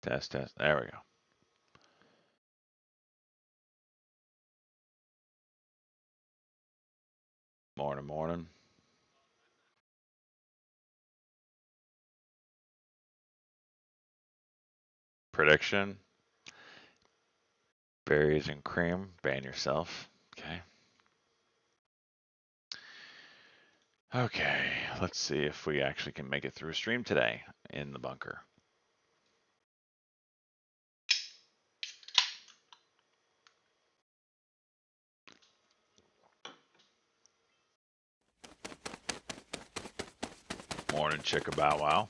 Test, test. There we go. Morning, morning. Prediction. Berries and cream. Ban yourself. Okay. Okay. Let's see if we actually can make it through a stream today in the bunker. Morning, Chicka Bow Wow.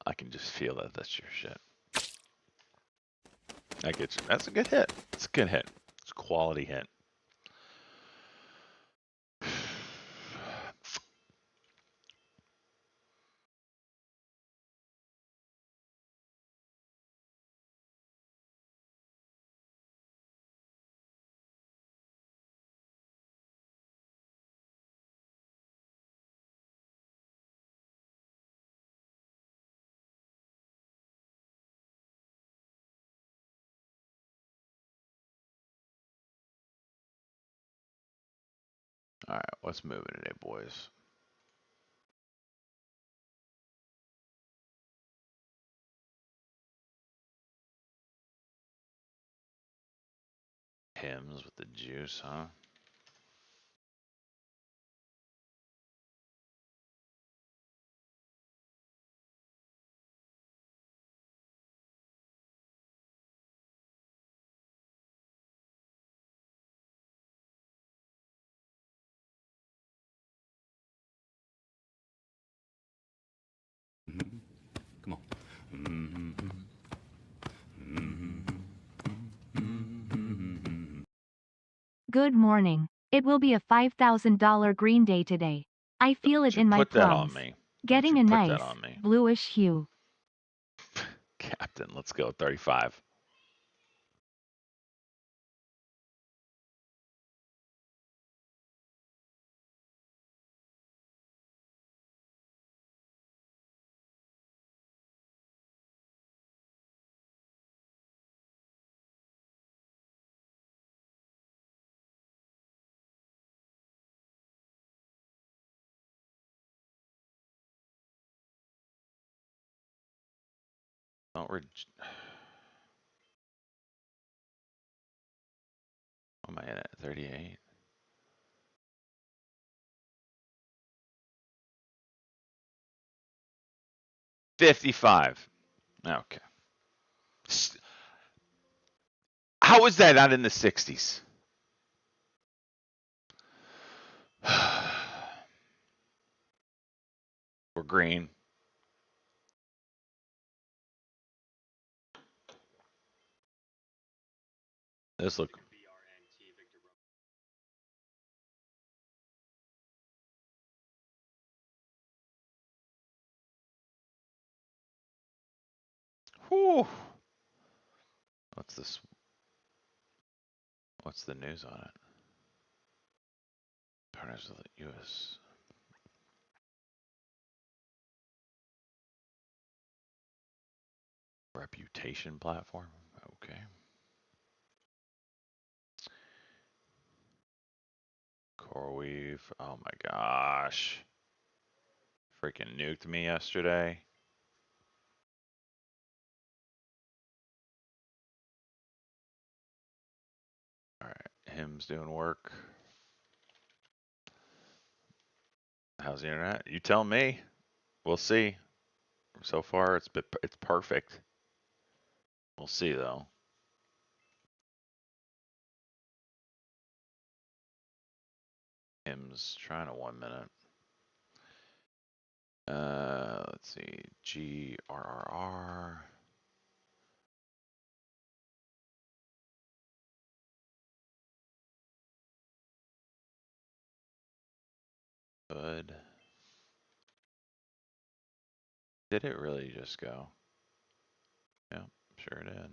I can just feel that that's your shit. That gets you. That's a good hit. It's a good hit. It's a quality hit. All right, what's moving today, boys? Hymns with the juice, huh? Come on. Good morning. It will be a $5,000 green day today. I feel Don't it you in my put that on plums. me. Don't Getting you a put that nice, on me. bluish hue. Captain, let's go. 35. Don't What am I at? 38. 55. Okay. How is that not in the 60s? We're green. This look. Whew. What's this? What's the news on it? Partners of the U.S. reputation platform. Okay. CoreWeave. Oh my gosh. Freaking nuked me yesterday. All right. Him's doing work. How's the internet? You tell me. We'll see. So far, it's perfect. We'll see though. Him's trying to 1 minute. Let's see. GRRR. Good. Did it really just go? Yep, sure it did.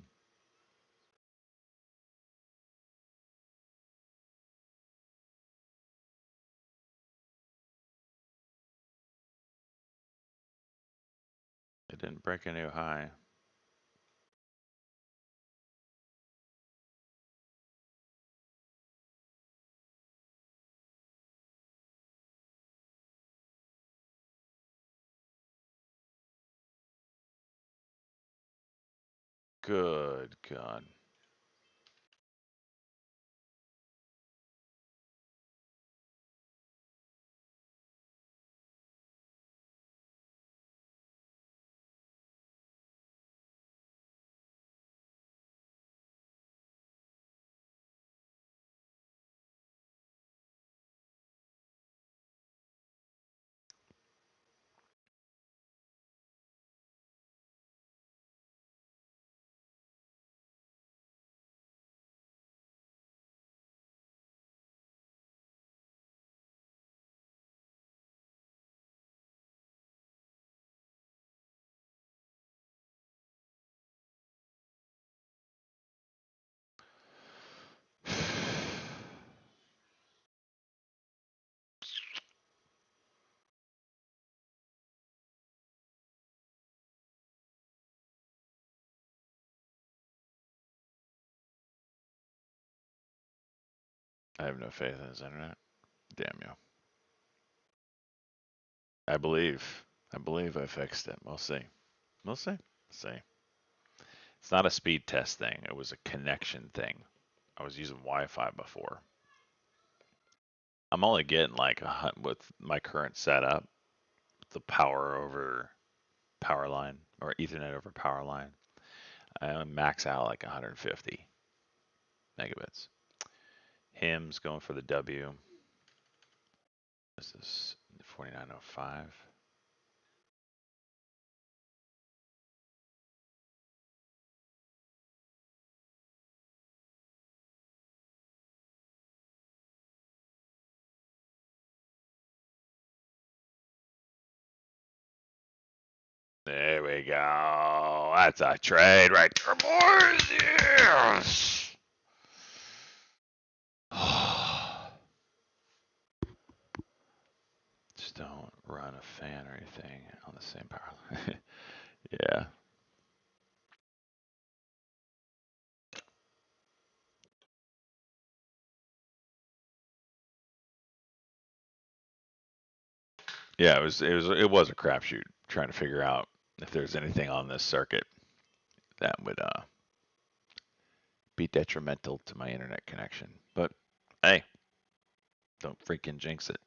It didn't break a new high. Good God. I have no faith in this internet. Damn you. I believe. I believe I fixed it. We'll see. We'll see. See. It's not a speed test thing. It was a connection thing. I was using Wi-Fi before. I'm only getting like with my current setup, the power over power line or Ethernet over power line. I max out like 150 megabits. Him's going for the W. This is 4905. There we go. That's a trade right there, boys. Yes. Just don't run a fan or anything on the same power line. Yeah. Yeah, it was a crapshoot trying to figure out if there's anything on this circuit that would be detrimental to my internet connection. But hey, don't freaking jinx it.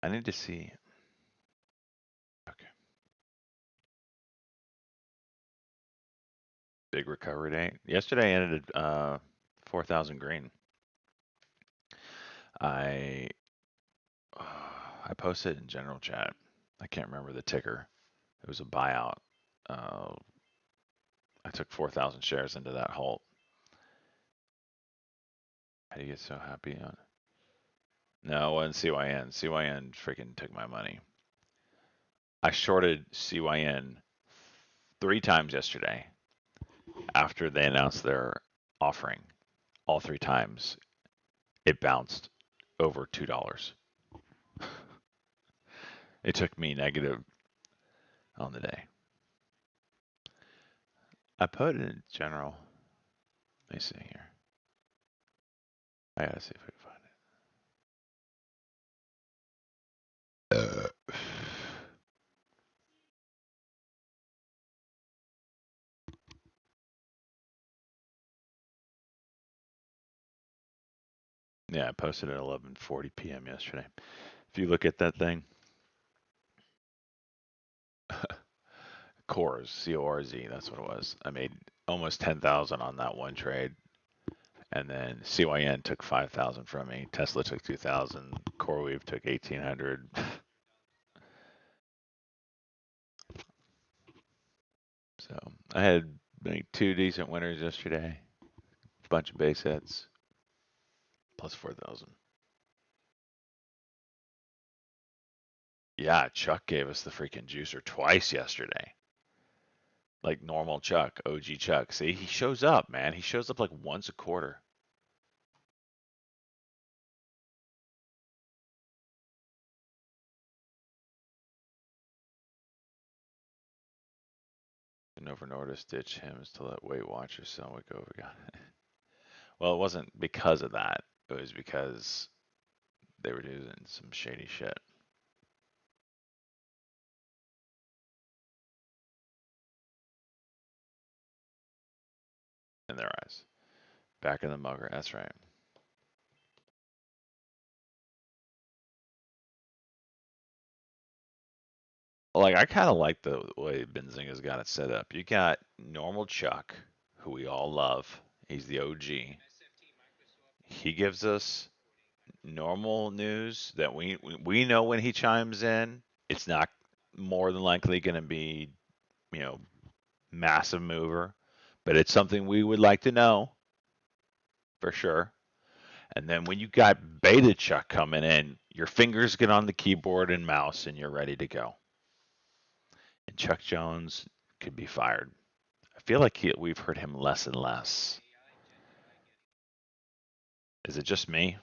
I need to see. Okay. Big recovery day. Yesterday I ended 4,000 green. I I posted in general chat. I can't remember the ticker. It was a buyout. Uh, I took 4,000 shares into that halt. How do you get so happy on? No, it wasn't CYN. CYN freaking took my money. I shorted CYN 3 times yesterday after they announced their offering. All 3 times it bounced over $2. It took me negative on the day. I put it in general. Let me see here. I gotta see if I can find it. Yeah, I posted at 11:40 p.m. yesterday. If you look at that thing, Corz, CORZ, that's what it was. I made almost 10,000 on that one trade, and then CYN took 5,000 from me. Tesla took 2,000. CoreWeave took 1,800. So I had like 2 decent winners yesterday. Bunch of base hits, plus 4,000. Yeah, Chuck gave us the freaking juicer twice yesterday. Like normal Chuck, OG Chuck. See, he shows up, man. He shows up like once a quarter. Novo Nordisk ditch him is to let Weight Watchers sell Wegovy. Well, it wasn't because of that. It was because they were doing some shady shit. in their eyes. Back in the mugger. That's right. Like I kind of like the way Benzinga's got it set up. You got normal Chuck, who we all love. He's the OG. He gives us normal news that we know when he chimes in, it's not more than likely going to be, you know, massive mover, but it's something we would like to know for sure. And then when you got Beta Chuck coming in, your fingers get on the keyboard and mouse and you're ready to go. And Chuck Jones could be fired. I feel like we've heard him less and less. Is it just me?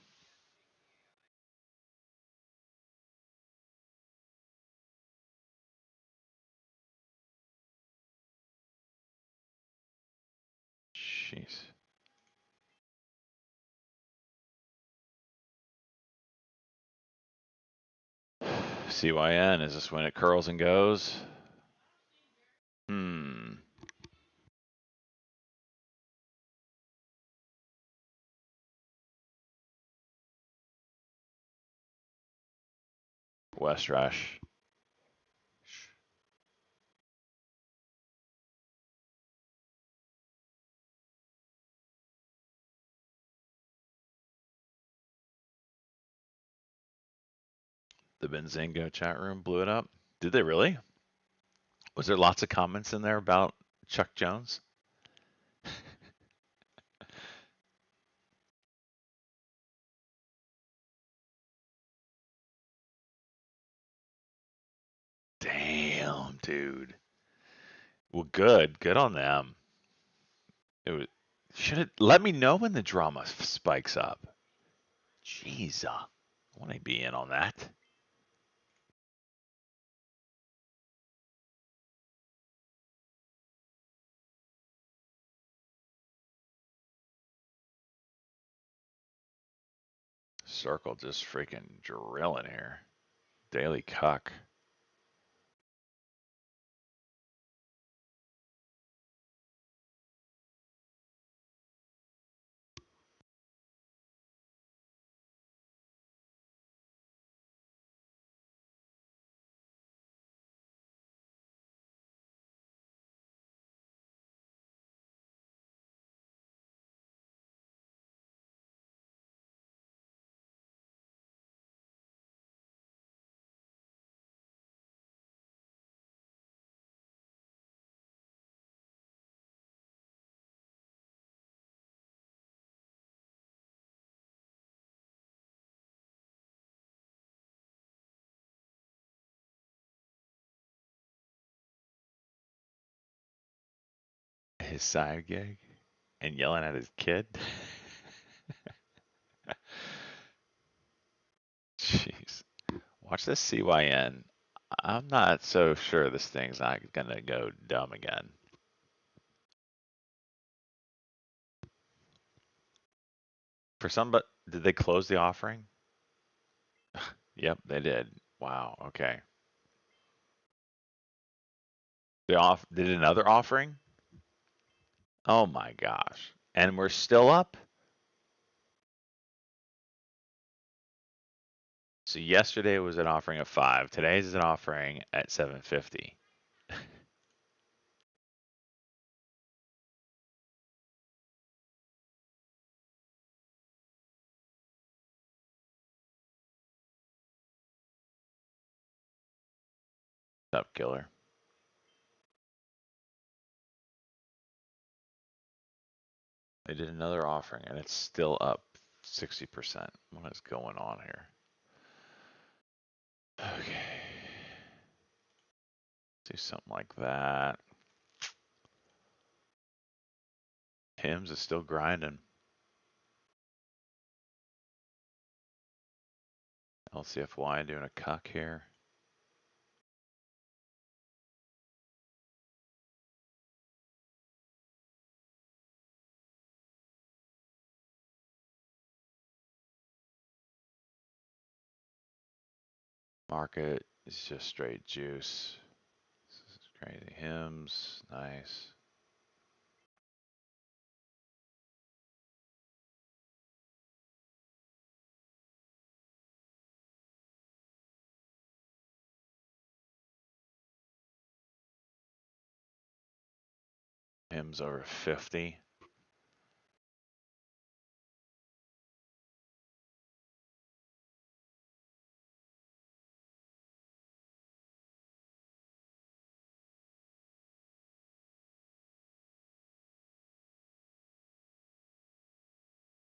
Jeez. CYN, is this when it curls and goes? Hmm. West Rush. The Benzinga chat room blew it up. Did they really? Was there lots of comments in there about Chuck Jones? Damn, dude. Well, good on them. It was, should it let me know when the drama spikes up. Jeez, I want to be in on that. Circle just freaking drilling here. Daily Cuck. His side gig and yelling at his kid. Jeez. Watch this CYN. I'm not so sure this thing's not gonna go dumb again. For some, but did they close the offering? Yep, they did. Wow. Okay. They did another offering? Oh my gosh. And we're still up? So yesterday was an offering of 5. Today's is an offering at 750. Up, killer. They did another offering and it's still up 60%. What is going on here? Okay. Do something like that. Hims is still grinding. LCFY doing a cuck here. Market is just straight juice. This is crazy. Hims, nice. Mims over 50.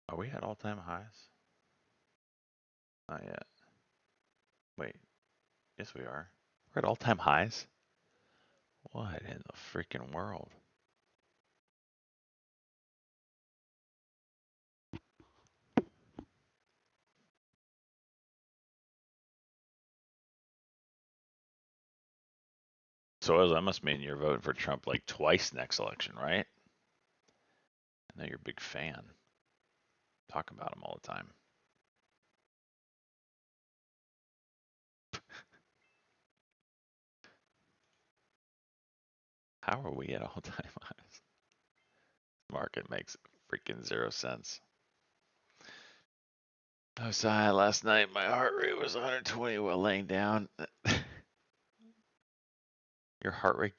Are we at all-time highs? Not yet. Wait. Yes, we are. We're at all-time highs? What in the freaking world? So that must mean you're voting for Trump like twice next election, right? I know you're a big fan. Talk about him all the time. How are we at all-time highs? Market makes freaking 0 sense. I was high last night. My heart rate was 120 while laying down. Your heart rate.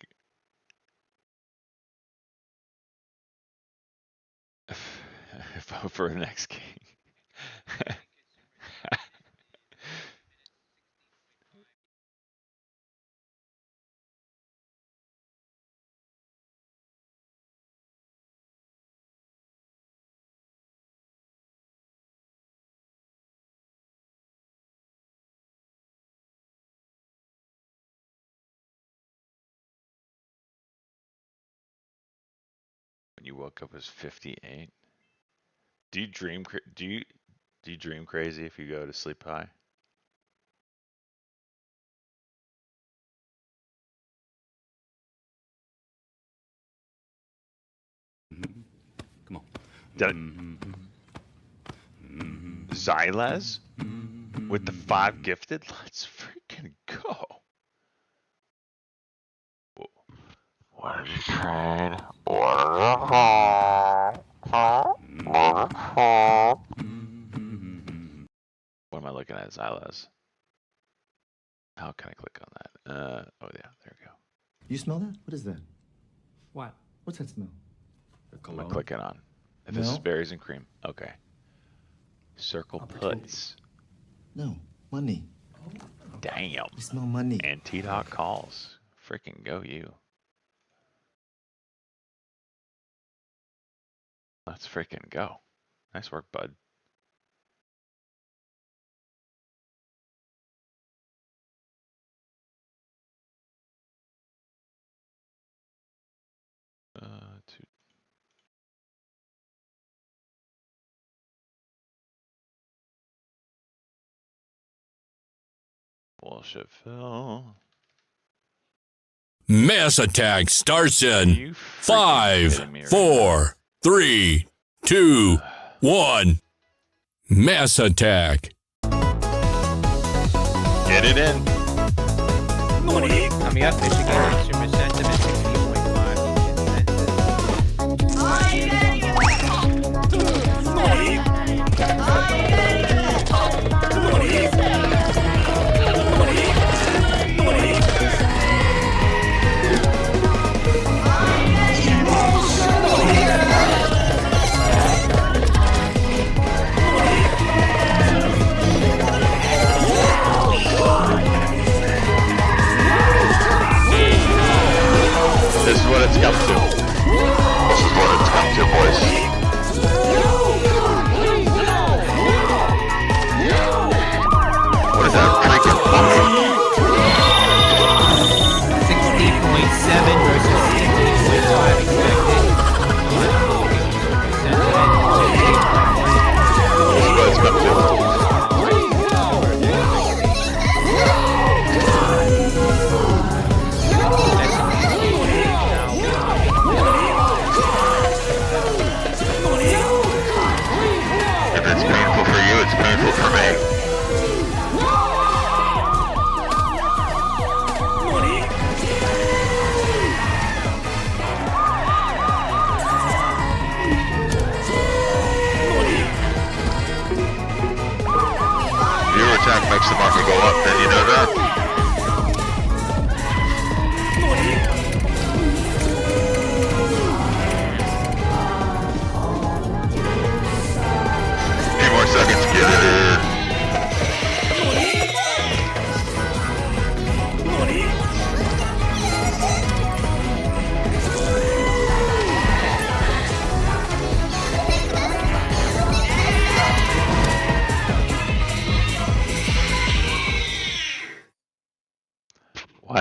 Vote for the next king. When you woke up, it was 58. Do you dream? Do you dream crazy if you go to sleep high? Come on. Xylez with the 5 gifted. Let's freaking go. What have you tried? What am I looking at? Xylez. How can I click on that? Oh yeah, there we go. You smell that? What is that? What? What's that smell? What am I clicking on? If this is No. berries and cream. Okay. Circle puts. No, money. Damn. You smell money. And T-Dot calls. Freaking go you. Let's freaking go. Nice work, bud. Two. Bullshit, Phil. Mass attack starts Are in you freaking kidding me 5, right 4, 3, 2, 1. Mass attack. Get it in. Coming up, Michigan consumer sentiment 16.5 consensus. This is what it's come to. This is what it's come to, boys. What is that freaking pumpkin? 16.7 versus 16.5 expected. This is what it's come to.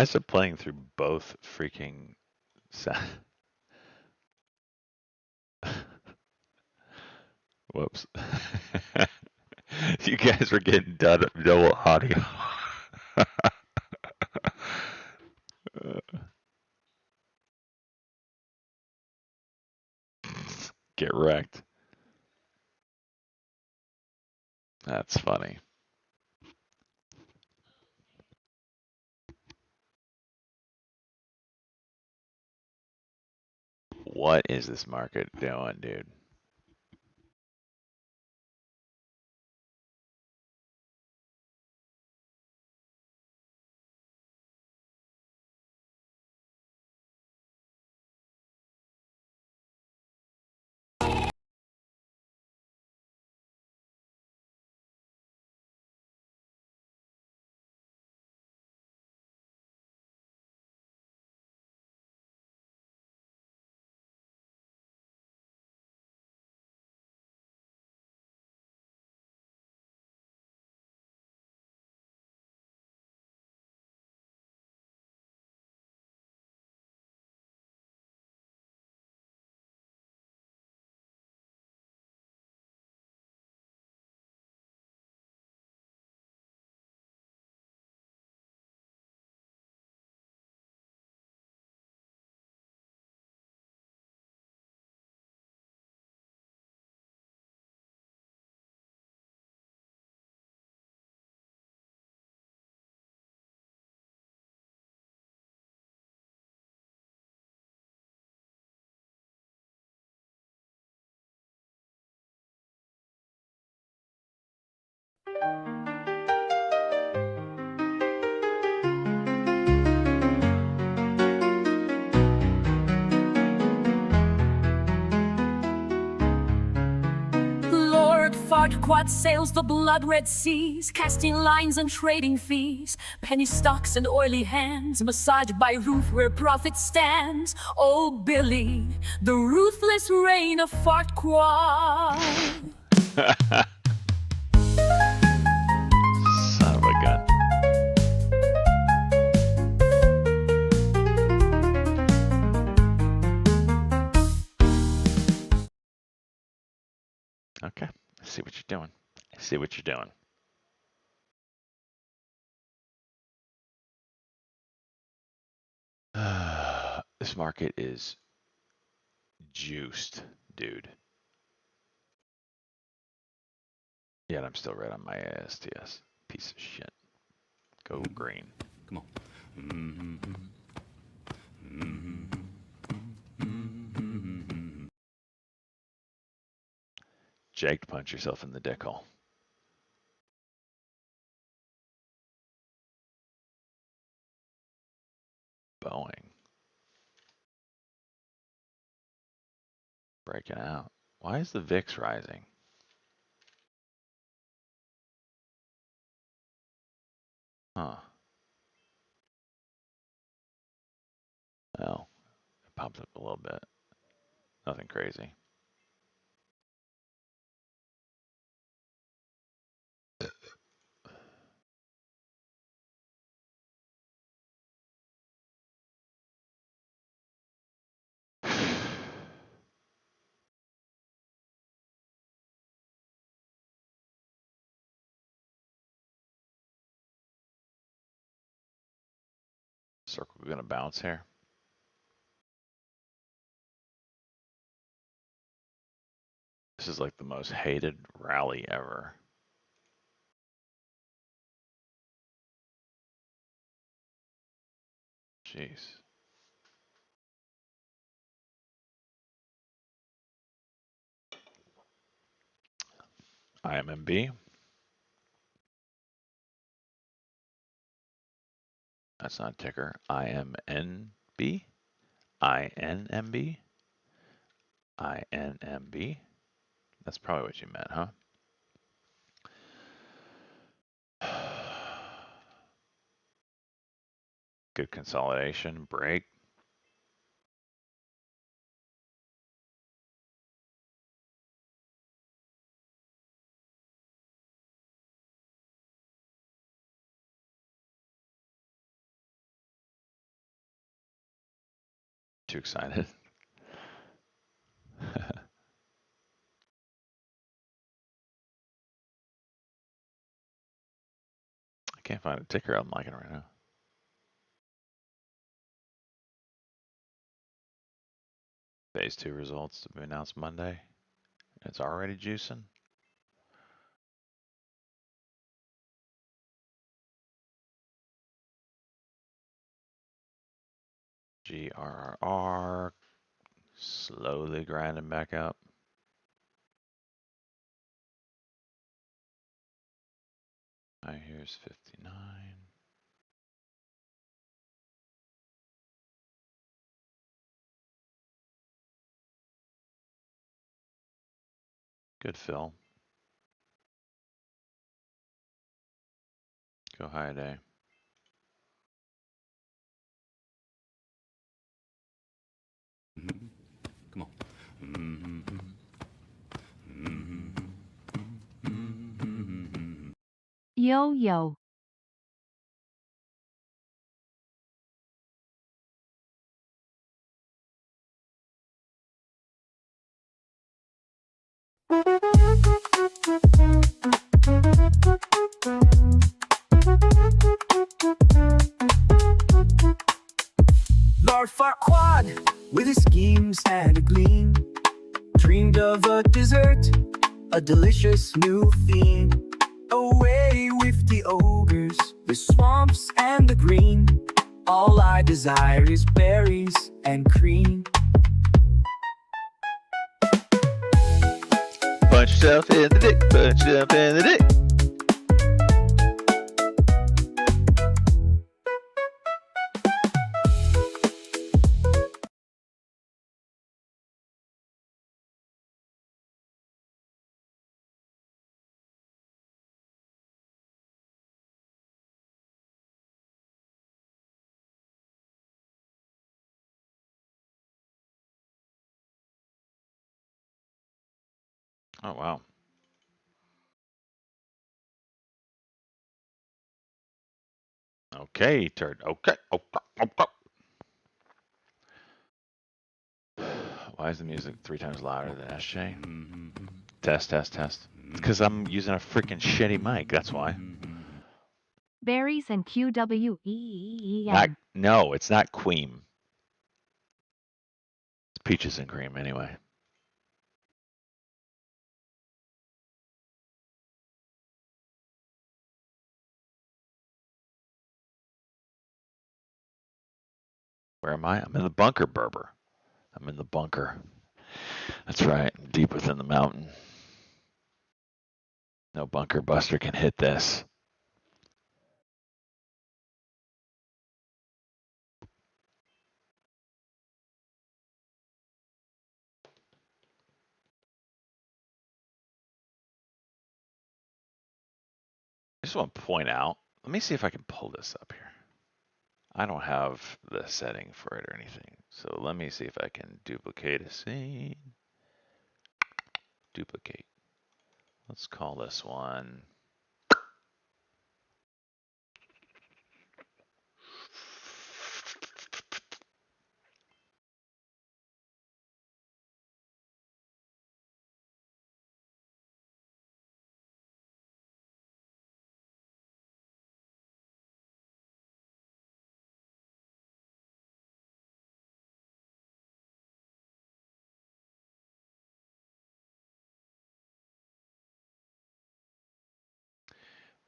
Why is it playing through both freaking sound? Whoops. You guys were getting double audio. Get wrecked. That's funny. What is this market doing, dude? Lord Farquaad sails the blood red seas, casting lines and trading fees, penny stocks and oily hands, massaged by Ruth where profit stands. Oh Billy, the ruthless reign of Farquaad. Son of a gun. Okay, I see what you're doing. I see what you're doing. This market is juiced, dude. Yet I'm still red on my ASTS. Piece of shit. Go green. Come on. Jake, punch yourself in the dick hole. Boeing. Breaking out. Why is the VIX rising? Huh. Well, it popped up a little bit. Nothing crazy. Circle gonna bounce here. This is like the most hated rally ever. Jeez. IMMB. That's not a ticker. IMNB. INMB. INMB. That's probably what you meant, huh? Good consolidation, break. too excited. I can't find a ticker I'm liking right now. Phase 2 results to be announced Monday. It's already juicing. GRR slowly grinding back up. Here's 59. Good fill. Go high day. Come on. Yo yo. Lord Farquaad, with his schemes and a gleam, dreamed of a dessert, a delicious new theme. Away with the ogres, the swamps and the green. All I desire is berries and cream. Punch yourself in the dick, punch yourself in the dick. Oh, wow. Okay, turd. Okay. Okay. Why is the music 3 times louder than SJ? Test, test, test. It's because I'm using a freaking shitty mic. That's why. Berries and QWEEM. No, it's not cream. It's peaches and cream anyway. Where am I? I'm in the bunker, Berber. I'm in the bunker. That's right, deep within the mountain. No bunker buster can hit this. I just want to point out, let me see if I can pull this up here. I don't have the setting for it or anything. So let me see if I can duplicate a scene. Duplicate. Let's call this one.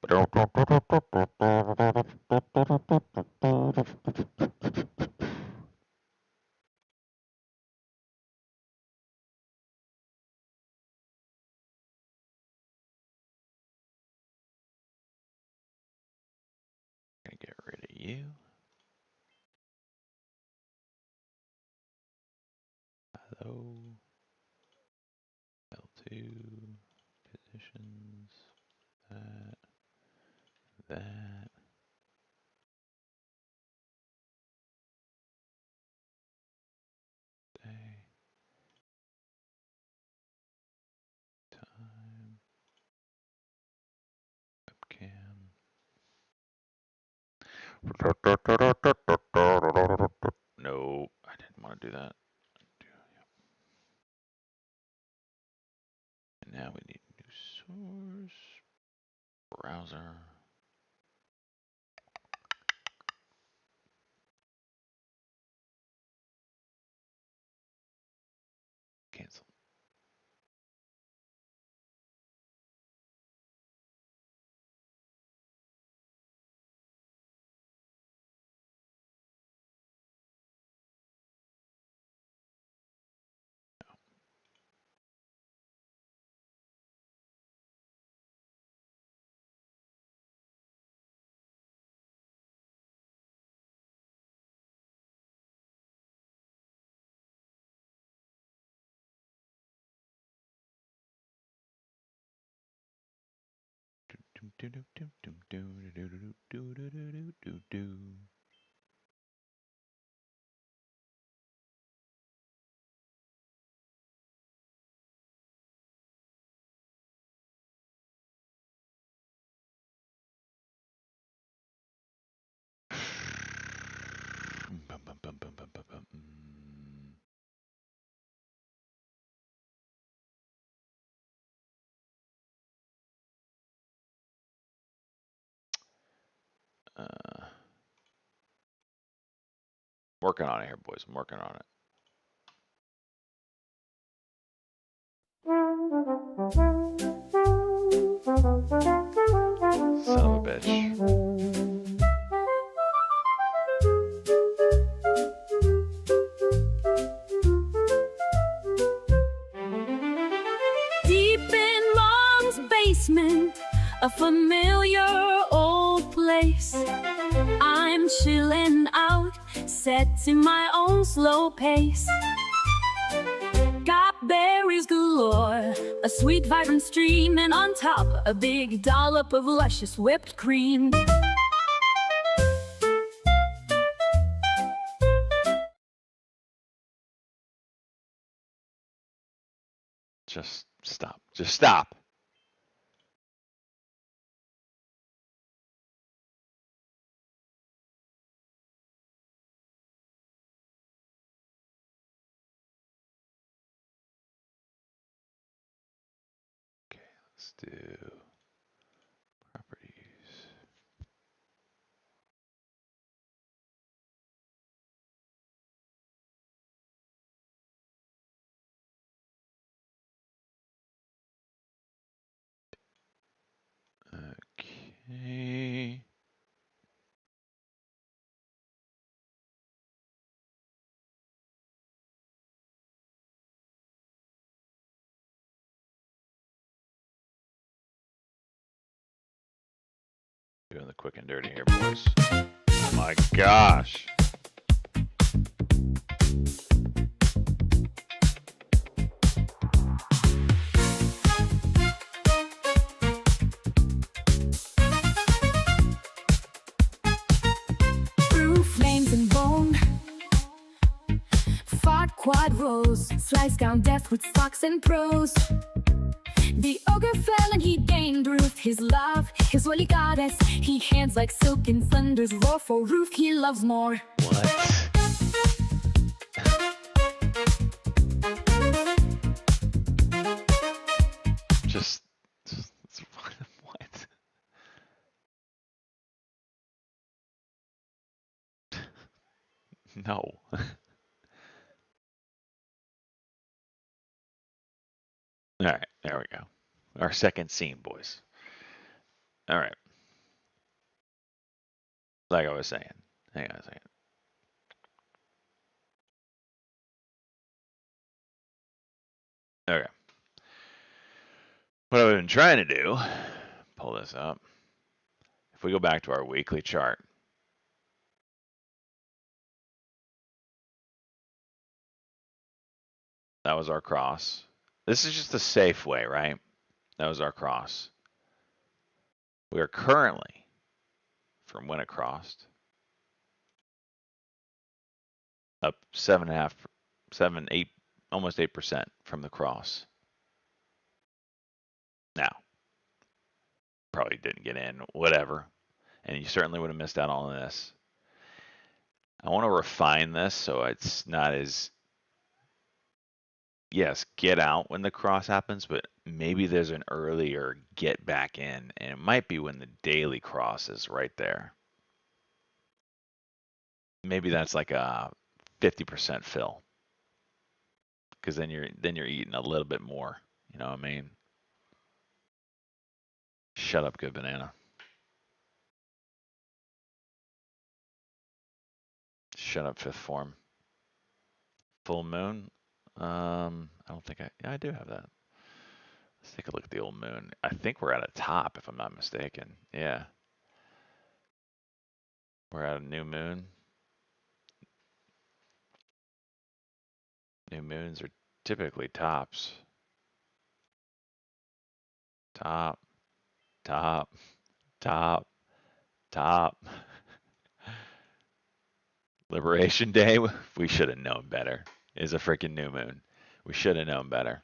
Gonna get rid of you. Hello. L2 positions. That. Day. Time. Webcam. No, I didn't want to do that. browser. Cancel. Working on it here, boys. I'm working on it. Son of a bitch. Deep in Mom's basement, a familiar old place. I'm chilling out, set to my own slow pace. Got berries galore, a sweet vibrant stream, and on top, a big dollop of luscious whipped cream. Just stop. Just stop. Okay, let's do properties. Okay. Doing the quick and dirty here, boys. Oh my gosh. Through flames and bone, fought quad rows, sliced down death with fox and prose. The ogre fell and he gained Ruth, his love, his holy goddess. He hands like silk and thunder's roar for Ruth he loves more. What? Just what? No. All right, there we go. Our second scene, boys. All right. Like I was saying. Hang on a second. Okay. What I've been trying to do, pull this up. If we go back to our weekly chart, that was our cross. This is just a safe way, right? That was our cross. We are currently, from when it crossed, up 7.5, 7, 8, almost 8% from the cross. Now, probably didn't get in, whatever. And you certainly would have missed out on this. I want to refine this so it's not as yes, get out when the cross happens, but maybe there's an earlier get back in, and it might be when the daily cross is right there. Maybe that's like a 50% fill, because then you're eating a little bit more. You know what I mean? Shut up, good banana. Shut up, fifth form. Full moon. I don't think yeah, I do have that. Let's take a look at the old moon. I think we're at a top, if I'm not mistaken. Yeah. We're at a new moon. New moons are typically tops. Top, top, top, top. Liberation Day, we should have known better. Is a freaking new moon. We should have known better.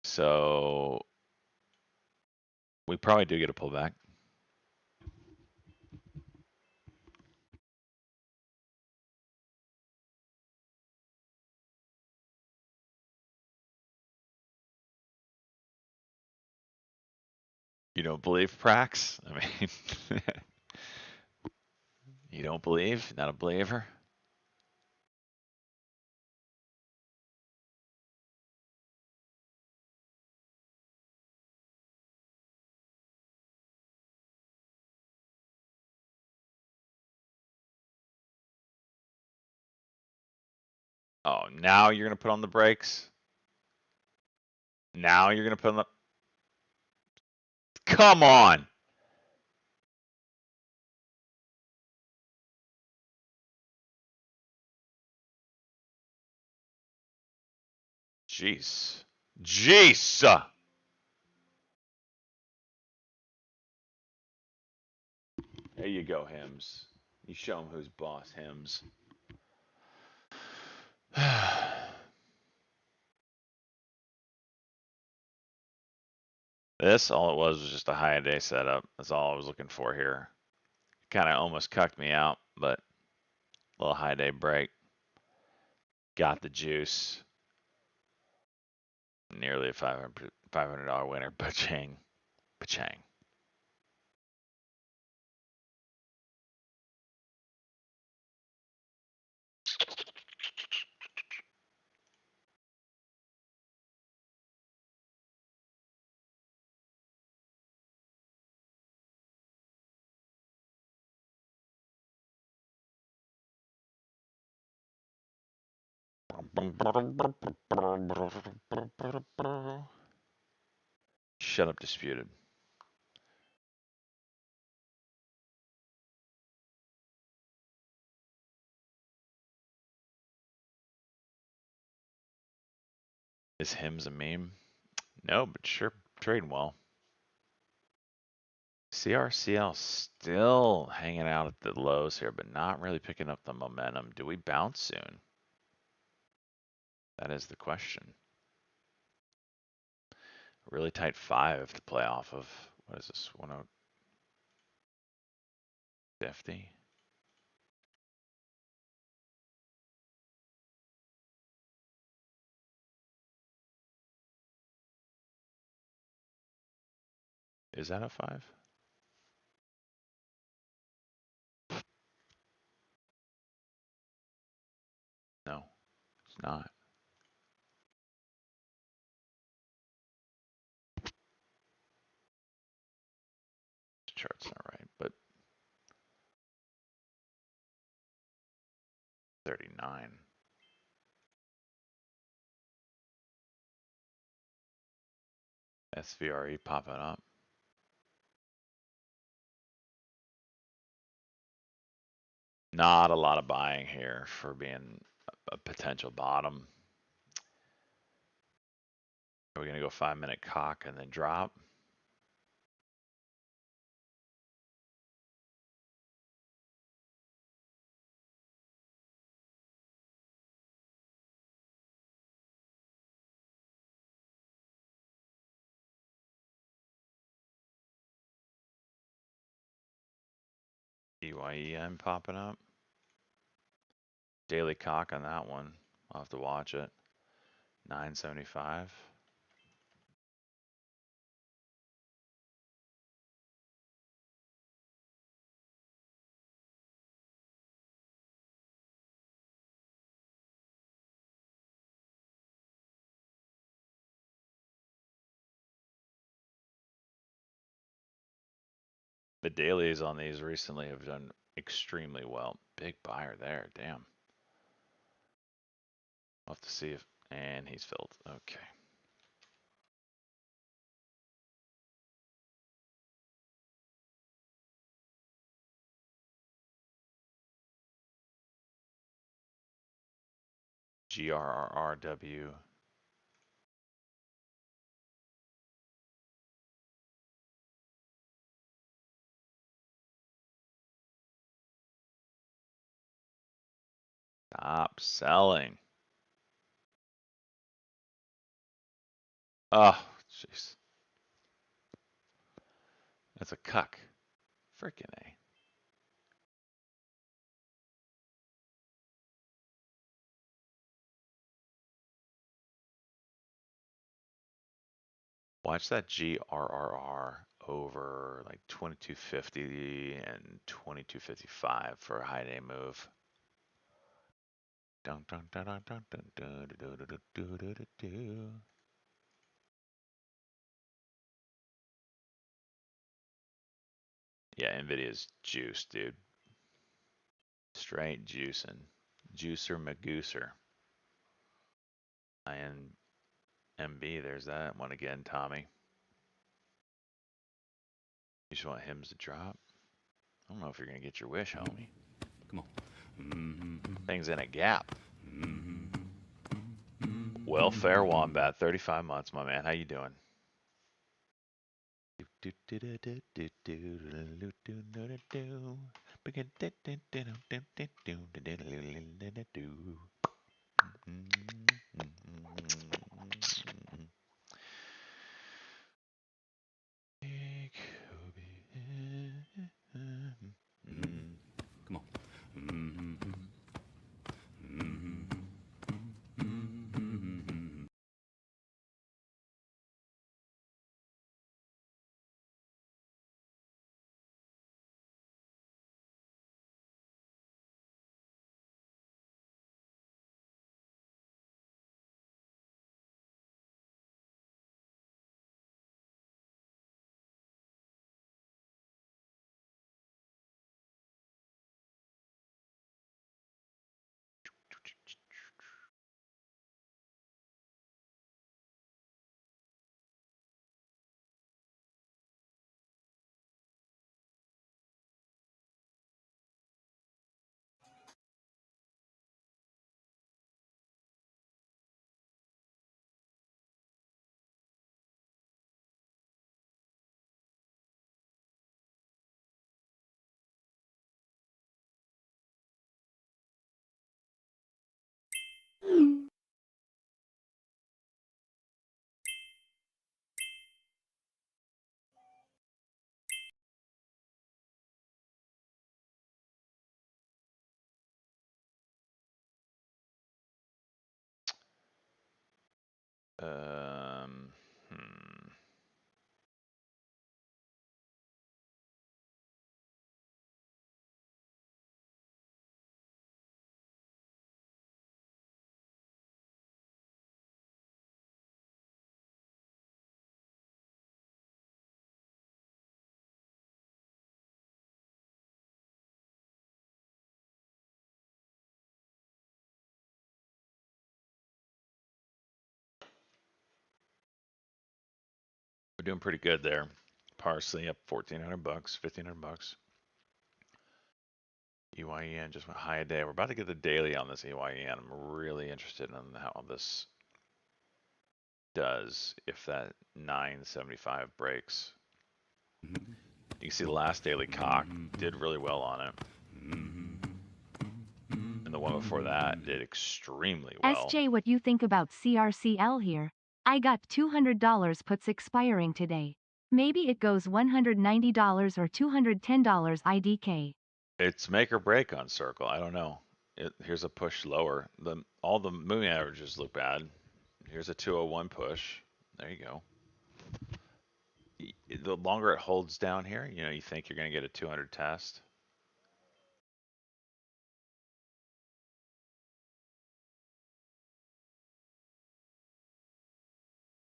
So we probably do get a pullback. You don't believe Prax? I mean, you don't believe? Not a believer? Oh, now you're going to put on the brakes? Now you're going to put on the... Come on! Jeez. Jeez! There you go, Hims. You show him who's boss, Hims. This, all it was just a high day setup. That's all I was looking for here. Kind of almost cucked me out, but a little high day break. Got the juice. Nearly a $500 winner. Pachang. Pachang. Shut up, disputed. Is Hims a meme? No, but sure trading well. CRCL still hanging out at the lows here, but not really picking up the momentum. Do we bounce soon? That is the question. Really tight 5 to play off of. What is this? 1050? Is that a 5? No, it's not. The chart's not right, but 39. SVRE popping up. Not a lot of buying here for being a potential bottom. Are we going to go 5-minute cock and then drop? EYEM popping up. Daily cock on that one. I'll have to watch it. 975. The dailies on these recently have done extremely well. Big buyer there, damn. I'll have to see if, and he's filled. Okay. GRRRW. Stop selling. Oh, jeez. That's a cuck. Frickin' A. Watch that GRRR over like 2250 and 2255 for a high day move. Dun, dun, dun, dun, dun, dun, dun, dun, dun, dun, dun, dun, dun. Yeah, Nvidia's juice, dude. Straight juicing. Juicer Magooser. INMB, there's that one again, Tommy. You just want hymns to drop? I don't know if you're gonna get your wish, homie. Come on. Thing's in a gap. Welfare Wombat, 35 months, my man. How you doing? Come on. Hmm. We're doing pretty good there. Parsley up 1,400 bucks, 1,500 bucks. EYEN just went high a day. We're about to get the daily on this EYEN. I'm really interested in how this does if that 975 breaks. You can see the last daily cock did really well on it. And the one before that did extremely well. SJ, what you think about CRCL here? I got $200 puts expiring today. Maybe it goes $190 or $210 IDK. It's make or break on Circle. I don't know. Here's a push lower. All the moving averages look bad. Here's a 201 push. There you go. The longer it holds down here, you think you're going to get a 200 test.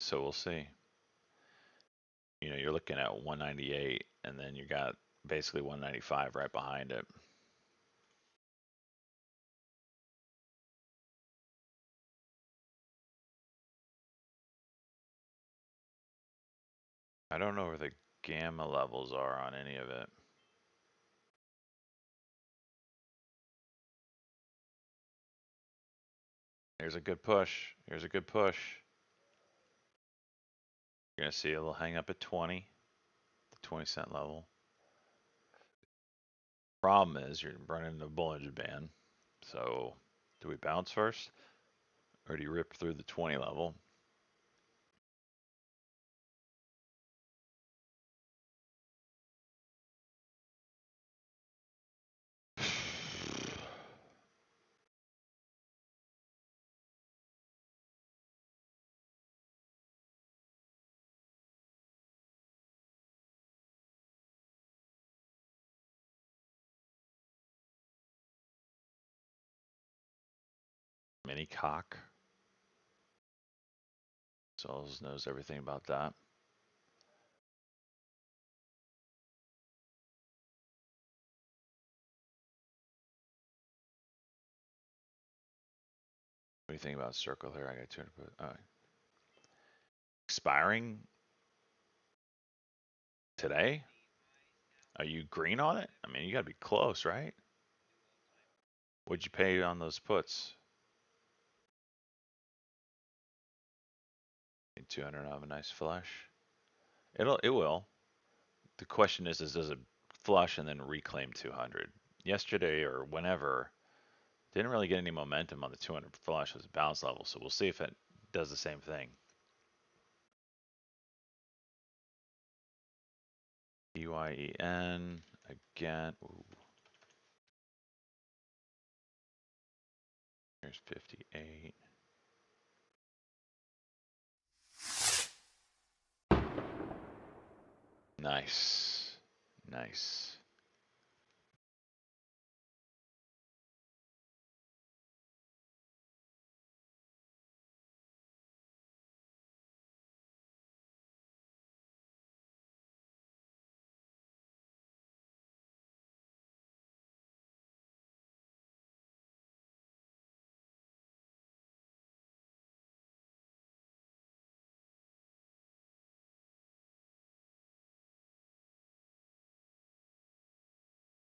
So we'll see. You're looking at 198, and then you got basically 195 right behind it. I don't know where the gamma levels are on any of it. Here's a good push. Here's a good push. You're going to see it'll hang up at 20, the 20-cent level. Problem is you're running into a Bollinger Band. So do we bounce first? Or do you rip through the 20 level? Mini cock. Souls knows everything about that. What do you think about circle here? I got 200. Expiring today? Are you green on it? I mean, you got to be close, right? What'd you pay on those puts? 200 of a nice flush. It will. The question is does it flush and then reclaim 200? Yesterday or whenever, didn't really get any momentum on the 200 flush as a bounce level, so we'll see if it does the same thing. EYEN again. Ooh. Here's 58. Nice. Nice.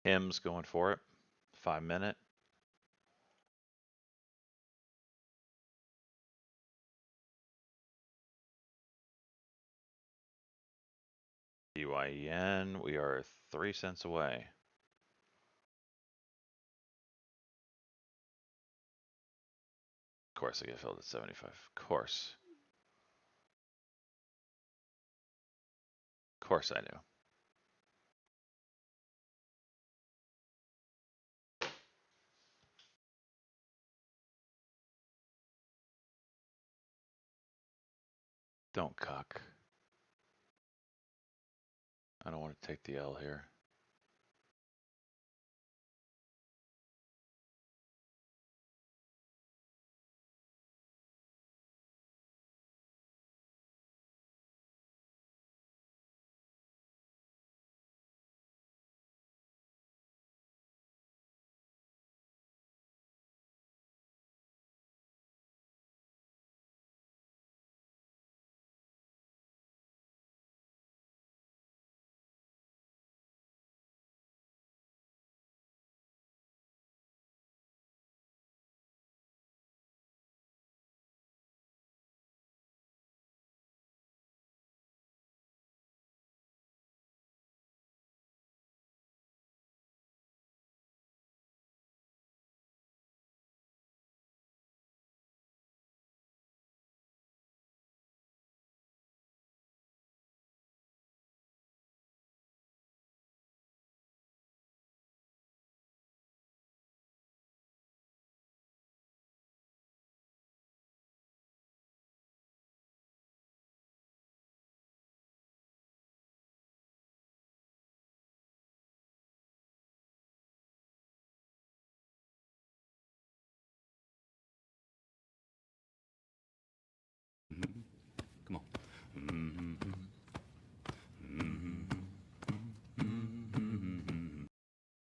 Him's going for it. 5 minute. EYEN, we are 3 cents away. Of course I get filled at 75. Of course. Of course I knew. Don't cuck. I don't want to take the L here.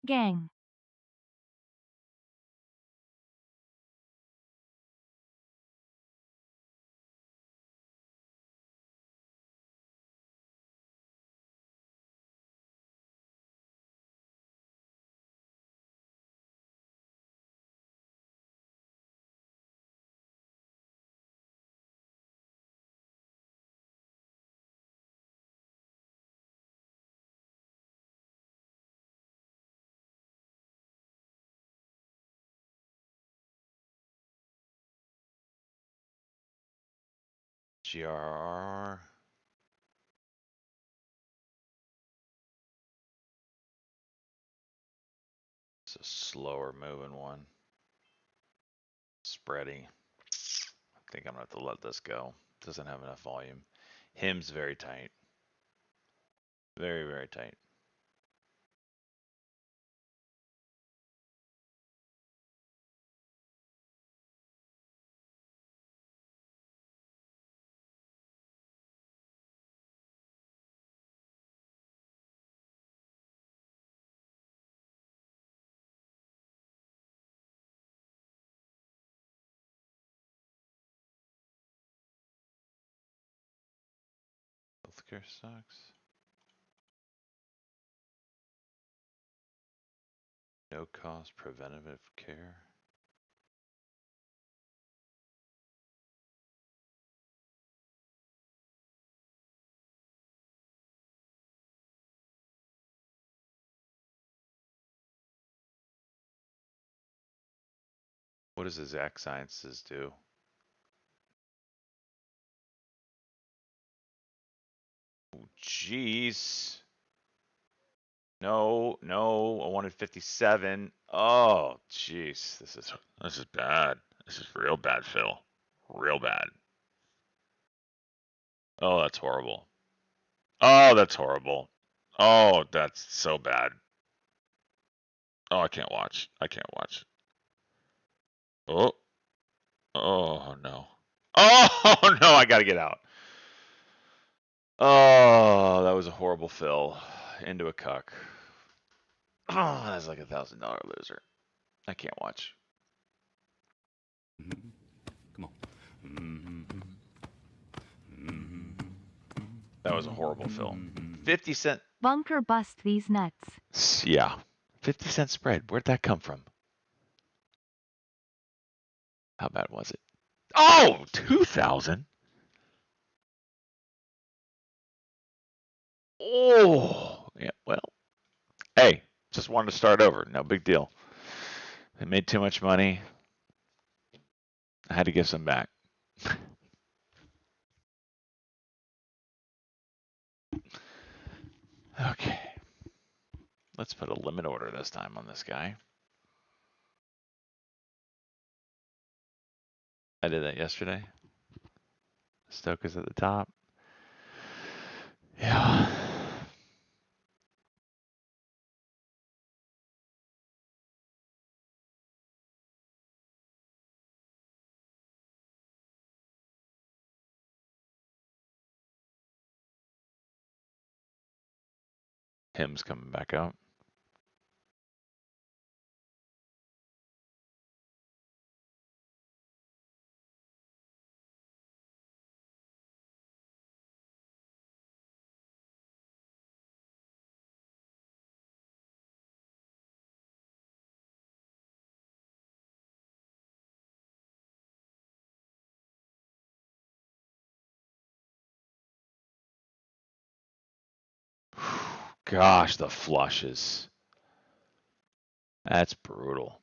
Gang. GRR. It's a slower moving one. Spready. I think I'm gonna have to let this go. Doesn't have enough volume. Him's very tight. Very, very tight. Healthcare sucks. No cost preventative care. What does Exact Sciences do? Oh, jeez. No, no, I wanted 57. Oh, jeez. This is bad. This is real bad, Phil. Real bad. Oh, that's horrible. Oh, that's horrible. Oh, that's so bad. Oh, I can't watch. I can't watch. Oh, oh no. Oh no, I gotta get out. Oh, that was a horrible fill into a cuck. Oh, that's like $1,000 loser. I can't watch. Come on. That was a horrible fill. 50 cent. Bunker bust these nuts. Yeah. 50 cent spread. Where'd that come from? How bad was it? Oh, 2,000. Oh, yeah. Well, hey, just wanted to start over. No big deal. They made too much money. I had to give some back. Okay. Let's put a limit order this time on this guy. I did that yesterday. Stoke is at the top. Yeah. Him's coming back out. Gosh, the flushes. That's brutal.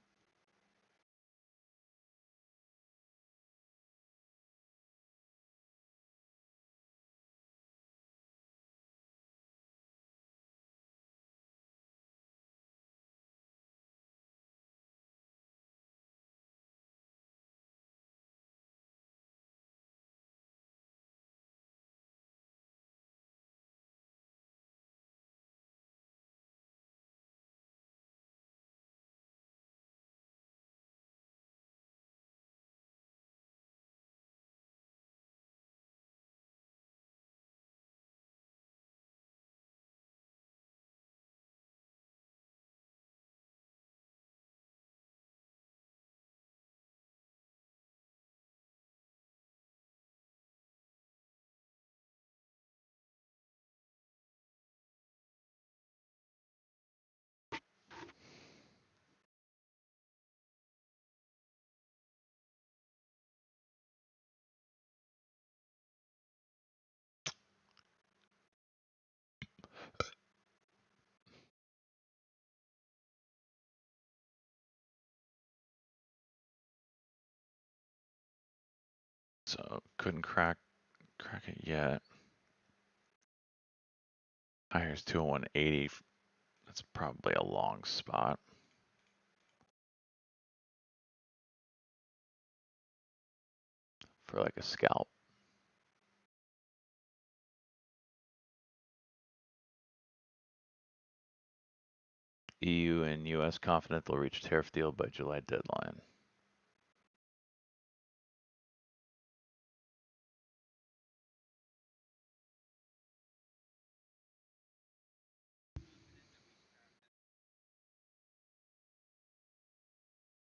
So couldn't crack it yet. Here's 201.80. That's probably a long spot. For like a scalp. EU and US confident they'll reach tariff deal by July deadline.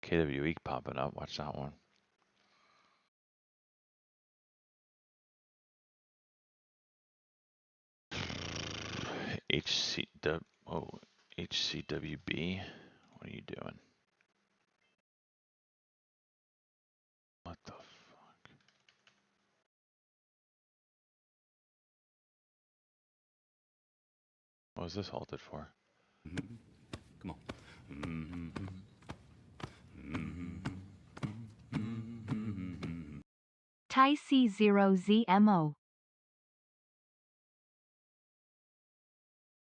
KWE popping up, watch that one. HCWB, what are you doing? What the fuck? What was this halted for? Come on. Tai C0ZMO.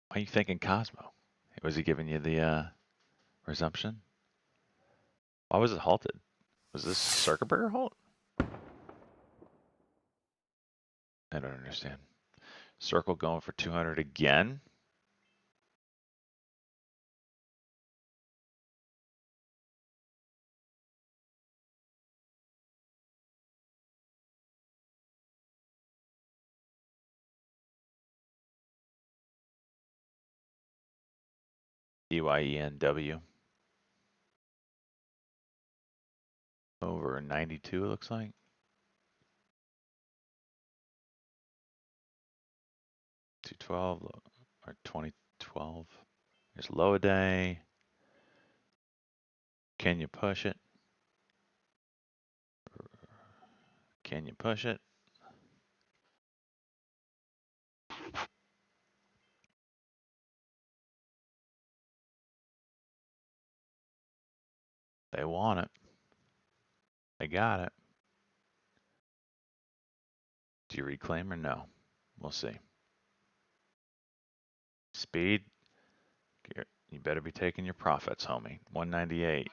Why are you thinking Cosmo? Was he giving you the resumption? Why was it halted? Was this circuit breaker halt? I don't understand. Circle going for 200 again? DYENW. Over 92, it looks like. $212 or 2012. There's low a day. Can you push it? Can you push it? They want it. They got it. Do you reclaim or no? We'll see. Speed. You better be taking your profits, homie. 198.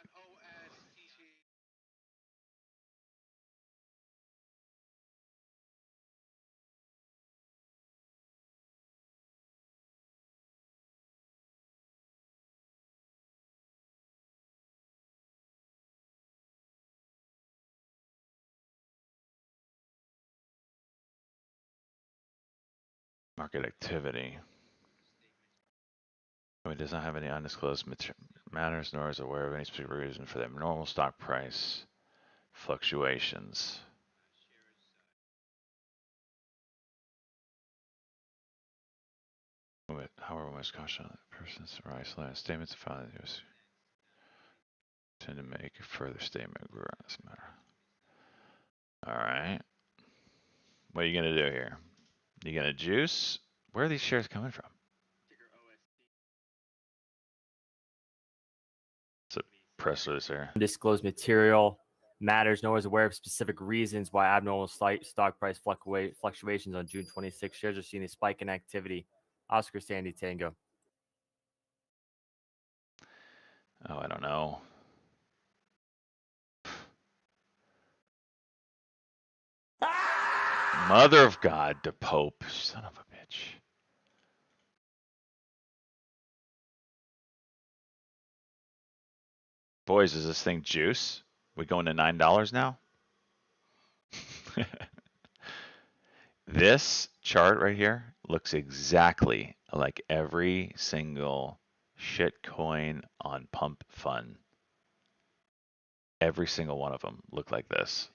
Market activity. It does not have any undisclosed matters, nor is aware of any specific reason for the abnormal stock price fluctuations. However, most caution on the person's isolated statements of filing news tend to make a further statement on this matter. All right. What are you gonna do here? You gonna juice? Where are these shares coming from? It's a press release here. Undisclosed material matters, nor is aware of specific reasons why abnormal stock price fluctuations on June 26. Shares are seeing a spike in activity. Oscar Sandy Tango. Oh, I don't know. Mother of God, the Pope, son of a bitch. Boys, is this thing juice? We going to $9 now? This chart right here looks exactly like every single shit coin on Pump Fun. Every single one of them look like this.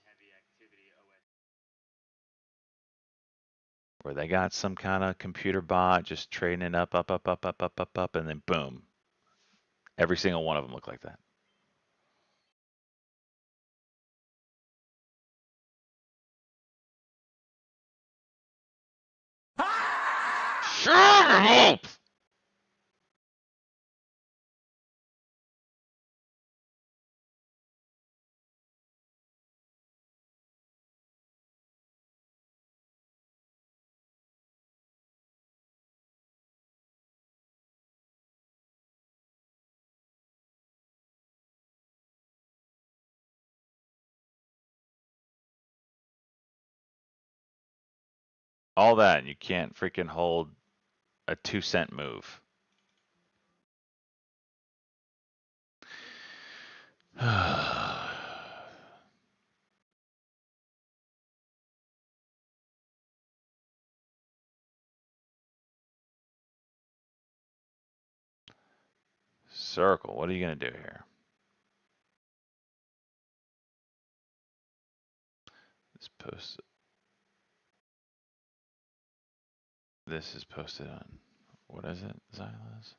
Where they got some kind of computer bot just trading it up, and then boom. Every single one of them look like that. Shut up! All that, and you can't freaking hold a 2-cent move. Circle, what are you going to do here? This post. This is posted on, what is it, Xylas?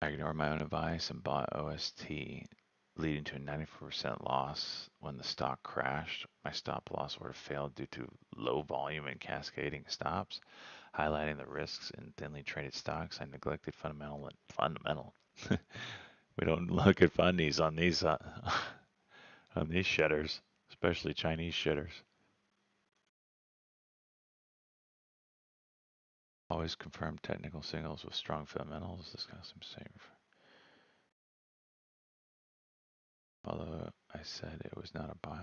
I ignored my own advice and bought OST, leading to a 94% loss when the stock crashed. My stop loss order failed due to low volume and cascading stops, highlighting the risks in thinly traded stocks. I neglected fundamental. We don't look at fundies on these on these shitters, especially Chinese shitters. Always confirm technical signals with strong fundamentals. Discuss them safe. Although I said it was not a buy.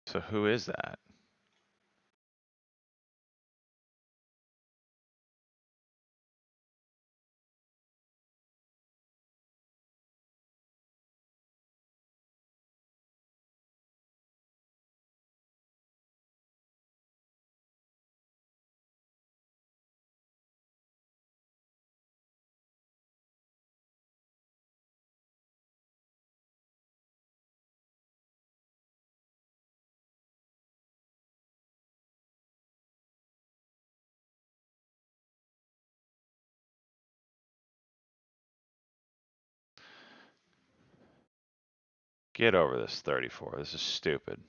So who is that? Get over this 34. This is stupid.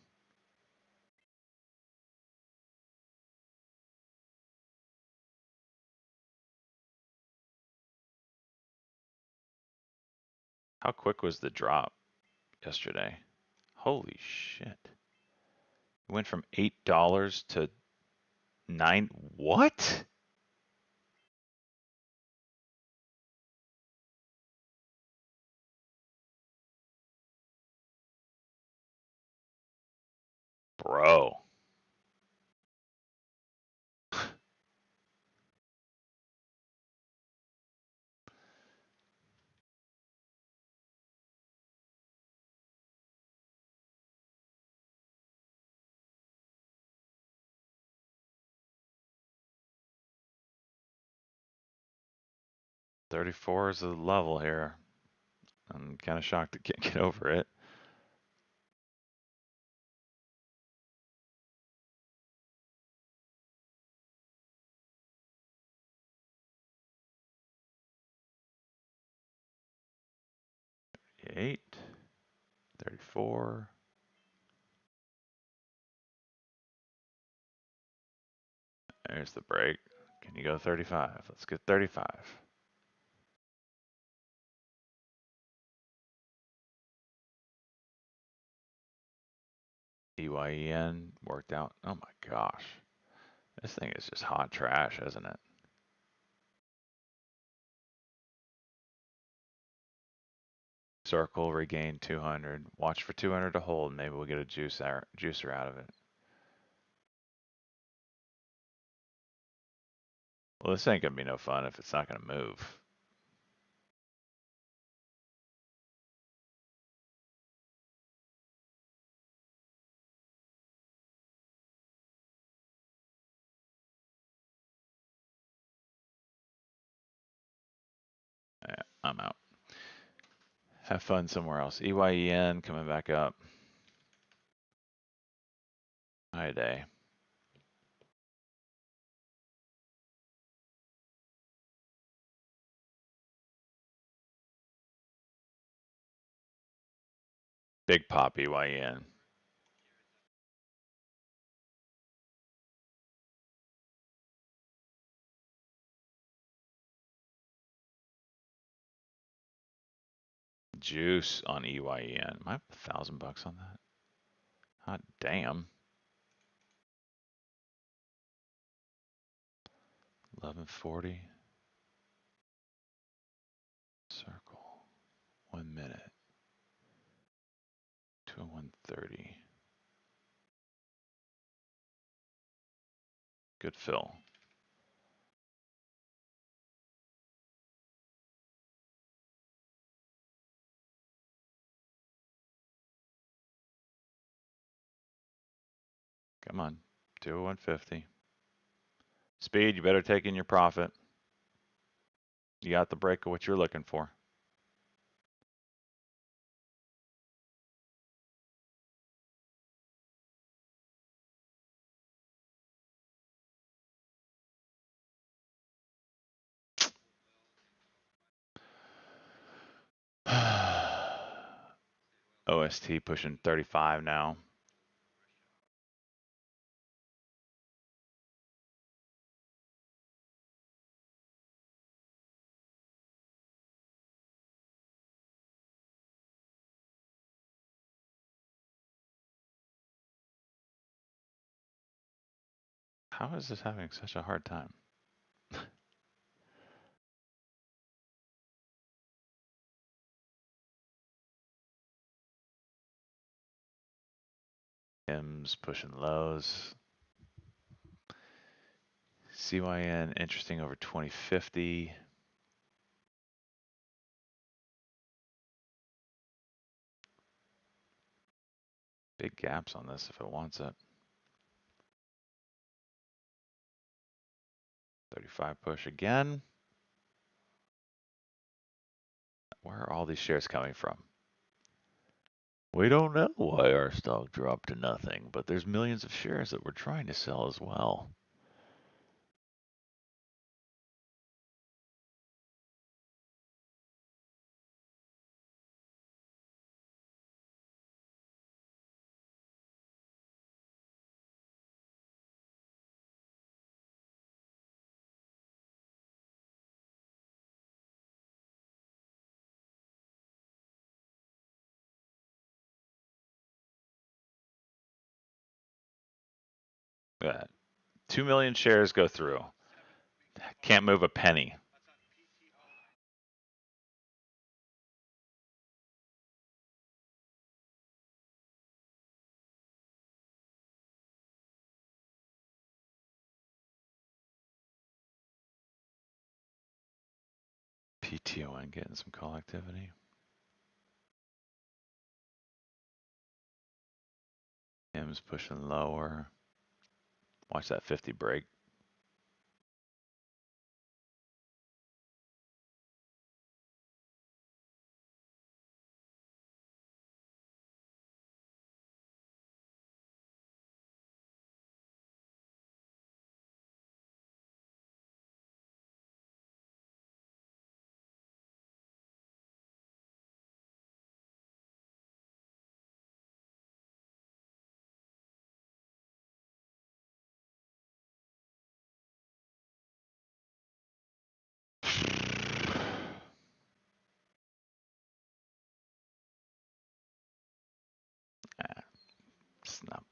How quick was the drop yesterday? Holy shit. It went from $8 to 9. What? Bro. $34 is the level here. I'm kind of shocked I can't get over it. $8, 34. There's the break. Can you go 35? Let's get 35. EYEN worked out. Oh my gosh. This thing is just hot trash, isn't it? Circle, regain 200. Watch for 200 to hold. Maybe we'll get a juicer out of it. Well, this ain't gonna be no fun if it's not gonna move. Yeah, I'm out. Have fun somewhere else. EYEN coming back up. Hi day. Big pop EYEN. Juice on EYEN. Am I up $1,000 on that? Hot damn. 1140. Circle. 1 minute. 201.30. Good fill. Come on. 201.50. Speed, you better take in your profit. You got the break of what you're looking for. OST pushing 35 now. How is this having such a hard time? M's pushing lows. CYN interesting over 2050. Big gaps on this if it wants it. 35 push again. Where are all these shares coming from? We don't know why our stock dropped to nothing, but there's millions of shares that we're trying to sell as well. Look at that. 2 million shares go through. Can't move a penny. PTON getting some call activity. M's pushing lower. Watch that 50 break.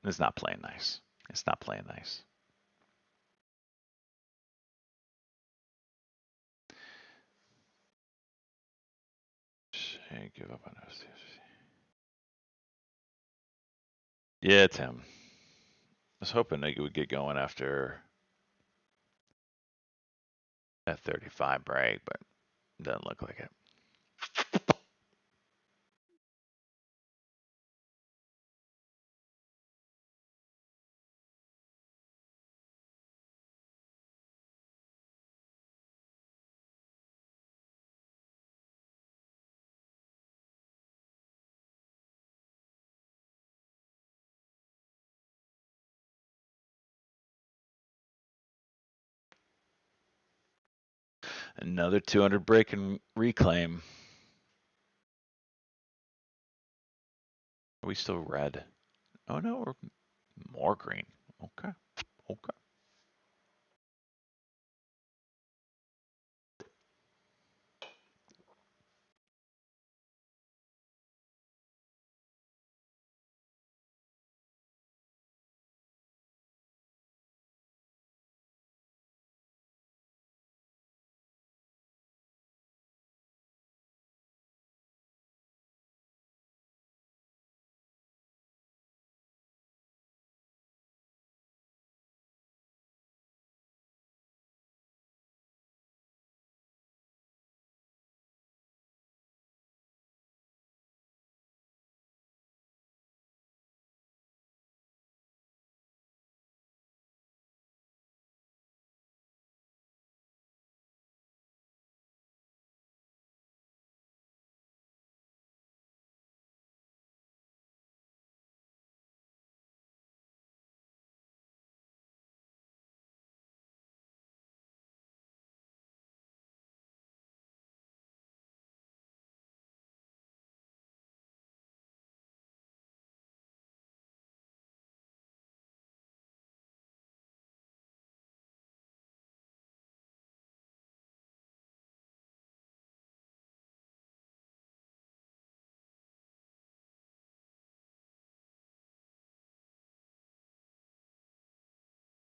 It's not playing nice. It's not playing nice. Should give up on OCFC. Yeah, Tim. I was hoping they would get going after that 35 break, but doesn't look like it. Another 200 break and reclaim. Are we still red? Oh no, we're more green. Okay. Okay.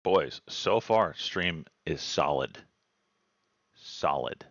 Boys, so far, stream is solid. Solid.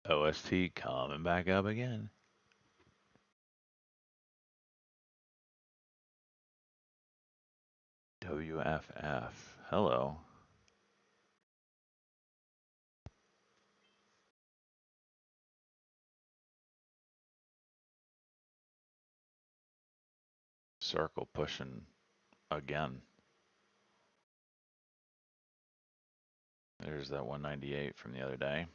OST coming back up again. WFF. Hello. Circle pushing again. There's that 198 from the other day.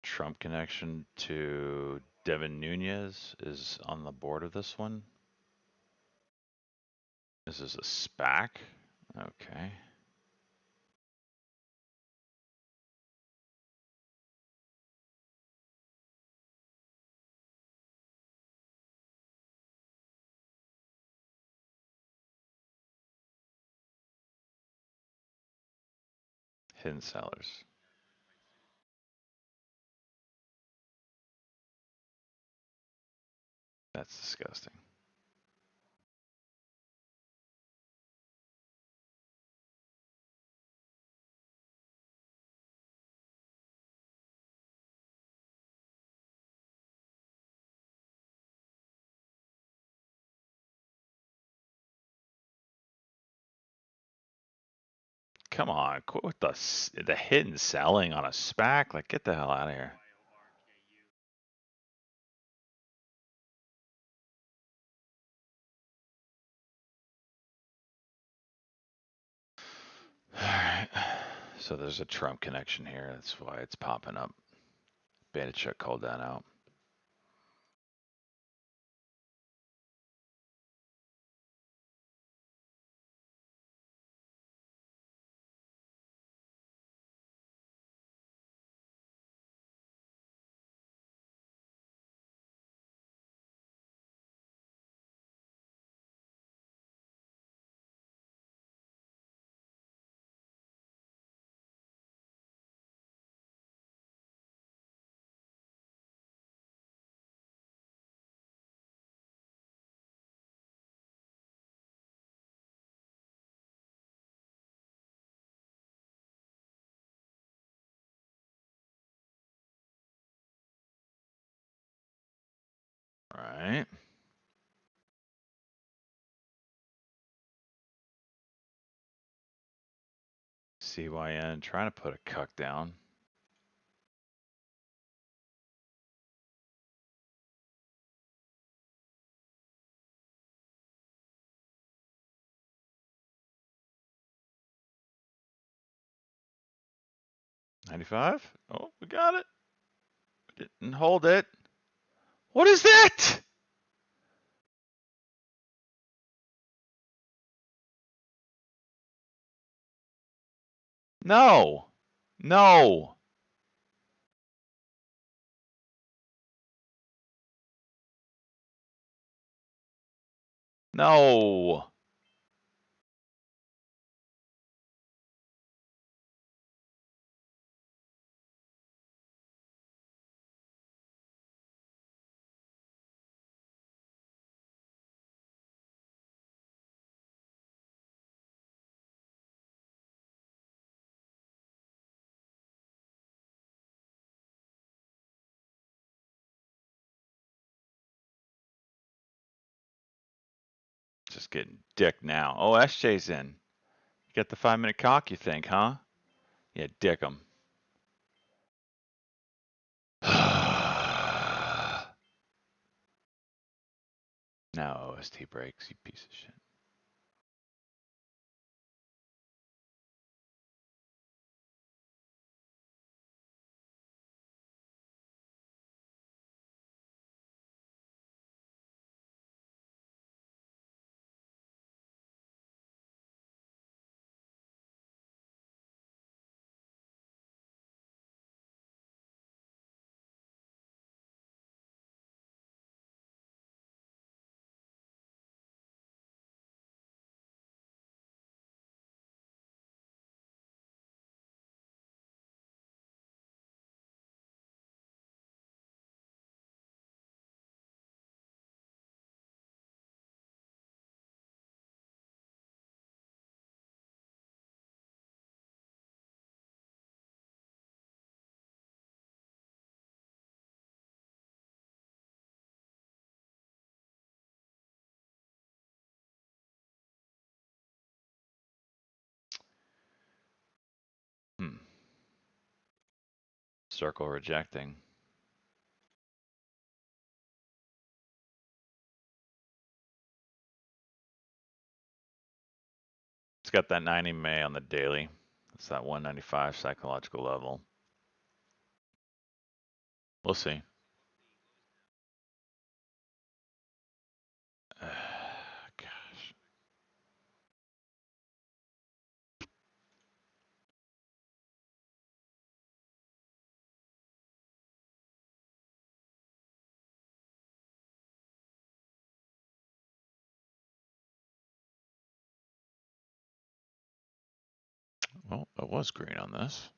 Trump connection to Devin Nunes is on the board of this one. This is a SPAC. Okay. Hidden sellers. That's disgusting. Come on, quit with the hidden selling on a SPAC. Like, get the hell out of here. Alright. So there's a Trump connection here. That's why it's popping up. Banachuk called that out. Alright. CYN trying to put a cuck down. $95? Oh, we got it. We didn't hold it. What is that? No. No. No. Just getting dick now. Oh, SJ's in. You got the 5-minute cock, you think, huh? Yeah, dick him. Now OST breaks, you piece of shit. Circle rejecting. It's got that 90 May on the daily. It's that 195 psychological level. We'll see. Gosh. Well, it was green on this.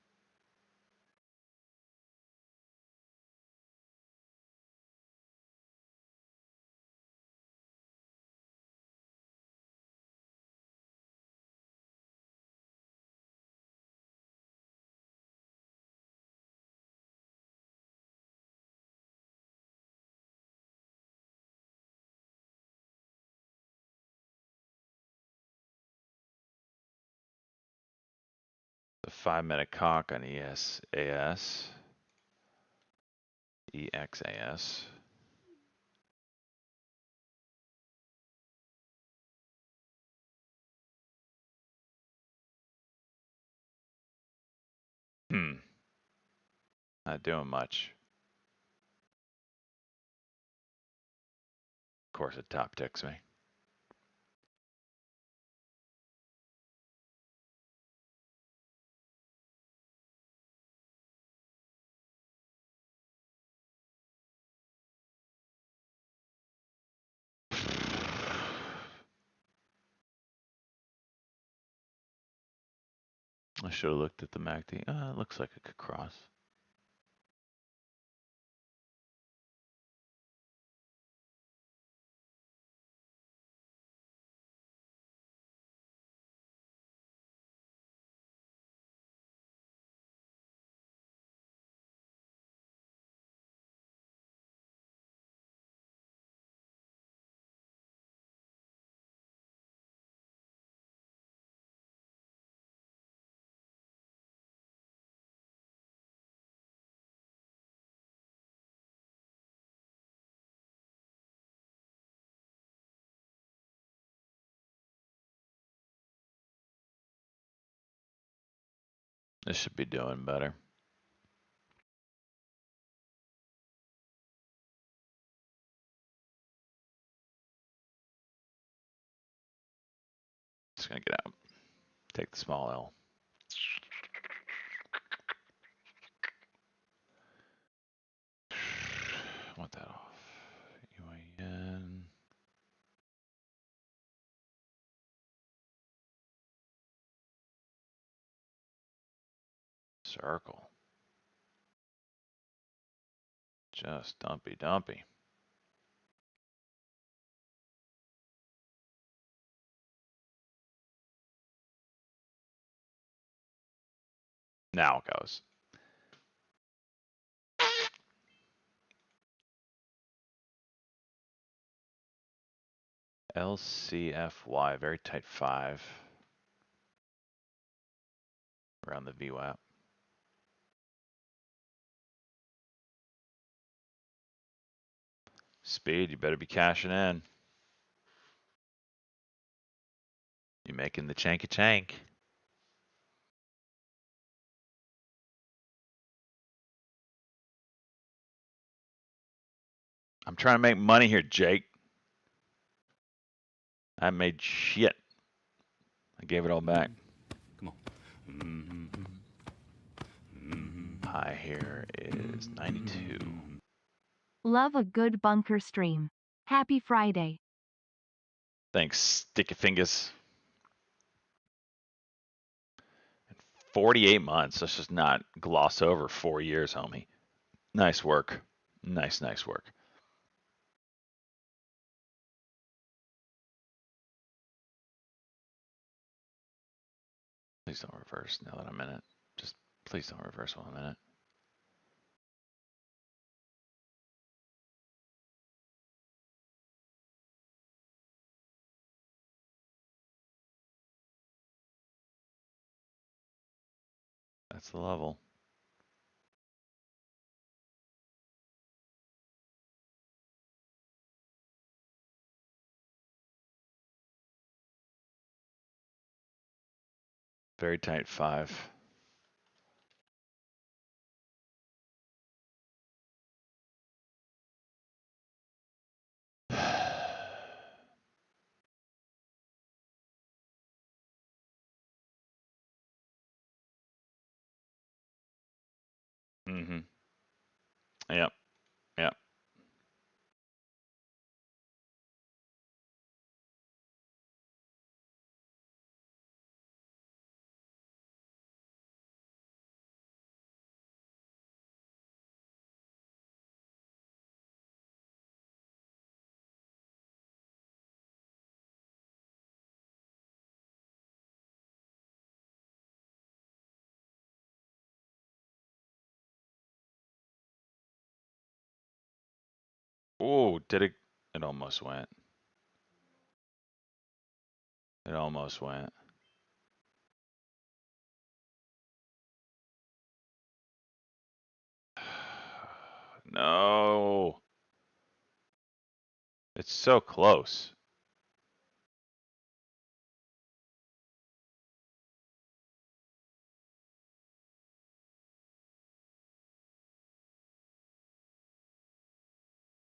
The 5-minute cock on EXAS. EXAS. Not doing much. Of course, it top ticks me. I should have looked at the MACD. It looks like it could cross. This should be doing better. Just gonna get out. Take the small L. Want that off. UAN. Circle. Just dumpy dumpy. Now it goes. LCFY, very tight 5. Around the VWAP. Speed, you better be cashing in. You making the chanky chank. I'm trying to make money here, Jake. I made shit. I gave it all back. Come on. High here is 92. Love a good bunker stream. Happy Friday. Thanks, sticky fingers. 48 months. Let's just not gloss over 4 years, homie. Nice work. Nice work. Please don't reverse now that I'm in it. Just please don't reverse while I'm in it. That's the level. Very tight 5. Mm-hmm. Yep. Yep. Oh, did it? It almost went. It almost went. No. It's so close.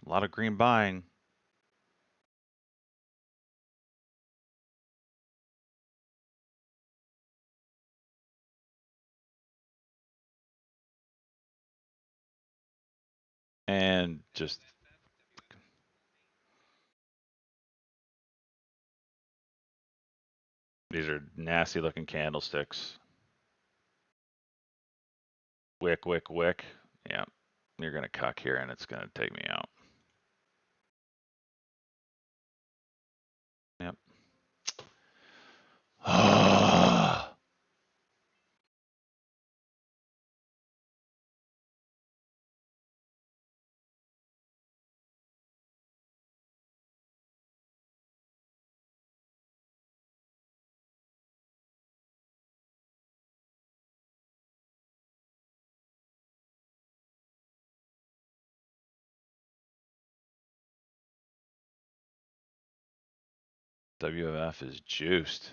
A lot of green buying. And just these are nasty looking candlesticks. Wick, wick, wick. Yeah. You're gonna cuck here and it's gonna take me out. Yep. WF is juiced.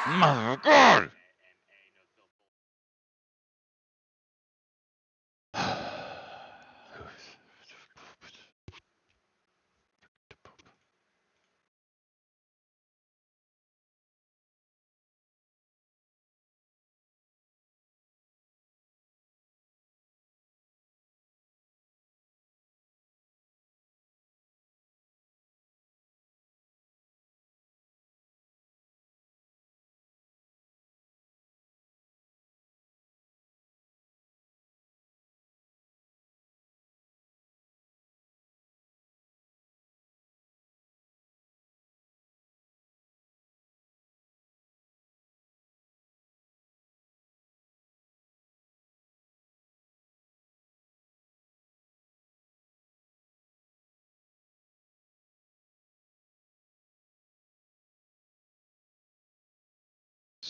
Mother of God!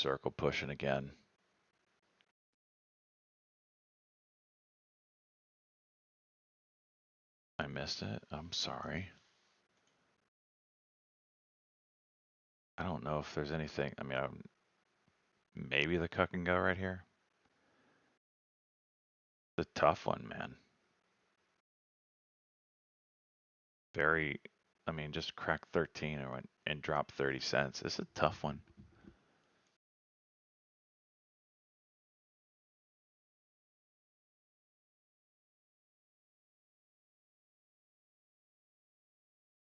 circle pushing again. I missed it. I'm sorry. I don't know if there's anything. I mean, maybe the cuck can go right here. It's a tough one, man. Very, I mean, just crack 13 and drop 30 cents. It's a tough one.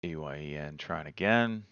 EYEN trying again.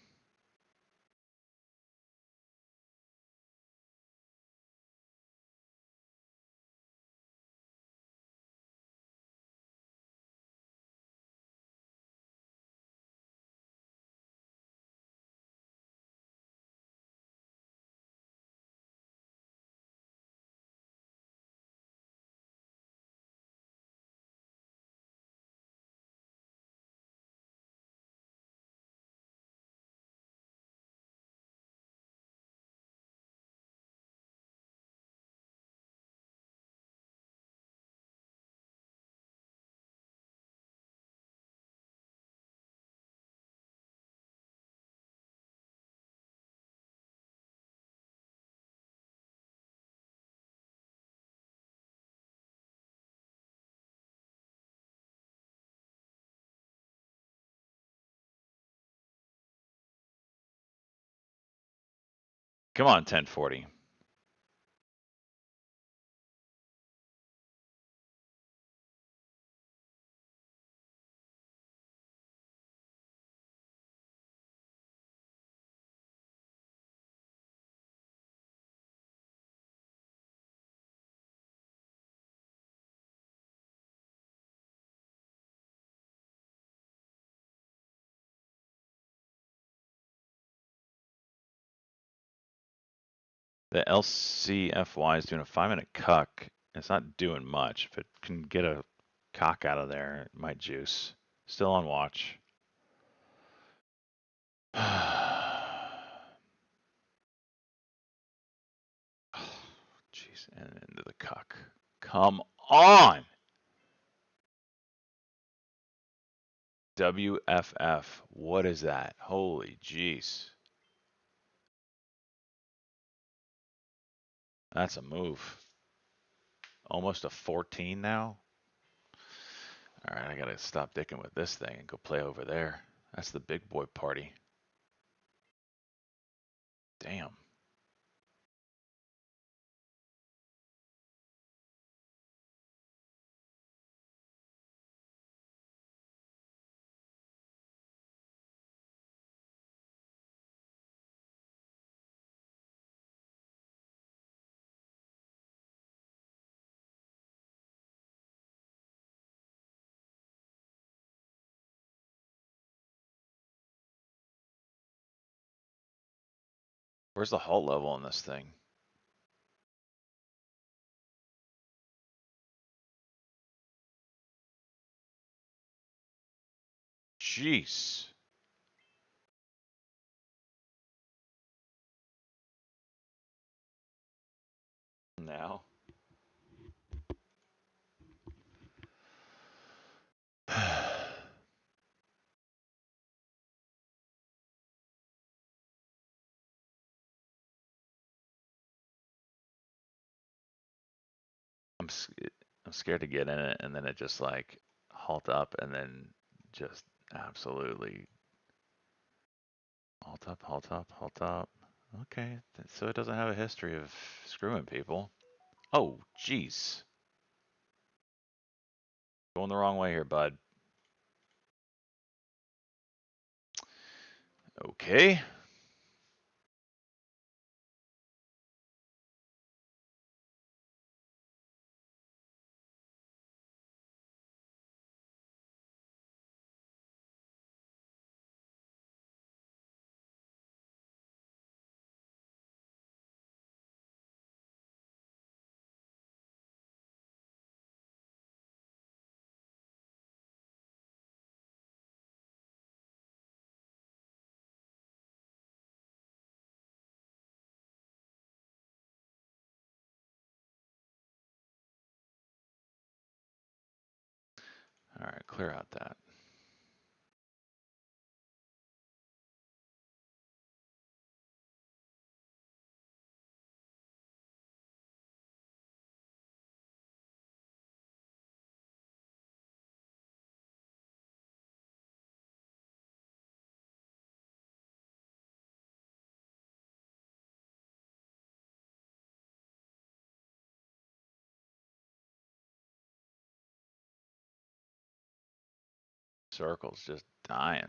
Come on, 1040. The LCFY is doing a 5-minute cuck. It's not doing much. If it can get a cock out of there, it might juice. Still on watch. Jeez, and into the cuck. Come on! WFF. What is that? Holy jeez. That's a move. Almost a 14 now. All right, I gotta stop dicking with this thing and go play over there. That's the big boy party. Damn. Where's the halt level on this thing? Jeez. Now. I'm scared to get in it, and then it just like halt up, and then just absolutely halt up, halt up, halt up. Okay, so it doesn't have a history of screwing people. Oh, jeez. Going the wrong way here, bud. Okay. All right, clear out that. Circle's just dying.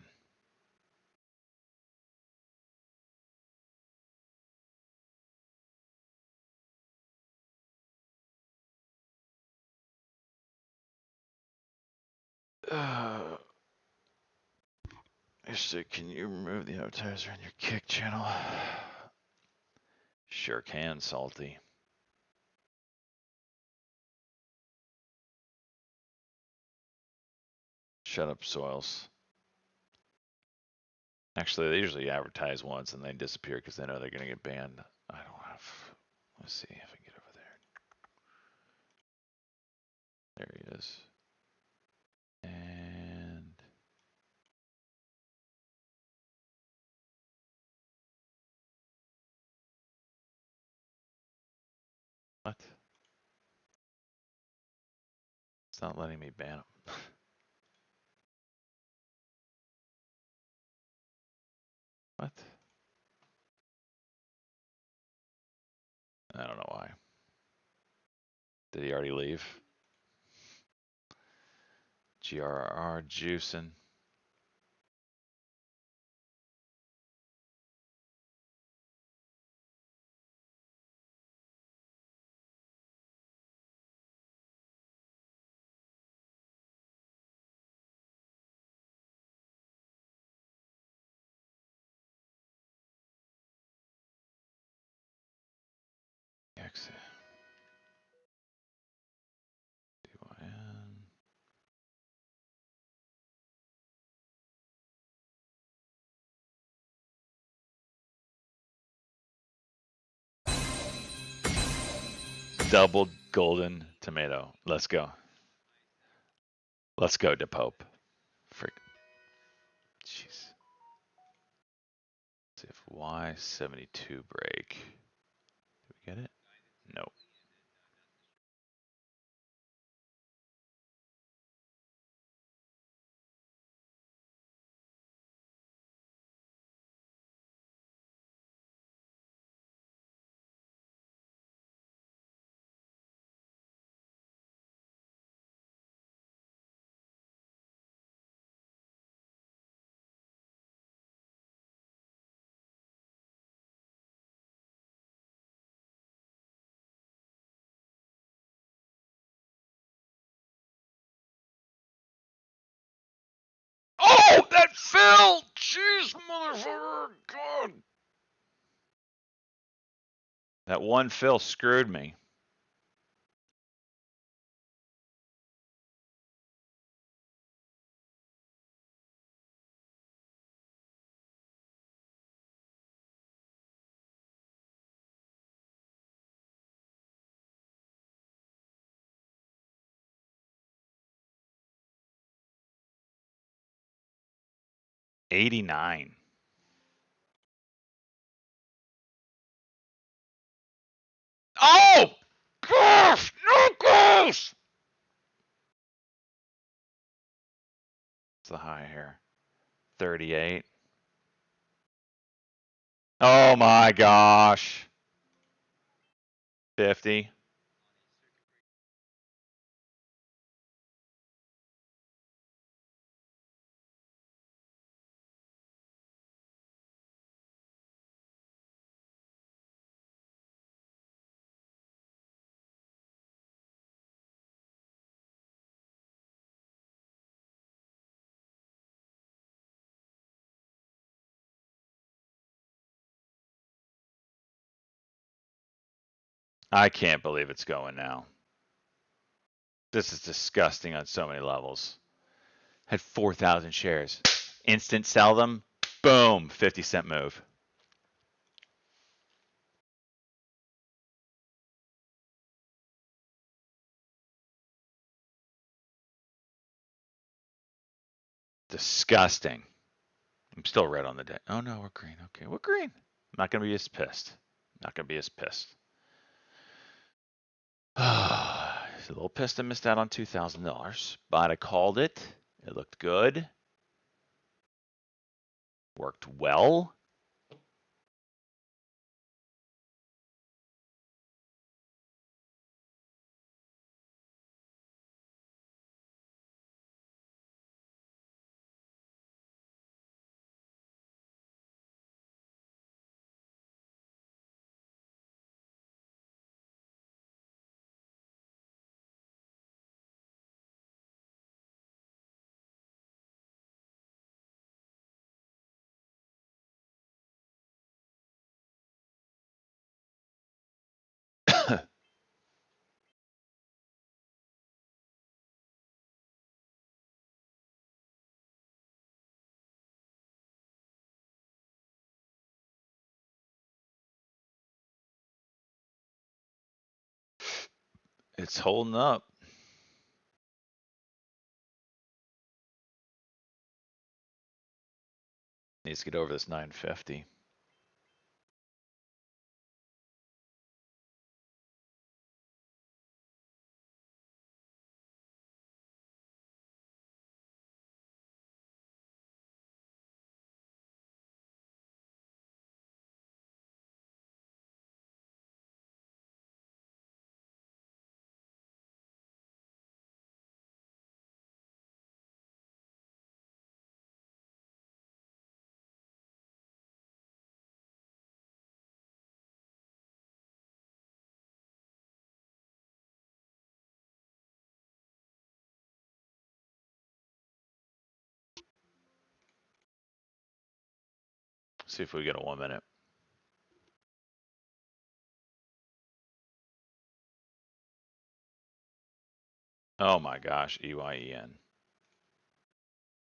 So can you remove the advertiser on your Kick channel? Sure can, Salty. Shut up, Soils. Actually, they usually advertise once and they disappear because they know they're going to get banned. I don't have. Let's see if I can get over there. There he is. And what? It's not letting me ban him. What? I don't know why. Did he already leave? GRR juicing. Exit. DYN. Double golden tomato. Let's go. Let's go, DePope. Frick. Jeez. Let's see if Y72 break. Did we get it? Nope. Oh, that fell! Jeez, motherfucker! God. That one fill screwed me. $89. Oh! Gosh! No gosh! What's the high here? 38. Oh my gosh. 50. I can't believe it's going now. This is disgusting on so many levels. Had 4,000 shares. Instant sell them. Boom. 50-cent move. Disgusting. I'm still red on the day. Oh no, we're green. Okay, we're green. I'm not gonna be as pissed. Not gonna be as pissed. A little pissed I missed out on $2,000, but I called it. It looked good. Worked well. It's holding up. Needs to get over this 950. See if we get a 1 minute. Oh my gosh, EYEN.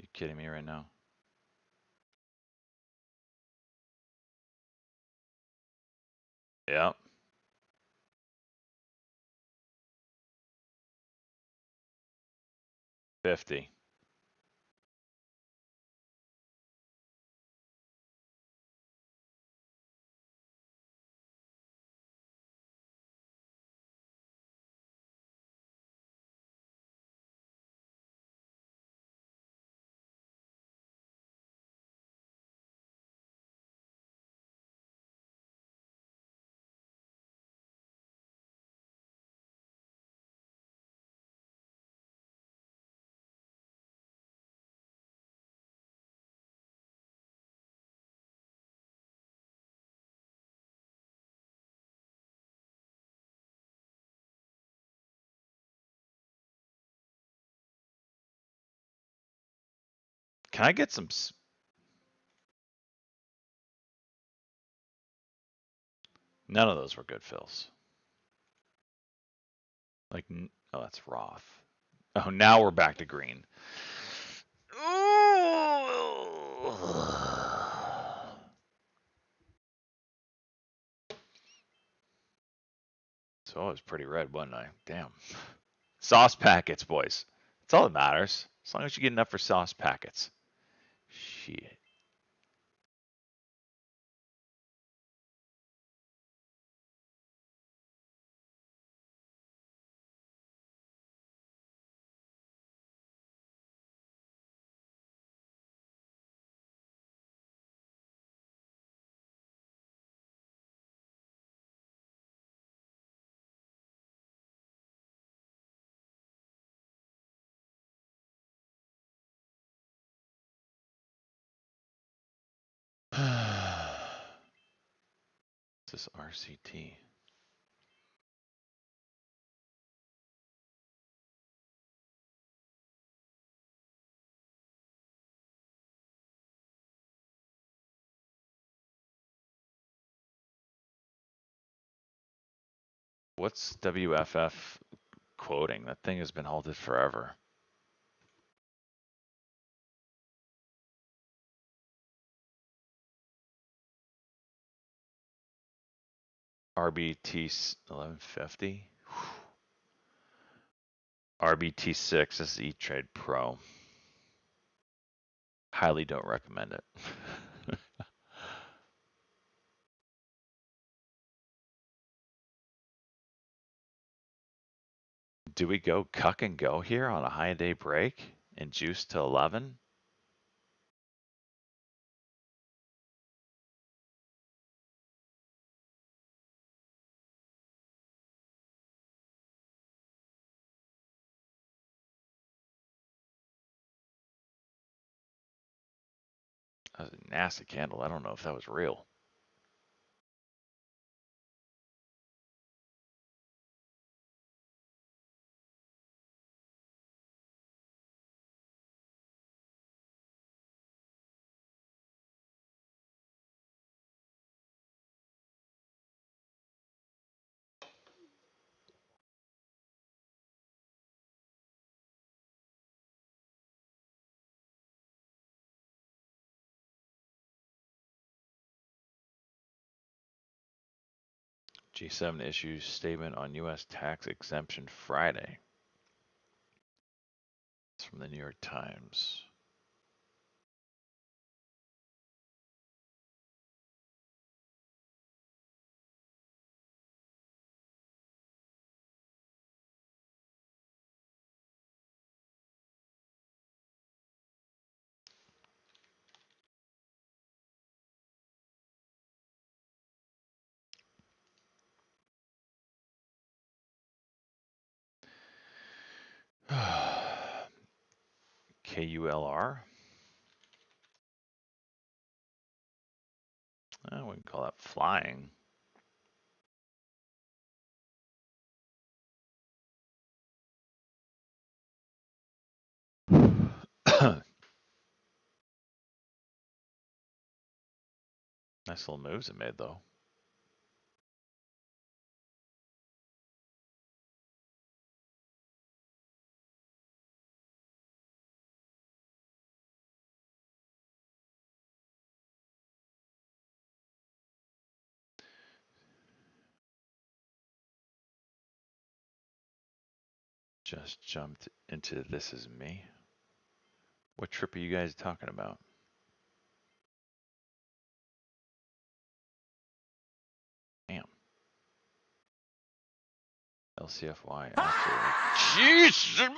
You kidding me right now? Yep. $50. Can I get some? None of those were good fills. Like, oh, that's Roth. Oh, now we're back to green. So I was pretty red, wasn't I? Damn. Sauce packets, boys. That's all that matters. As long as you get enough for sauce packets. Shit. What's this RCT? What's WFF quoting? That thing has been halted forever. RBT 1150. RBT6 is E-Trade Pro. Highly don't recommend it. Do we go cuck and go here on a high day break and juice to 11? That was a nasty candle. I don't know if that was real. G7 issues statement on U.S. tax exemption Friday. It's from the New York Times. KULR. I wouldn't call that flying. Nice little moves it made, though. Just jumped into This Is Me. What trip are you guys talking about? Damn. LCFY. Jeez!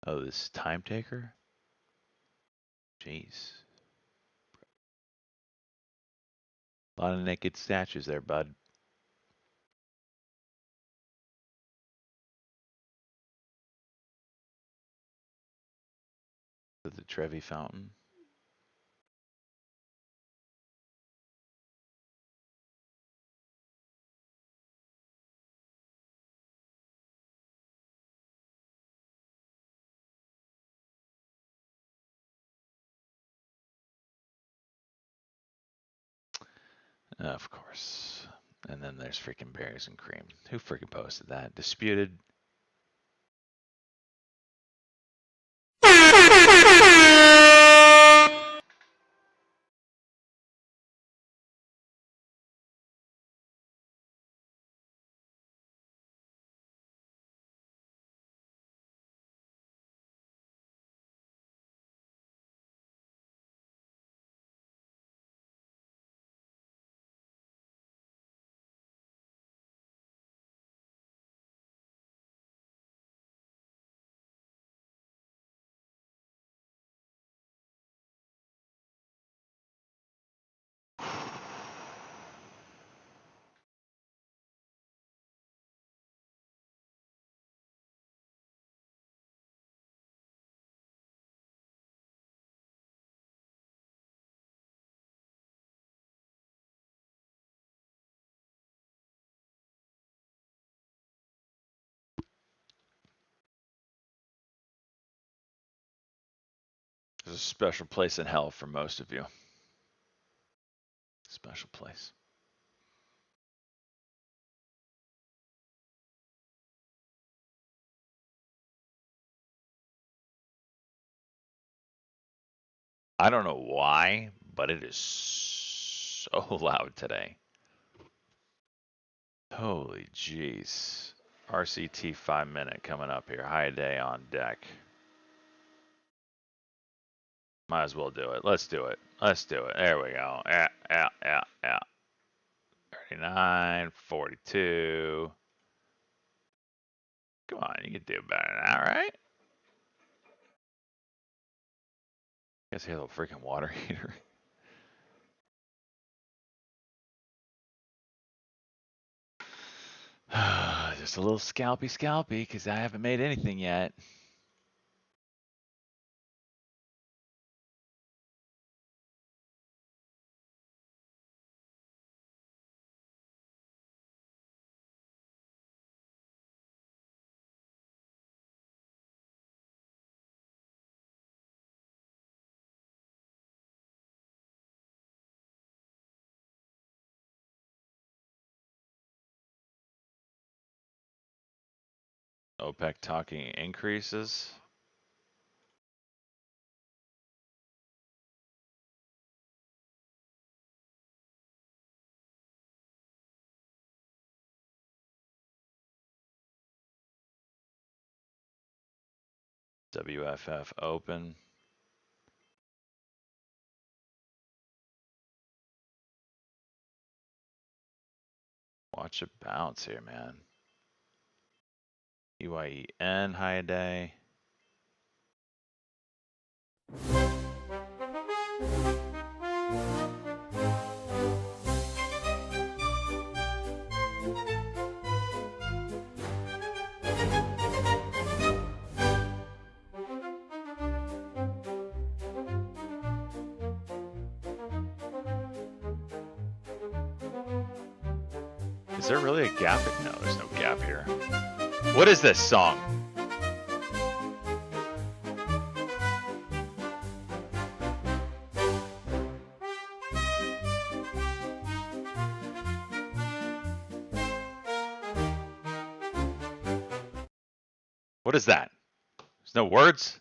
Oh, this time taker? Jeez. A lot of naked statues there, bud. The Trevi Fountain. Of course. And then there's freaking berries and cream. Who freaking posted that? Disputed. There's a special place in hell for most of you. Special place. I don't know why, but it is so loud today. Holy jeez. RCT 5-minute coming up here. High day on deck. Might as well do it. Let's do it. Let's do it. There we go. Yeah. 39, 42. Come on, you can do better than that, right? Guess hear the freaking water heater. Just a little scalpy, because I haven't made anything yet. OPEC talking increases. WFF open. Watch it bounce here, man. UIEN high day. Is there really a gap? No, there's no gap here. What is this song? What is that? There's no words?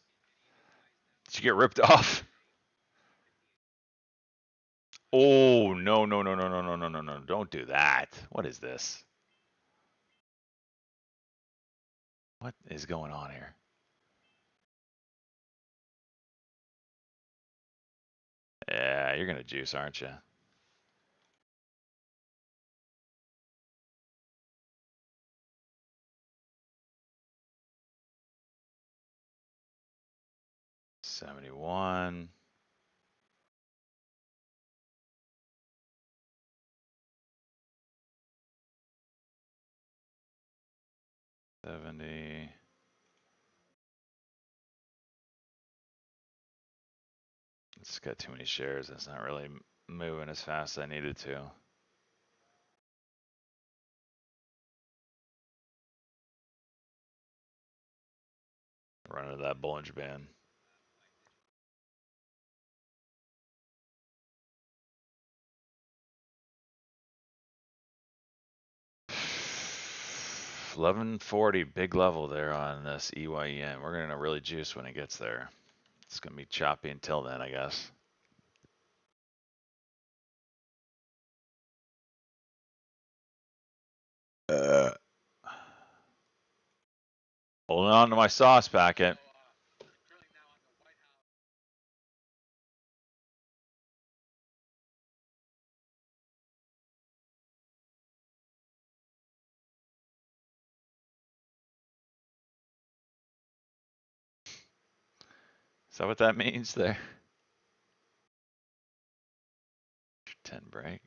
Did you get ripped off? Oh, no. Don't do that. What is this? What is going on here? Yeah, you're gonna juice, aren't you? $71. $70. It's got too many shares. It's not really moving as fast as I needed to. Run into that Bollinger Band. $11.40, big level there on this EYEN. We're gonna really juice when it gets there. It's gonna be choppy until then, I guess. Holding on to my sauce packet. Is that what that means there? 10 break.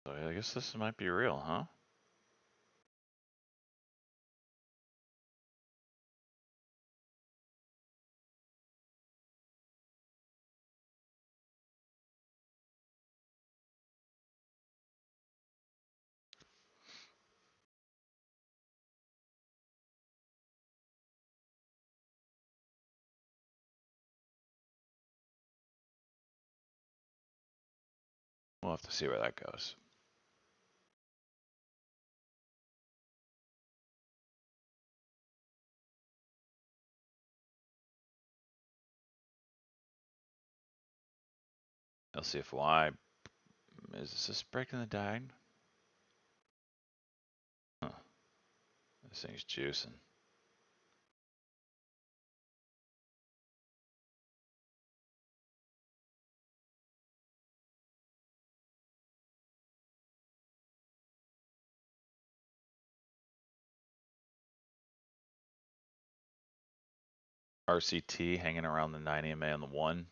So I guess this might be real, huh? We'll have to see where that goes. LCFY. Is this breaking the diagonal? Huh. This thing's juicing. RCT hanging around the 9 EMA on the 1.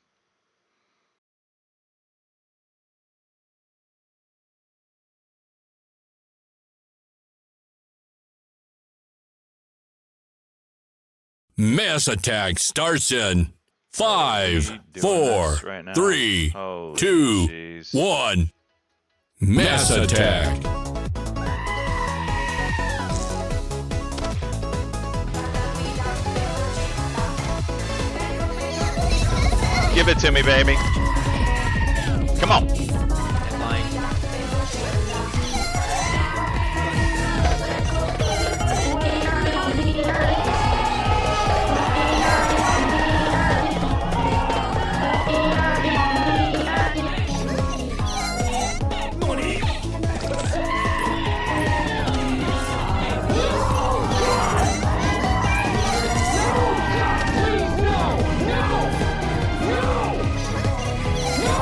Mass attack starts in 5, 4, 3, 2, 1. Mass attack. Give it to me, baby. Come on. Headline.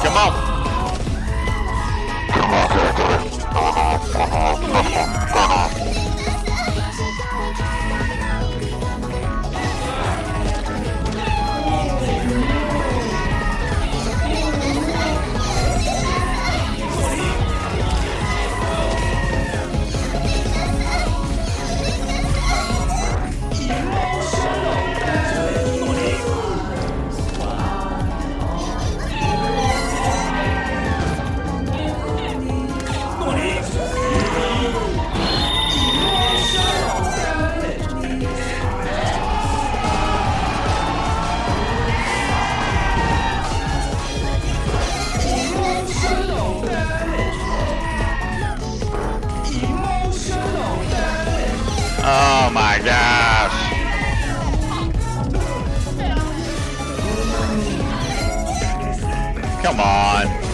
Come on. Oh my gosh. Come on.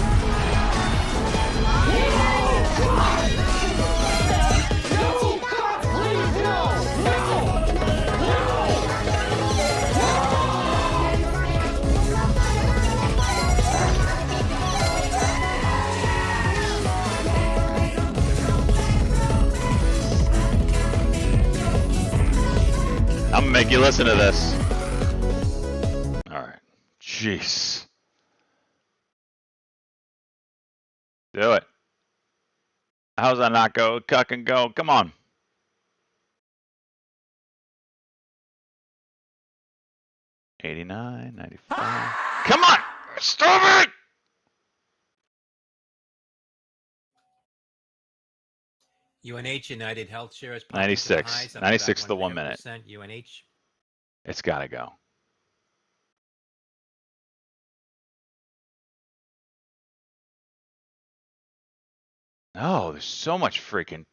I'm gonna make you listen to this. Alright. Jeez. Do it. How's that not go? Cuck and go. Come on. $89, $95. Come on! Stop it! UNH United Health Shares. 96. 96 to the 1 minute. UNH. It's gotta go. No, there's so much freaking.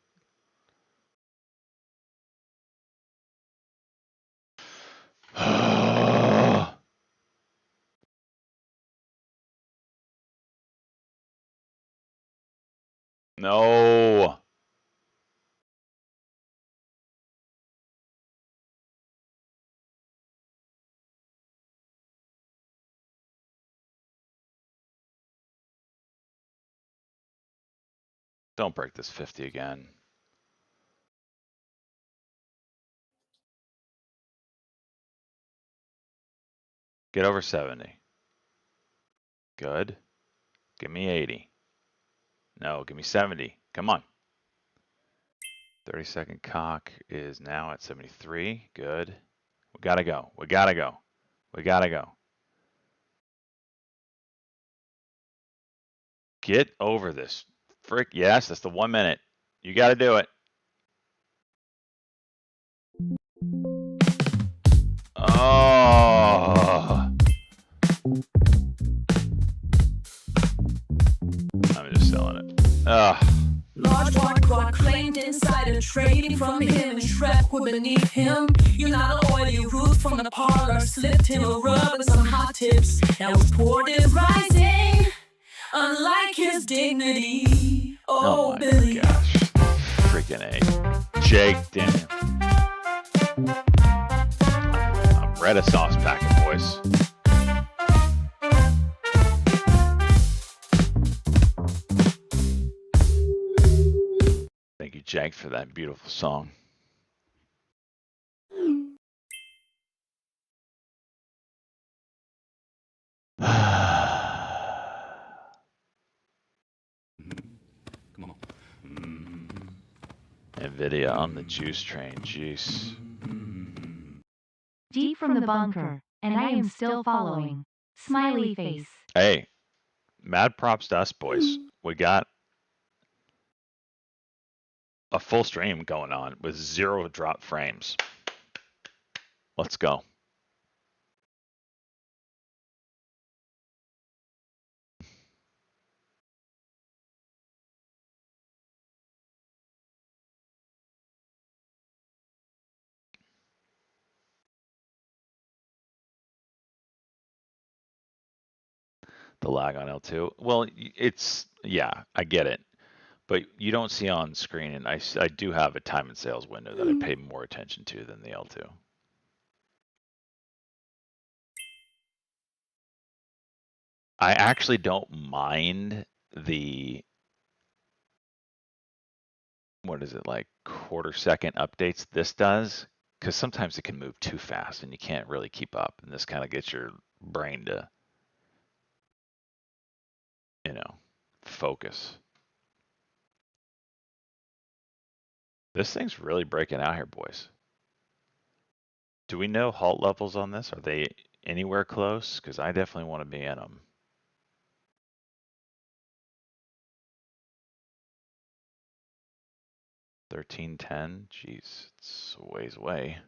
No. Don't break this 50 again. Get over 70. Good. Give me 80. No, give me 70. Come on. 30-second cock is now at 73. Good. We gotta go. We gotta go. We gotta go. Get over this. Frick. Yes, that's the 1 minute. You gotta do it. Oh. I'm just Large white quad claimed insider trading from him and Shrek were beneath him. You're not an oily root from the parlor. Slipped him a rub and some hot tips. That was poor rising, unlike his dignity. Oh, my Billy. gosh. Freaking A. Jake Daniel. I'm Renaissance packing, boys. Thank you, Jake, for that beautiful song. Come on. NVIDIA on the juice train, jeez. Deep from the bunker, and I am still following. Smiley face. Hey, mad props to us, boys. We got a full stream going on with 0 drop frames. Let's go. The lag on L2. Well, yeah, I get it. But you don't see on screen, and I do have a time and sales window that I pay more attention to than the L2. I actually don't mind the, what is it, like quarter-second updates this does, because sometimes it can move too fast and you can't really keep up, and this kind of gets your brain to, focus. This thing's really breaking out here, boys. Do we know halt levels on this? Are they anywhere close? Because I definitely want to be in them. $13.10. Jeez, it's a ways away.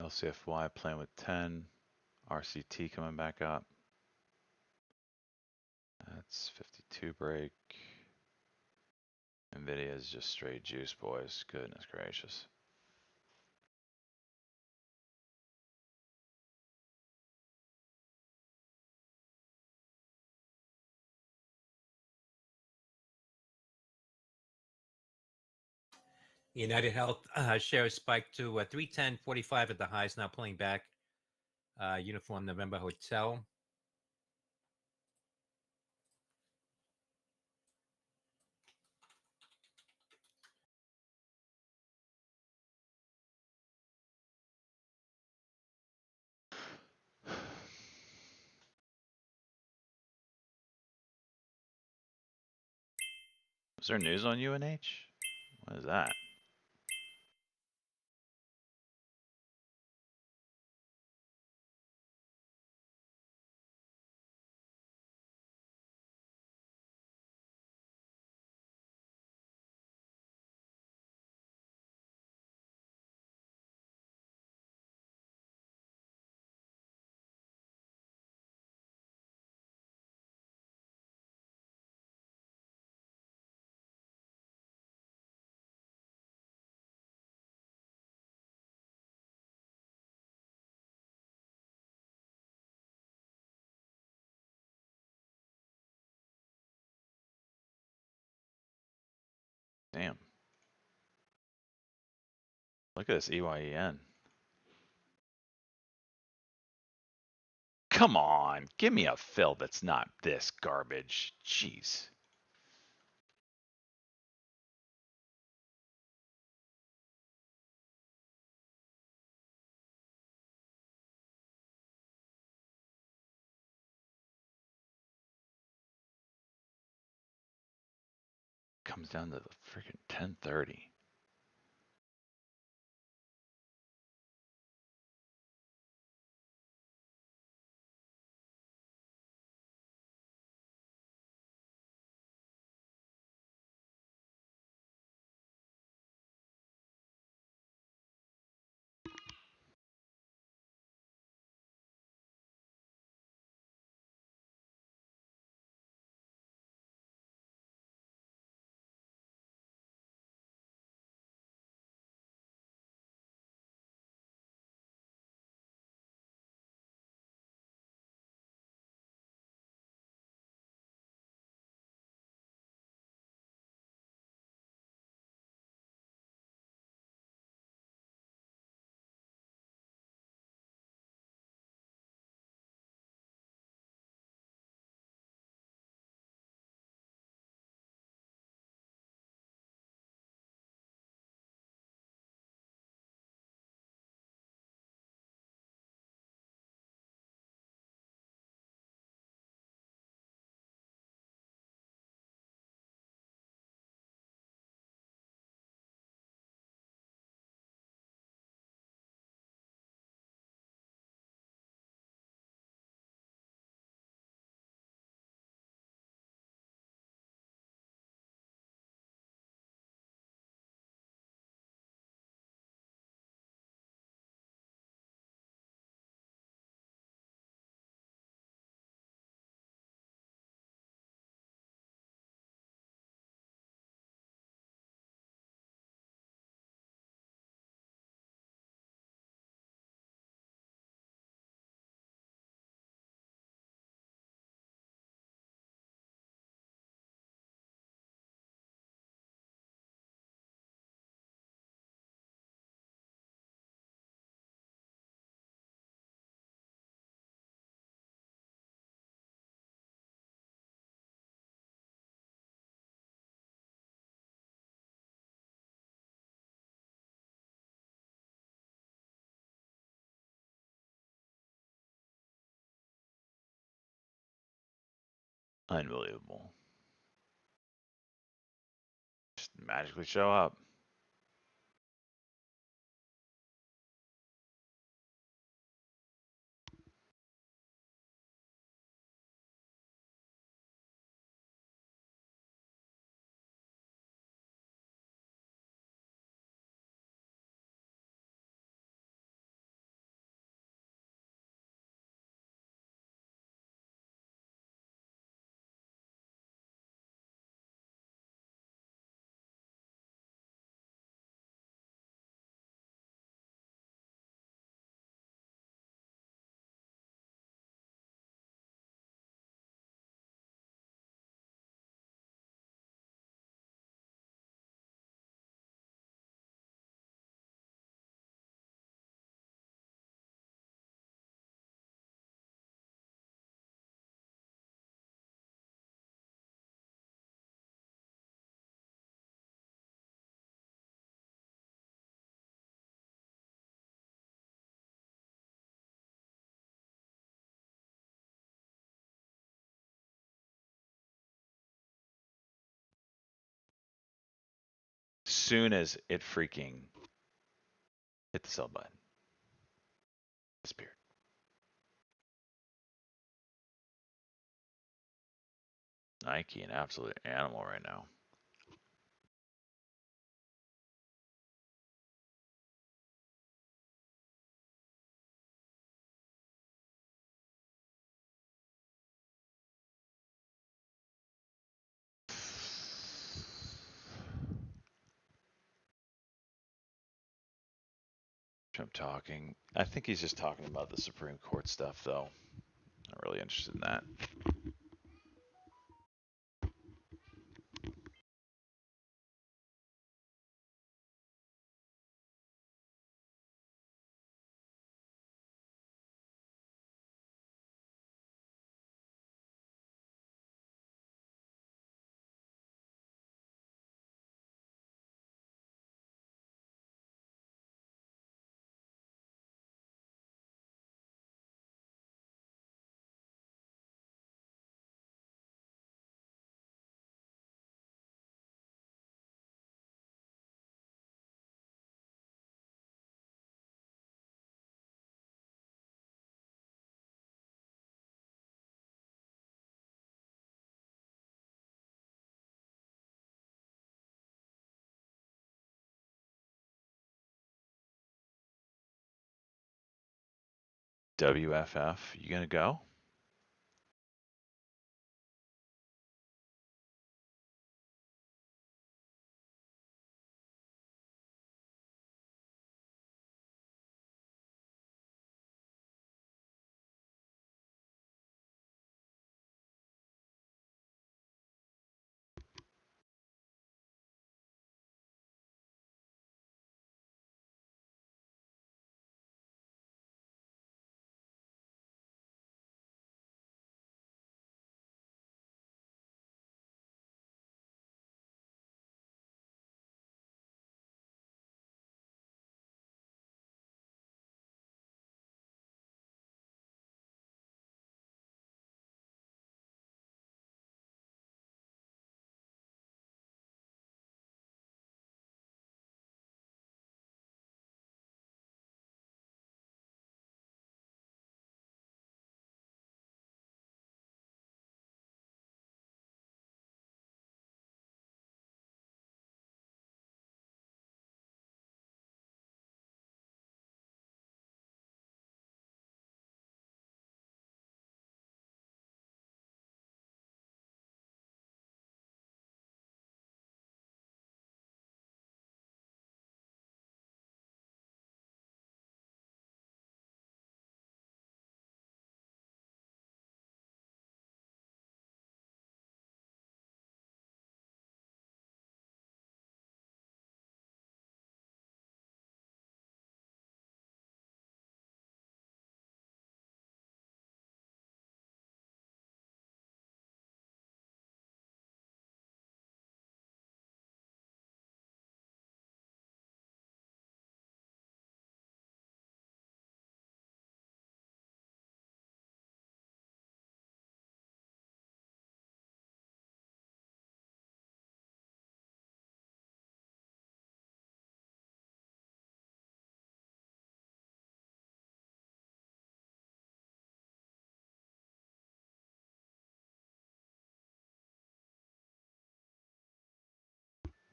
LCFY playing with 10. RCT coming back up. That's 52 break. NVIDIA is just straight juice, boys. Goodness gracious. United Health shares spiked to 310.45 at the highs, now pulling back. Uniform November Hotel. Is there news on UNH? What is that? Damn. Look at this EYEN. Come on, give me a fill that's not this garbage. Jeez. Comes down to the freaking 1030. Unbelievable. Just magically show up. soon as it freaking hit the sell button, disappeared. Nike, an absolute animal right now. Trump talking. I think he's just talking about the Supreme Court stuff, though. Not really interested in that. WFF, you gonna go?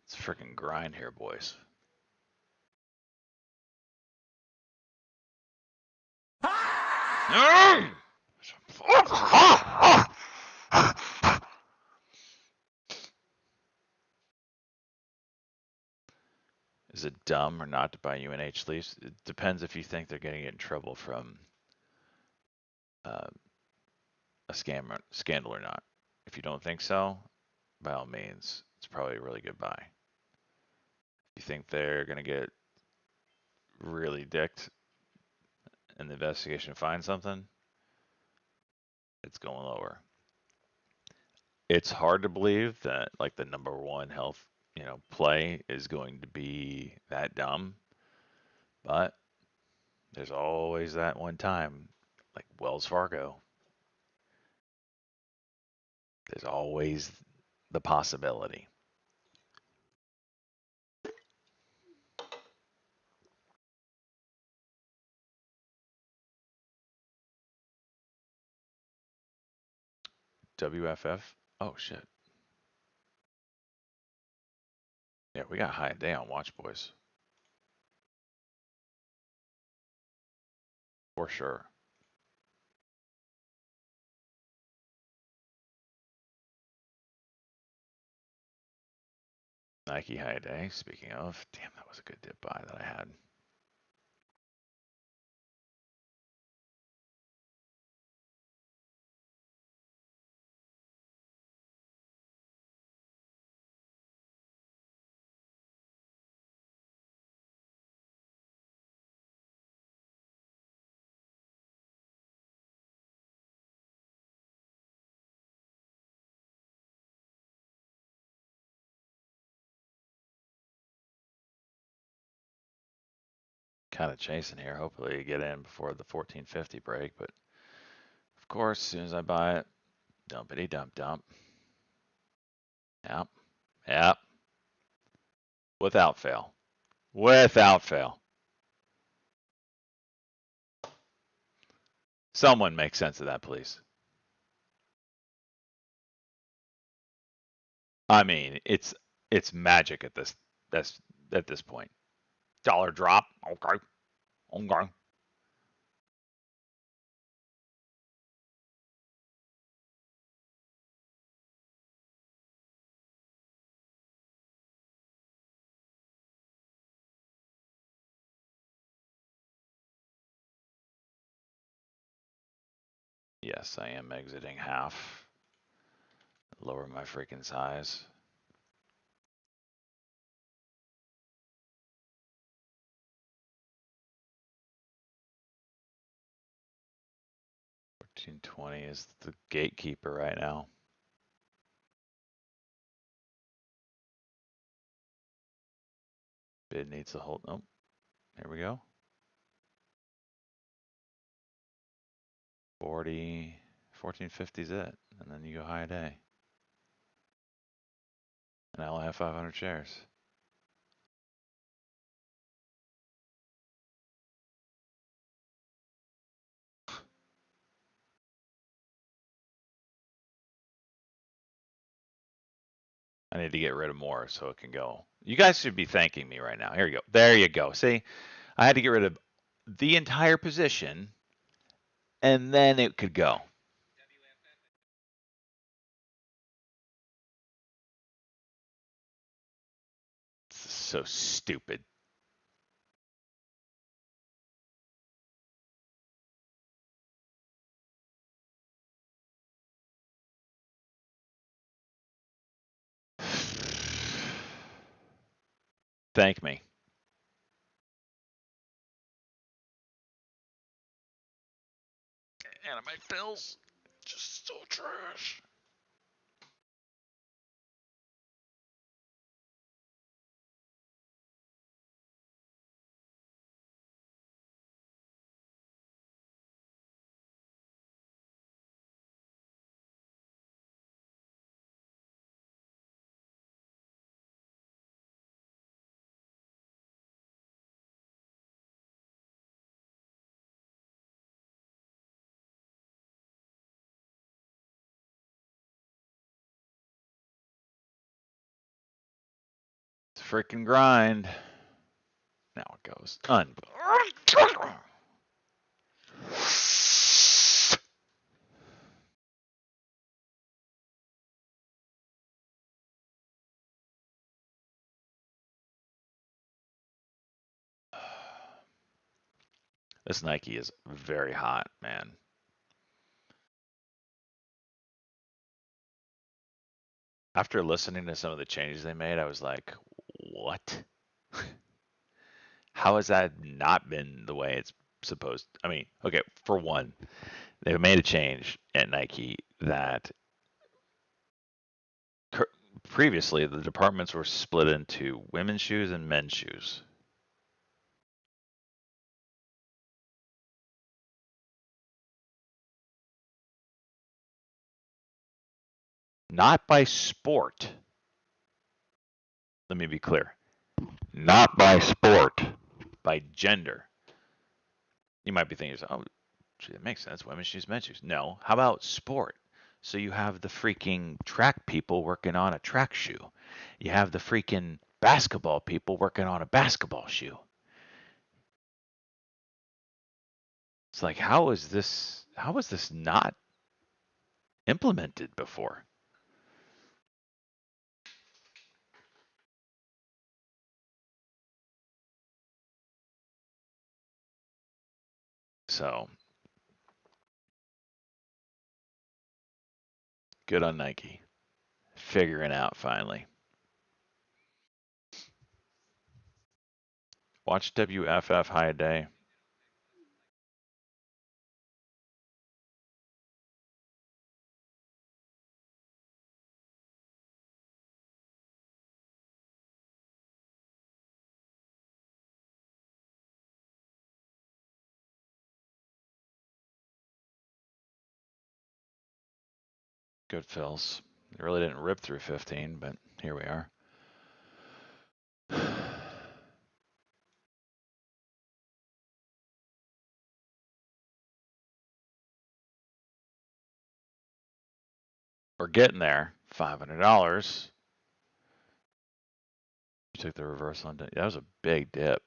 It's a freaking grind here, boys. Is it dumb or not to buy UNH Leafs? It depends if you think they're going to get in trouble from a scandal or not. If you don't think so, by all means, it's probably a really good buy. If you think they're going to get really dicked and the investigation finds something, it's going lower. It's hard to believe that like the number one health, play is going to be that dumb, but there's always that one time, like Wells Fargo. There's always the possibility. WFF. Oh shit. Yeah, we got high day on Watch Boys. For sure. Nike high day. Speaking of, damn, that was a good dip buy that I had. Kind of chasing here. Hopefully get in before the 1450 break, but of course, as soon as I buy it, dumpity dump dump. Yep. Yep. Without fail. Without fail. Someone make sense of that, please. I mean, it's magic at this point. Dollar drop. Okay. Okay. Yes, I am exiting half. Lower my freaking size. $14.20 is the gatekeeper right now. Bid needs to hold. Oh, there we go. 40, 1450 is it, and then you go high day. And I only have 500 shares. I need to get rid of more so it can go. You guys should be thanking me right now. Here you go. There you go. See, I had to get rid of the entire position, and then it could go. This is so stupid. Thank me. Animate fills. Just so trash. Freaking grind. Now it goes. This Nike is very hot, man. After listening to some of the changes they made, I was like, what? How has that not been the way it's supposed? I mean, okay, for one, they've made a change at Nike that previously the departments were split into women's shoes and men's shoes. Not by sport. Let me be clear. Not by sport, by gender. You might be thinking, oh, gee, that makes sense. Women's shoes, men's shoes. No. How about sport? So you have the freaking track people working on a track shoe. You have the freaking basketball people working on a basketball shoe. It's like, how is this not implemented before? So good on Nike. Figuring out finally. Watch WFF High Day. Good fills. They really didn't rip through 15, but here we are. We're getting there. $500. You took the reversal on that. Was a big dip.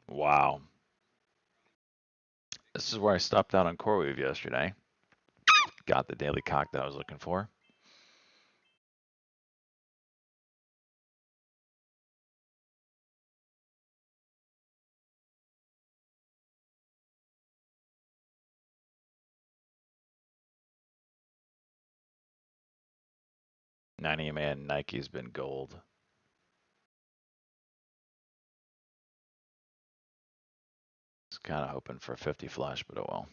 Wow. This is where I stopped out on CoreWeave yesterday. Got the daily cock that I was looking for. $90 EMA Nike's been gold. It's kind of hoping for a 50 flush, but oh well.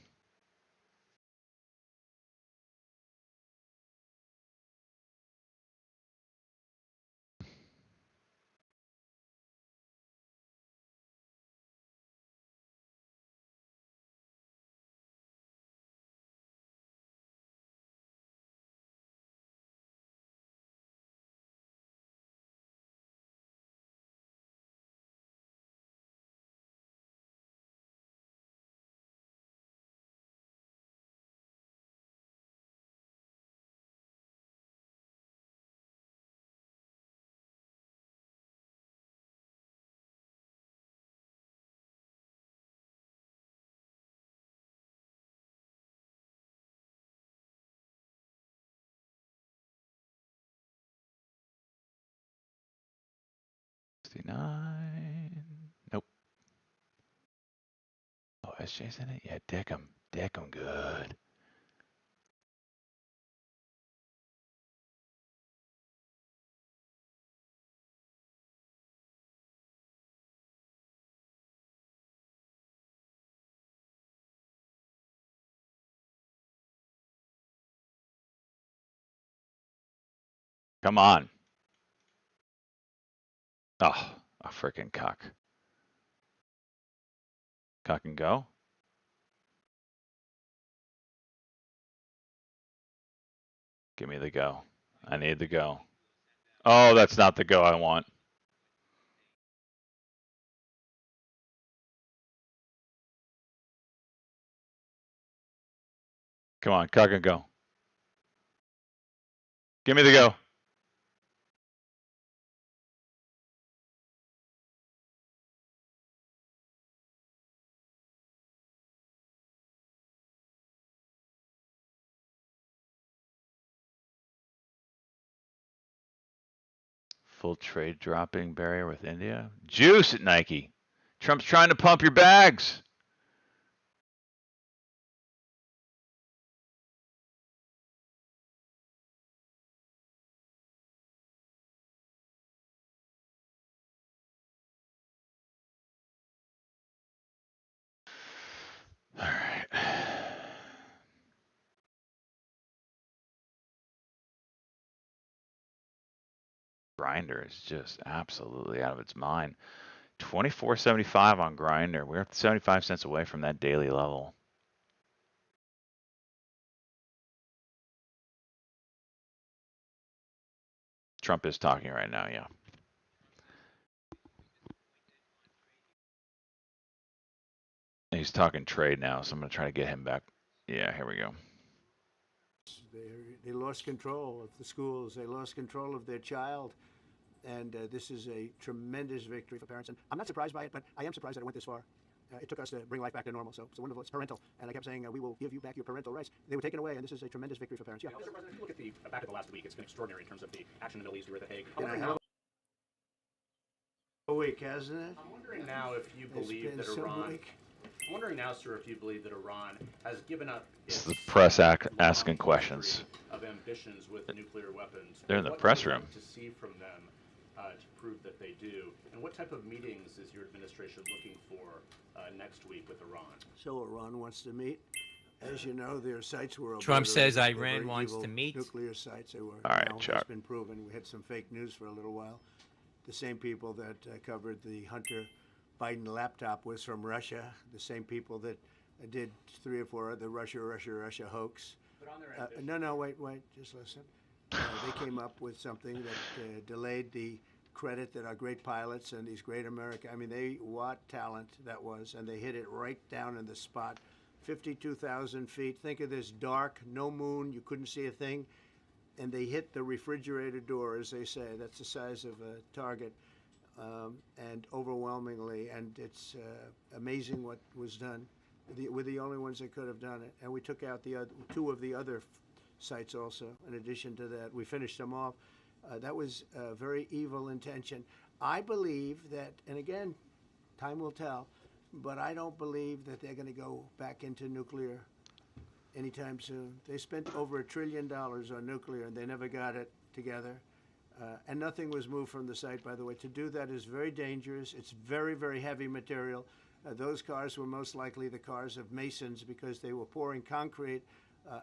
Nope. Oh, SJ's in it? Yeah, dick him. Dick him good. Come on. Oh, a freaking cock. Cock and go? Give me the go. I need the go. Oh, that's not the go I want. Come on, cock and go. Give me the go. Full trade dropping barrier with India. Juice at Nike. Trump's trying to pump your bags. All right. Grinder is just absolutely out of its mind. 24.75 on Grinder. We're 75 cents away from that daily level. Trump is talking right now, yeah. He's talking trade now, so I'm going to try to get him back. Yeah, here we go. They lost control of the schools. They lost control of their child. And this is a tremendous victory for parents. And I'm not surprised by it, but I am surprised that it went this far. It took us to bring life back to normal. So it's wonderful. It's parental. And I kept saying, we will give you back your parental rights. They were taken away, and this is a tremendous victory for parents. Yeah. Mr. President, if you look at the back of the last week, it's been extraordinary in terms of the action in the Middle East. You were at The Hague. A week, hasn't it? I'm wondering now if you believe that Iran. I'm wondering now, sir, if you believe that Iran has given up It's the press asking questions. of ambitions with nuclear weapons. They're in the What press would you room. like to see from them to prove that they do, and what type of meetings is your administration looking for next week with Iran? So Iran wants to meet. As you know, their sites were Trump says obliterated. They Iran were wants evil to meet. Nuclear sites. They were. All right, now Chuck. It's been proven. We had some fake news for a little while. The same people that covered the Hunter Biden laptop was from Russia. The same people that did 3 or 4 other Russia hoax. But on their No, wait, just listen. They came up with something that delayed the credit that our great pilots and these great what talent that was, and they hit it right down in the spot. 52,000 feet. Think of this dark, no moon, you couldn't see a thing. And they hit the refrigerator door, as they say. That's the size of a target, and overwhelmingly. And it's amazing what was done. We're the only ones that could have done it. And we took out the 2 of the other sites also. In addition to that, we finished them off. That was a very evil intention. I believe that, and again, time will tell, but I don't believe that they're going to go back into nuclear anytime soon. They spent over $1 trillion on nuclear, and they never got it together. And nothing was moved from the site, by the way. To do that is very dangerous. It's very, very heavy material. Those cars were most likely the cars of masons because they were pouring concrete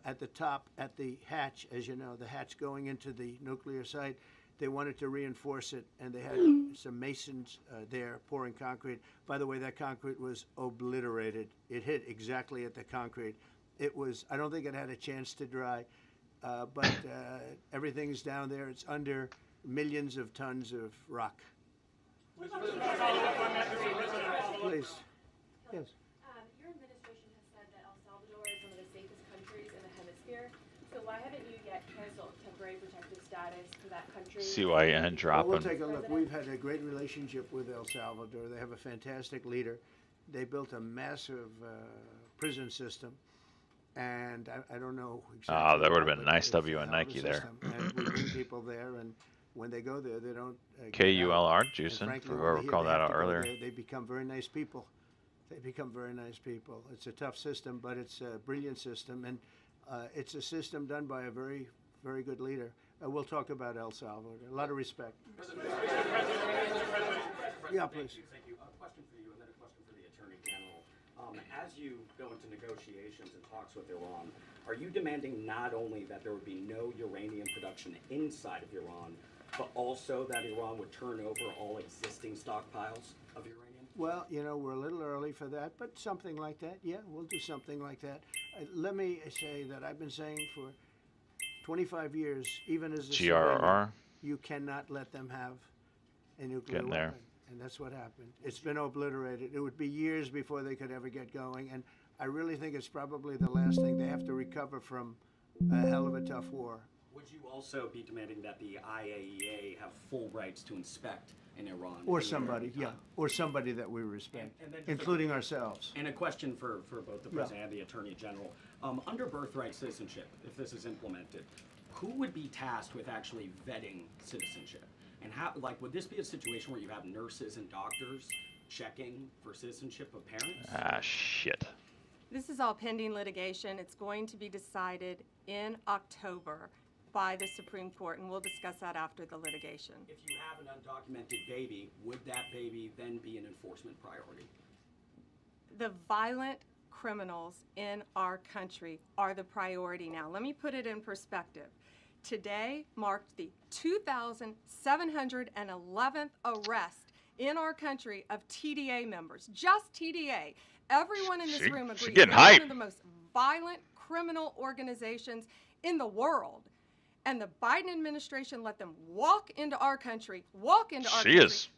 at the top, at the hatch, as you know, the hatch going into the nuclear site. They wanted to reinforce it, and they had some masons there pouring concrete. By the way, that concrete was obliterated. It hit exactly at the concrete. It was, I don't think it had a chance to dry, but everything's down there. It's under millions of tons of rock. Please. Yes. Your administration has said that El Salvador is one of the safest countries in the hemisphere. So why haven't you yet canceled temporary protective status for that country? CYN dropping. We'll take a look. We've had a great relationship with El Salvador. They have a fantastic leader. They built a massive prison system. And I don't know exactly. That would have been a nice W on Nike there. And we bring people there, and when they go there, they don't. KULR juicing, for whoever called that out earlier. They become very nice people. They become very nice people. It's a tough system, but it's a brilliant system, and it's a system done by a very, very good leader. We'll talk about El Salvador. A lot of respect. Yeah, please. Thank you. A question for you, and then a question for the Attorney General. As you go into negotiations and talks with Iran, are you demanding not only that there would be no uranium production inside of Iran, but also that Iran would turn over all existing stockpiles of uranium? Well, you know, we're a little early for that, but something like that, yeah, we'll do something like that. Let me say that I've been saying for 25 years, even as a civilian, you cannot let them have a nuclear weapon. And that's what happened. It's been obliterated. It would be years before they could ever get going. And I really think it's probably the last thing. They have to recover from a hell of a tough war. Would you also be demanding that the IAEA have full rights to inspect in Iran? Or somebody, yeah. Or somebody that we respect, including ourselves. And a question for both the President and the Attorney General. Under birthright citizenship, if this is implemented, who would be tasked with actually vetting citizenship? And how, like, would this be a situation where you have nurses and doctors checking for citizenship of parents? Ah, shit. This is all pending litigation. It's going to be decided in October by the Supreme Court, and we'll discuss that after the litigation. If you have an undocumented baby, would that baby then be an enforcement priority? The violent criminals in our country are the priority now. Let me put it in perspective. Today marked the 2,711th arrest in our country of TDA members. Just TDA. Everyone in this room agrees. Getting they're hype. one of the most violent criminal organizations in the world. And the Biden administration let them walk into our country,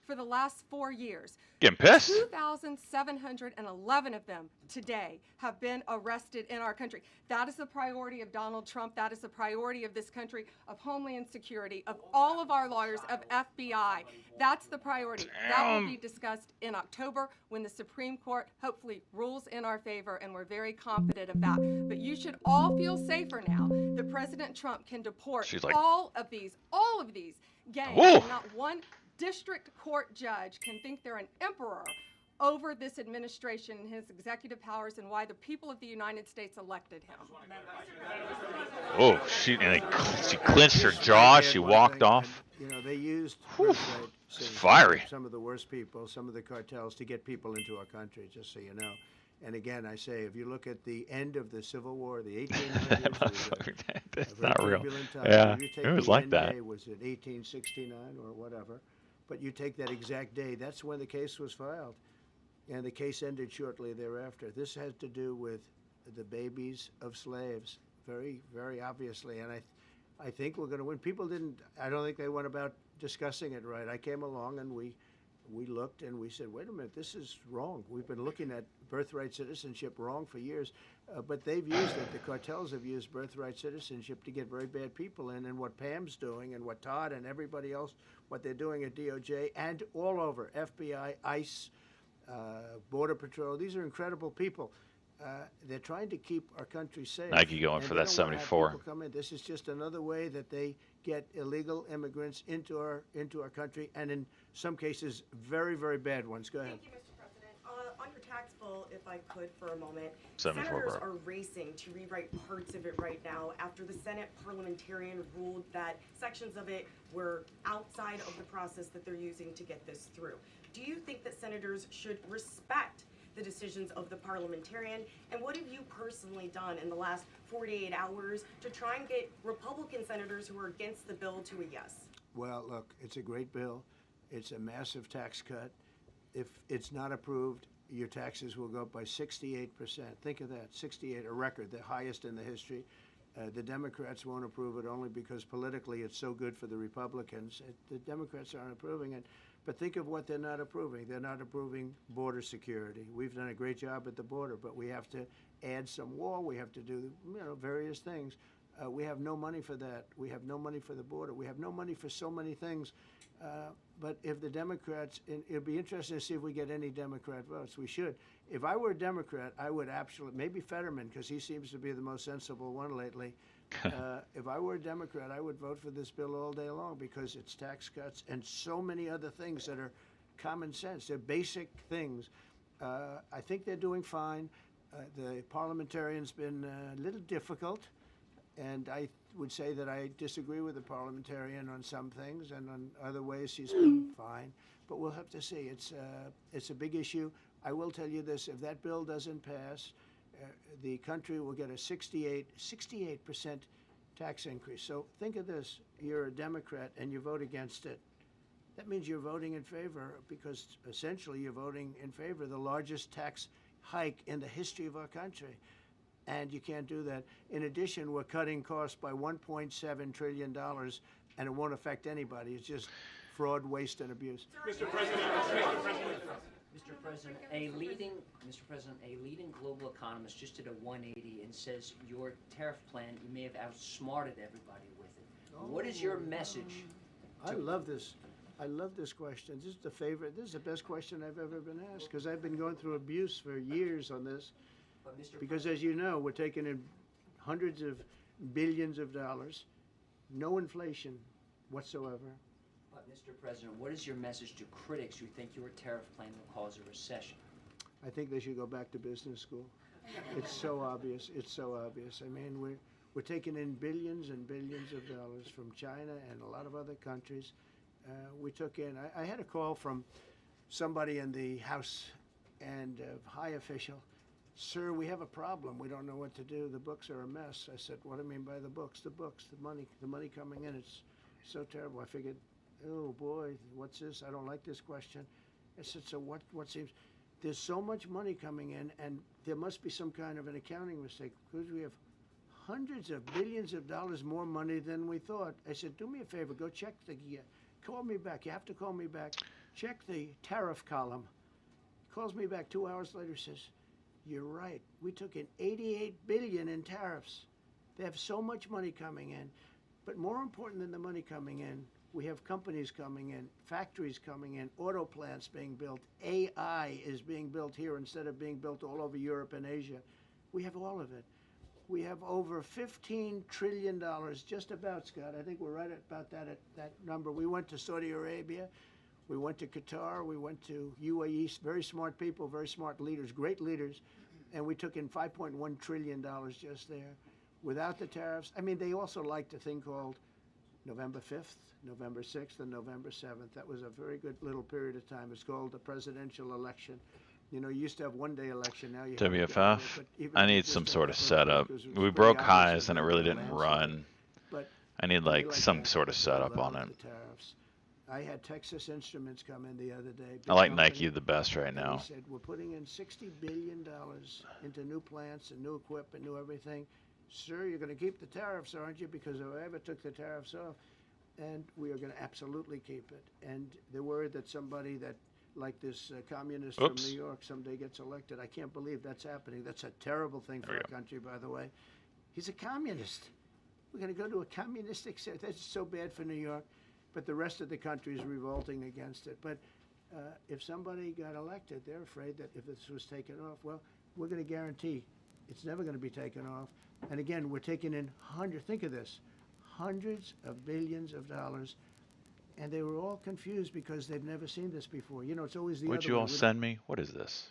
for the last 4 years. Getting pissed. 2,711 of them today have been arrested in our country. That is the priority of Donald Trump. That is the priority of this country, of Homeland Security, of all of our lawyers, of FBI. That's the priority. That will be discussed in October when the Supreme Court hopefully rules in our favor, and we're very confident of that. But you should all feel safer now that President Trump can deport all of these gangs. And not one district court judge can think they're an emperor over this administration and his executive powers and why the people of the United States elected him. Oh, she clenched her jaw. She walked off. You know, they used fiery. Some of the worst people, some of the cartels to get people into our country, just so you know. And again, I say, if you look at the end of the Civil War, the 1800s, that's not real. Yeah, it was like that. Was it 1869 or whatever? But you take that exact day, that's when the case was filed. And the case ended shortly thereafter. This has to do with the babies of slaves, very, very obviously. And I think we're going to win. People I don't think they went about discussing it right. I came along and we looked and we said, wait a minute, this is wrong. We've been looking at birthright citizenship wrong for years, but they've used it. The cartels have used birthright citizenship to get very bad people in, and what Pam's doing and what Todd and everybody else, what they're doing at DOJ and all over, FBI, ICE, Border Patrol, these are incredible people. They're trying to keep our country safe. Nike going for that 74. This is just another way that they get illegal immigrants into our country, and in some cases, very, very bad ones. Go ahead. Thank you, Mr. President. On your tax bill, if I could for a moment, 74, senators bro. are racing to rewrite parts of it right now after the Senate parliamentarian ruled that sections of it were outside of the process that they're using to get this through. Do you think that senators should respect the decisions of the parliamentarian? And what have you personally done in the last 48 hours to try and get Republican senators who are against the bill to a yes? Well, look, it's a great bill. It's a massive tax cut. If it's not approved, your taxes will go up by 68%. Think of that, 68, a record, the highest in the history. The Democrats won't approve it only because politically it's so good for the Republicans. The Democrats aren't approving it. But think of what they're not approving. They're not approving border security. We've done a great job at the border, but we have to add some wall. We have to do, various things. We have no money for that. We have no money for the border. We have no money for so many things. But if the Democrats, it'd be interesting to see if we get any Democrat votes. We should. If I were a Democrat, I would absolutely, maybe Fetterman, because he seems to be the most sensible one lately. If I were a Democrat, I would vote for this bill all day long because it's tax cuts and so many other things that are common sense. They're basic things. I think they're doing fine. The parliamentarian's been a little difficult, and I would say that I disagree with the parliamentarian on some things, and on other ways she's been fine. But we'll have to see. It's a big issue. I will tell you this: if that bill doesn't pass, the country will get a 68% tax increase. So think of this: you're a Democrat and you vote against it. That means you're voting in favor, because essentially you're voting in favor of the largest tax hike in the history of our country. And you can't do that. In addition, we're cutting costs by $1.7 trillion, and it won't affect anybody. It's just fraud, waste, and abuse. Mr. President, a leading global economist just did a 180 and says your tariff plan, you may have outsmarted everybody with it. What is your message? I love this. I love this question. This is the favorite. This is the best question I've ever been asked, because I've been going through abuse for years on this. Because as you know, we're taking in hundreds of billions of dollars, no inflation whatsoever. But Mr. President, what is your message to critics who think your tariff plan will cause a recession? I think they should go back to business school. It's so obvious. It's so obvious. I mean, we're taking in billions and billions of dollars from China and a lot of other countries. We took in, I had a call from somebody in the House and a high official. Sir, we have a problem. We don't know what to do. The books are a mess. I said, what do you mean by the books? The books, the money coming in. It's so terrible. I figured, oh boy, what's this? I don't like this question. I said, so what seems, there's so much money coming in, and there must be some kind of an accounting mistake, because we have hundreds of billions of dollars more money than we thought. I said, do me a favor, go check call me back. You have to call me back. Check the tariff column. He calls me back 2 hours later, says, you're right. We took in $88 billion in tariffs. They have so much money coming in. But more important than the money coming in, we have companies coming in, factories coming in, auto plants being built. AI is being built here instead of being built all over Europe and Asia. We have all of it. We have over $15 trillion, just about, Scott. I think we're right about that number. We went to Saudi Arabia. We went to Qatar. We went to UAE. Very smart people, very smart leaders, great leaders. And we took in $5.1 trillion just there. Without the tariffs, I mean, they also liked a thing called November 5th, November 6th, and November 7th. That was a very good little period of time. It's called the presidential election. You know, you used to have one-day election. Now you have WFF, I need some sort of setup. We broke highs and it really didn't run. I need like some sort of setup on it. I had Texas Instruments come in the other day. I like Nike the best right now. He said, we're putting in $60 billion into new plants and new equipment, new everything. Sir, you're going to keep the tariffs, aren't you? Because if I ever took the tariffs off, and we are going to absolutely keep it. And they're worried that somebody that, like this communist from New York, someday gets elected. I can't believe that's happening. That's a terrible thing for our country, by the way. He's a communist. We're going to go to a communistic state. That's so bad for New York. But the rest of the country is revolting against it. But if somebody got elected, they're afraid that if this was taken off, well, we're going to guarantee it's never going to be taken off. And again, we're taking in think of this, hundreds of billions of dollars. And they were all confused because they've never seen this before. You know, it's always the Would you all send me? What is this?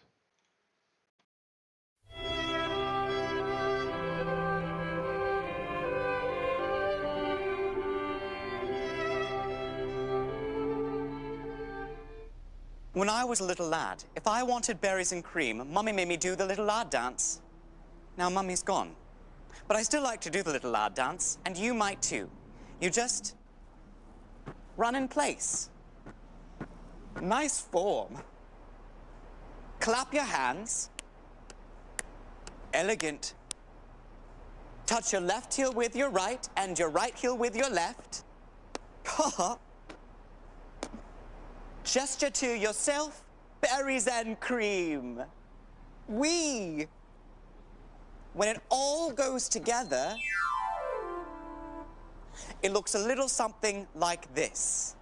When I was a little lad, if I wanted berries and cream, Mummy made me do the little lad dance. Now Mummy's gone. But I still like to do the little lad dance, and you might too. You just run in place. Nice form. Clap your hands. Elegant. Touch your left heel with your right, and your right heel with your left. Gesture to yourself, berries and cream. When it all goes together, it looks a little something like this.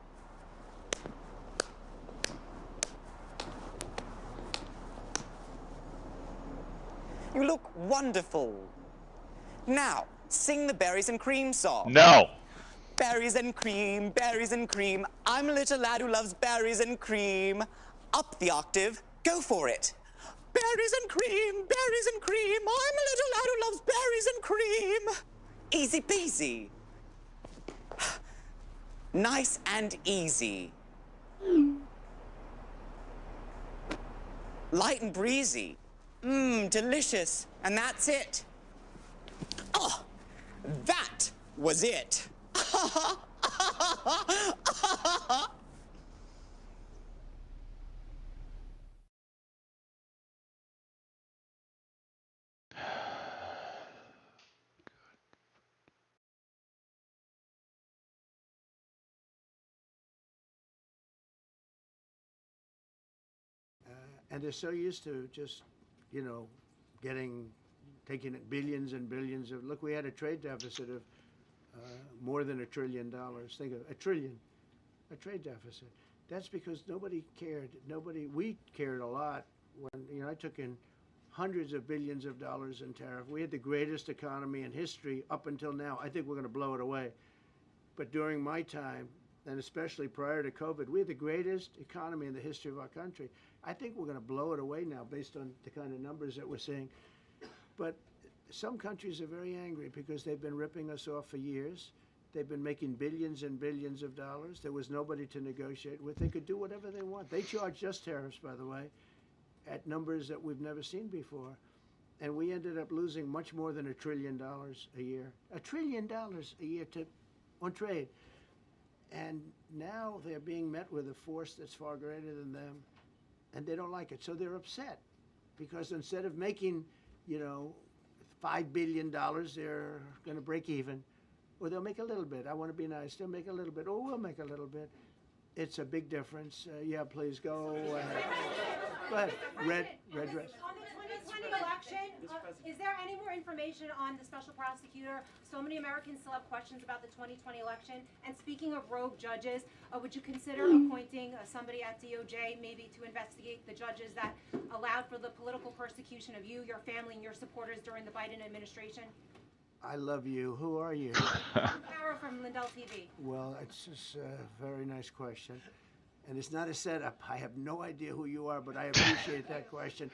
You look wonderful. Now, sing the berries and cream song. No. Berries and cream, berries and cream. I'm a little lad who loves berries and cream. Up the octave, go for it. Berries and cream, berries and cream. I'm a little lad who loves berries and cream. Easy peasy. Nice and easy. Light and breezy. Delicious. And that's it. Oh, that was it. And they're so used to just, you know, taking it billions and billions of, look, we had a trade deficit of more than $1 trillion. Think of a trade deficit. That's because nobody cared. We cared a lot when, you know, I took in hundreds of billions of dollars in tariff. We had the greatest economy in history up until now. I think we're going to blow it away. But during my time, and especially prior to COVID, we had the greatest economy in the history of our country. I think we're going to blow it away now based on the kind of numbers that we're seeing. But some countries are very angry because they've been ripping us off for years. They've been making billions and billions of dollars. There was nobody to negotiate with. They could do whatever they want. They charged us tariffs, by the way, at numbers that we've never seen before. And we ended up losing much more than $1 trillion a year. $1 trillion a year on trade. And now they're being met with a force that's far greater than them, and they don't like it. So they're upset because instead of making, you know, $5 billion, they're going to break even. Or they'll make a little bit. I want to be nice. They'll make a little bit. Or we'll make a little bit. It's a big difference. Yeah, please go ahead. Go ahead. Red dress. On the 2020 election, is there any more information on the special prosecutor? So many Americans still have questions about the 2020 election. And speaking of rogue judges, would you consider appointing somebody at DOJ maybe to investigate the judges that allowed for the political persecution of you, your family, and your supporters during the Biden administration? I love you. Who are you? Carol from Lindell TV. Well, it's just a very nice question. And it's not a setup. I have no idea who you are, but I appreciate that question.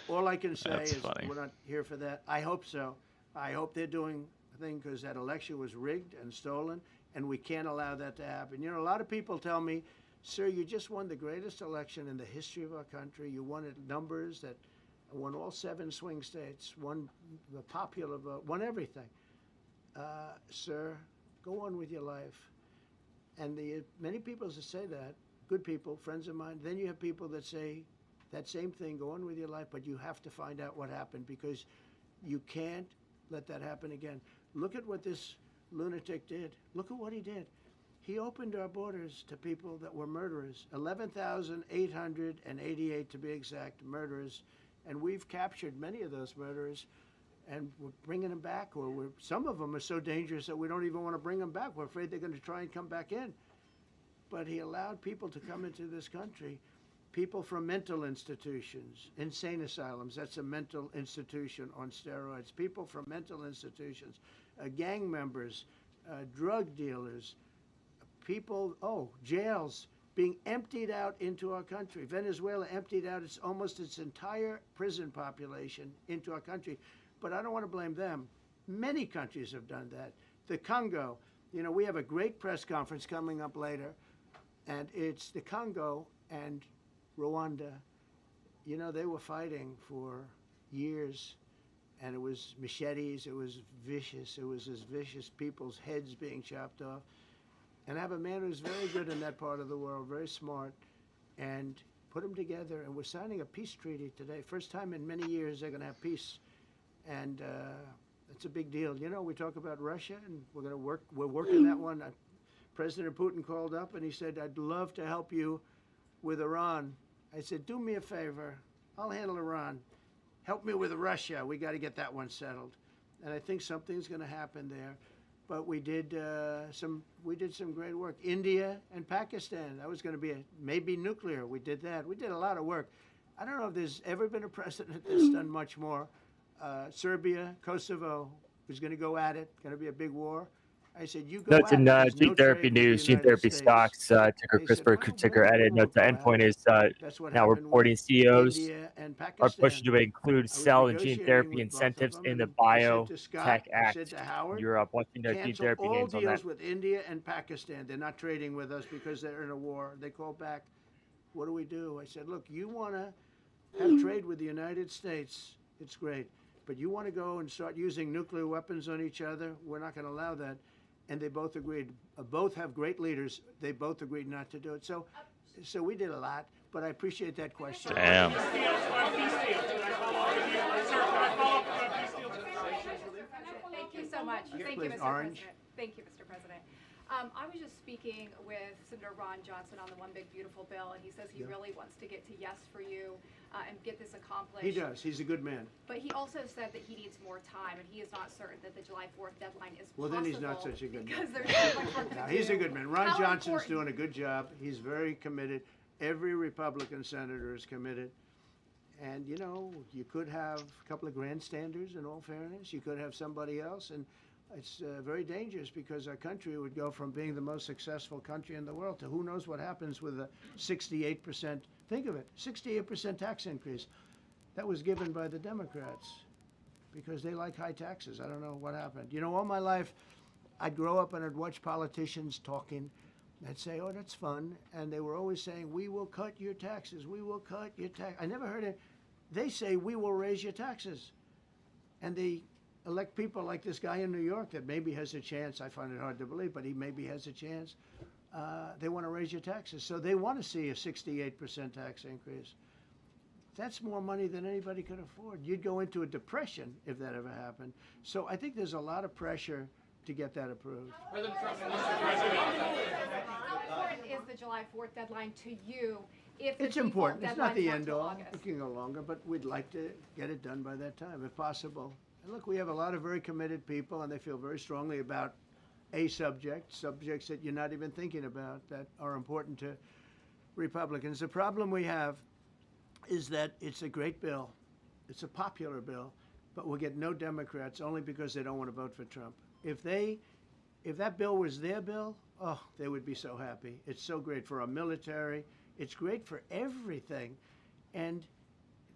All I can say is we're not here for that. I hope so. I hope they're doing a thing because that election was rigged and stolen, and we can't allow that to happen. You know, a lot of people tell me, sir, you just won the greatest election in the history of our country. You won at numbers that won all 7 swing states, won the popular vote, won everything. Sir, go on with your life. And many people that say that, good people, friends of mine, then you have people that say that same thing, go on with your life, but you have to find out what happened because you can't let that happen again. Look at what this lunatic did. Look at what he did. He opened our borders to people that were murderers, 11,888 to be exact, murderers. And we've captured many of those murderers, and we're bringing them back, or some of them are so dangerous that we don't even want to bring them back. We're afraid they're going to try and come back in. But he allowed people to come into this country, people from mental institutions, insane asylums, that's a mental institution on steroids, people from mental institutions, gang members, drug dealers, people, jails, being emptied out into our country. Venezuela emptied out almost its entire prison population into our country. But I don't want to blame them. Many countries have done that. The Congo, we have a great press conference coming up later, and it's the Congo and Rwanda. They were fighting for years, and it was machetes, it was vicious, it was as vicious, people's heads being chopped off. And I have a man who's very good in that part of the world, very smart, and put them together. And we're signing a peace treaty today. First time in many years they're going to have peace. And it's a big deal. We talk about Russia, and we're working that one. President Putin called up, and he said, I'd love to help you with Iran. I said, do me a favor. I'll handle Iran. Help me with Russia. We got to get that one settled. And I think something's going to happen there. But we did some great work. India and Pakistan. That was going to be maybe nuclear. We did that. We did a lot of work. I don't know if there's ever been a president that's done much more. Serbia, Kosovo was going to go at it. Going to be a big war. I said, you go. Notes in gene therapy news, gene therapy stocks, ticker CRISPR, ticker edit. Note the endpoint is now reporting CEOs are pushing to include cell and gene therapy incentives in the Biotech Act. Europe, watching the gene therapy names on that. All deals with India and Pakistan. They're not trading with us because they're in a war. They call back, what do? I said, look, you want to have trade with the United States, it's great. But you want to go and start using nuclear weapons on each other, we're not going to allow that. And they both agreed. Both have great leaders. They both agreed not to do it. So we did a lot. But I appreciate that question. Damn. Thank you so much. Thank you, Mr. President. Thank you, Mr. President. I was just speaking with Senator Ron Johnson on the One Big Beautiful Bill, and he says he really wants to get to yes for you and get this accomplished. He does. He's a good man. But he also said that he needs more time, and he is not certain that the July 4th deadline is well, possible. Then he's not such a good man. Because there's so much work to do. He's a good man. Ron Johnson's doing a good job. He's very committed. Every Republican senator is committed. And, you could have a couple of grandstanders, in all fairness. You could have somebody else. And it's very dangerous because our country would go from being the most successful country in the world to who knows what happens with a 68%. Think of it, 68% tax increase. That was given by the Democrats because they like high taxes. I don't know what happened. All my life, I'd grow up and I'd watch politicians talking. I'd say, oh, that's fun. And they were always saying, we will cut your taxes. We will cut your tax. I never heard it. They say, we will raise your taxes. And they elect people like this guy in New York that maybe has a chance. I find it hard to believe, but he maybe has a chance. They want to raise your taxes. So they want to see a 68% tax increase. That's more money than anybody could afford. You'd go into a depression if that ever happened. So I think there's a lot of pressure to get that approved. President Trump, Mr. President. How important is the July 4th deadline to you? If the It's default important. It's not the deadline's end till all. August? It can go longer, but we'd like to get it done by that time, if possible. And look, we have a lot of very committed people, and they feel very strongly about a subjects that you're not even thinking about that are important to Republicans. The problem we have is that it's a great bill. It's a popular bill, but we'll get no Democrats only because they don't want to vote for Trump. If that bill was their bill, oh, they would be so happy. It's so great for our military. It's great for everything. And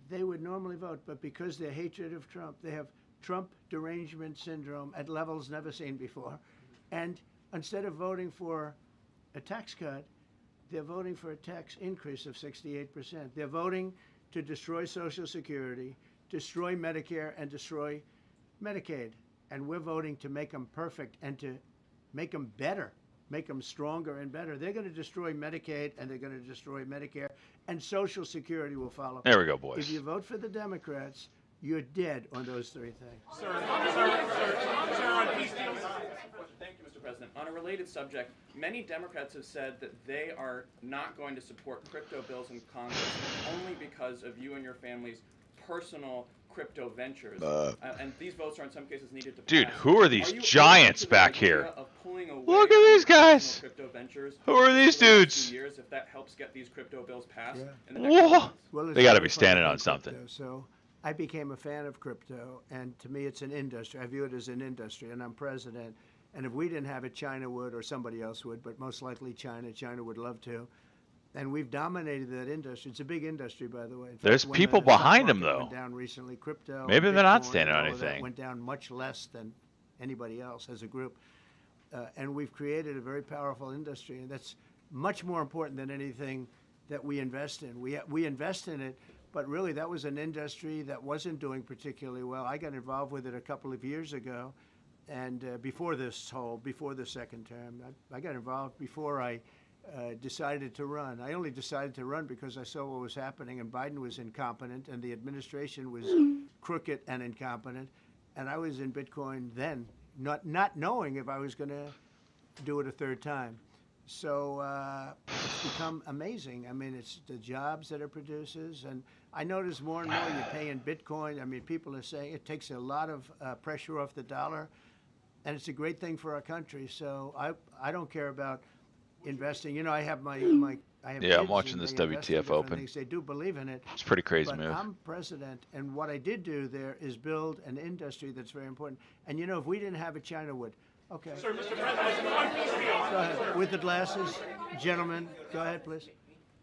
they would normally vote, but because their hatred of Trump, they have Trump derangement syndrome at levels never seen before. And instead of voting for a tax cut, they're voting for a tax increase of 68%. They're voting to destroy Social Security, destroy Medicare, and destroy Medicaid. And we're voting to make them perfect and to make them better, make them stronger and better. They're going to destroy Medicaid, and they're going to destroy Medicare, and Social Security will follow. There we go, boys. If you vote for the Democrats, you're dead on those three things. Thank you, Mr. President. On a related subject, many Democrats have said that they are not going to support crypto bills in Congress only because of you and your family's personal crypto ventures. And these votes are in some cases needed to pass. Dude, who are these you giants open to the back idea here? of pulling away Look at from these your guys. personal crypto ventures Who are these for the next dudes? 2 years, if that helps get these crypto bills passed in the Whoa. next months? Well, it's They got to very be standing funny on about something. crypto. So I became a fan of crypto, and to me, it's an industry. I view it as an industry, and I'm president. And if we didn't have it, China would, or somebody else would, but most likely China. China would love to. And we've dominated that industry. It's a big industry, by the way. In fact, There's when people the stock behind them, market though. Went down recently. Crypto. Maybe and they're not Bitcoin standing and on all of that anything. went down much less than anybody else as a group. And we've created a very powerful industry, and that's much more important than anything that we invest in. We invest in it, but really that was an industry that wasn't doing particularly well. I got involved with it a couple of years ago, and before the second term. I got involved before I decided to run. I only decided to run because I saw what was happening, and Biden was incompetent, and the administration was crooked and incompetent, and I was in Bitcoin then, not knowing if I was going to do it a third time. So it's become amazing. I mean, it's the jobs that it produces, and I notice more and more you pay in Bitcoin. I mean, people are saying it takes a lot of pressure off the dollar, and it's a great thing for our country. So I don't care about investing. You know, I have I have Yeah, I'm kids, watching and this they invest in WTF different Open. things. They do believe in it. It's a pretty crazy but move. I'm president, and what I did do there is build an industry that's very important. And you know, if we didn't have it, China would. Okay. Sir, Mr. President, Go ahead. With the glasses, gentlemen. Go ahead, please.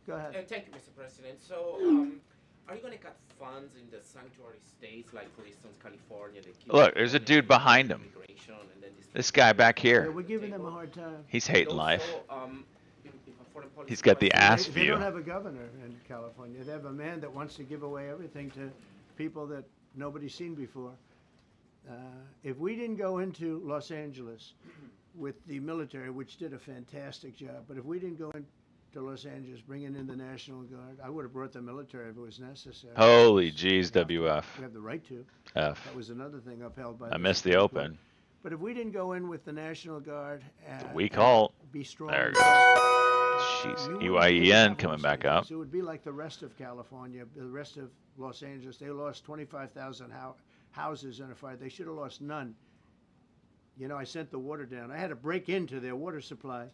Go ahead. Thank you, Mr. President. So, are you going to cut funds in the sanctuary states, like, for instance, California? Look, there's a dude behind him. This guy back Yeah, here. we're giving them a hard time. He's hating life. If a foreign policy He's got the ass They view. don't have a governor in California. They have a man that wants to give away everything to people that nobody's seen before. If we didn't go into Los Angeles with the military, which did a fantastic job, but if we didn't go into Los Angeles bringing in the National Guard, I would have brought the military if it was necessary. Holy jeez, WF. We have the right to. F. That was another thing upheld by I the missed the Supreme Court. open. But if we didn't go in with the National Guard, Weak and halt. be strong. There it goes. Jeez. EYEN coming back up. So it would be like the rest of California, the rest of Los Angeles. They lost 25,000 houses in a fire. They should have lost none. You know, I sent the water down. I had to break into their water supply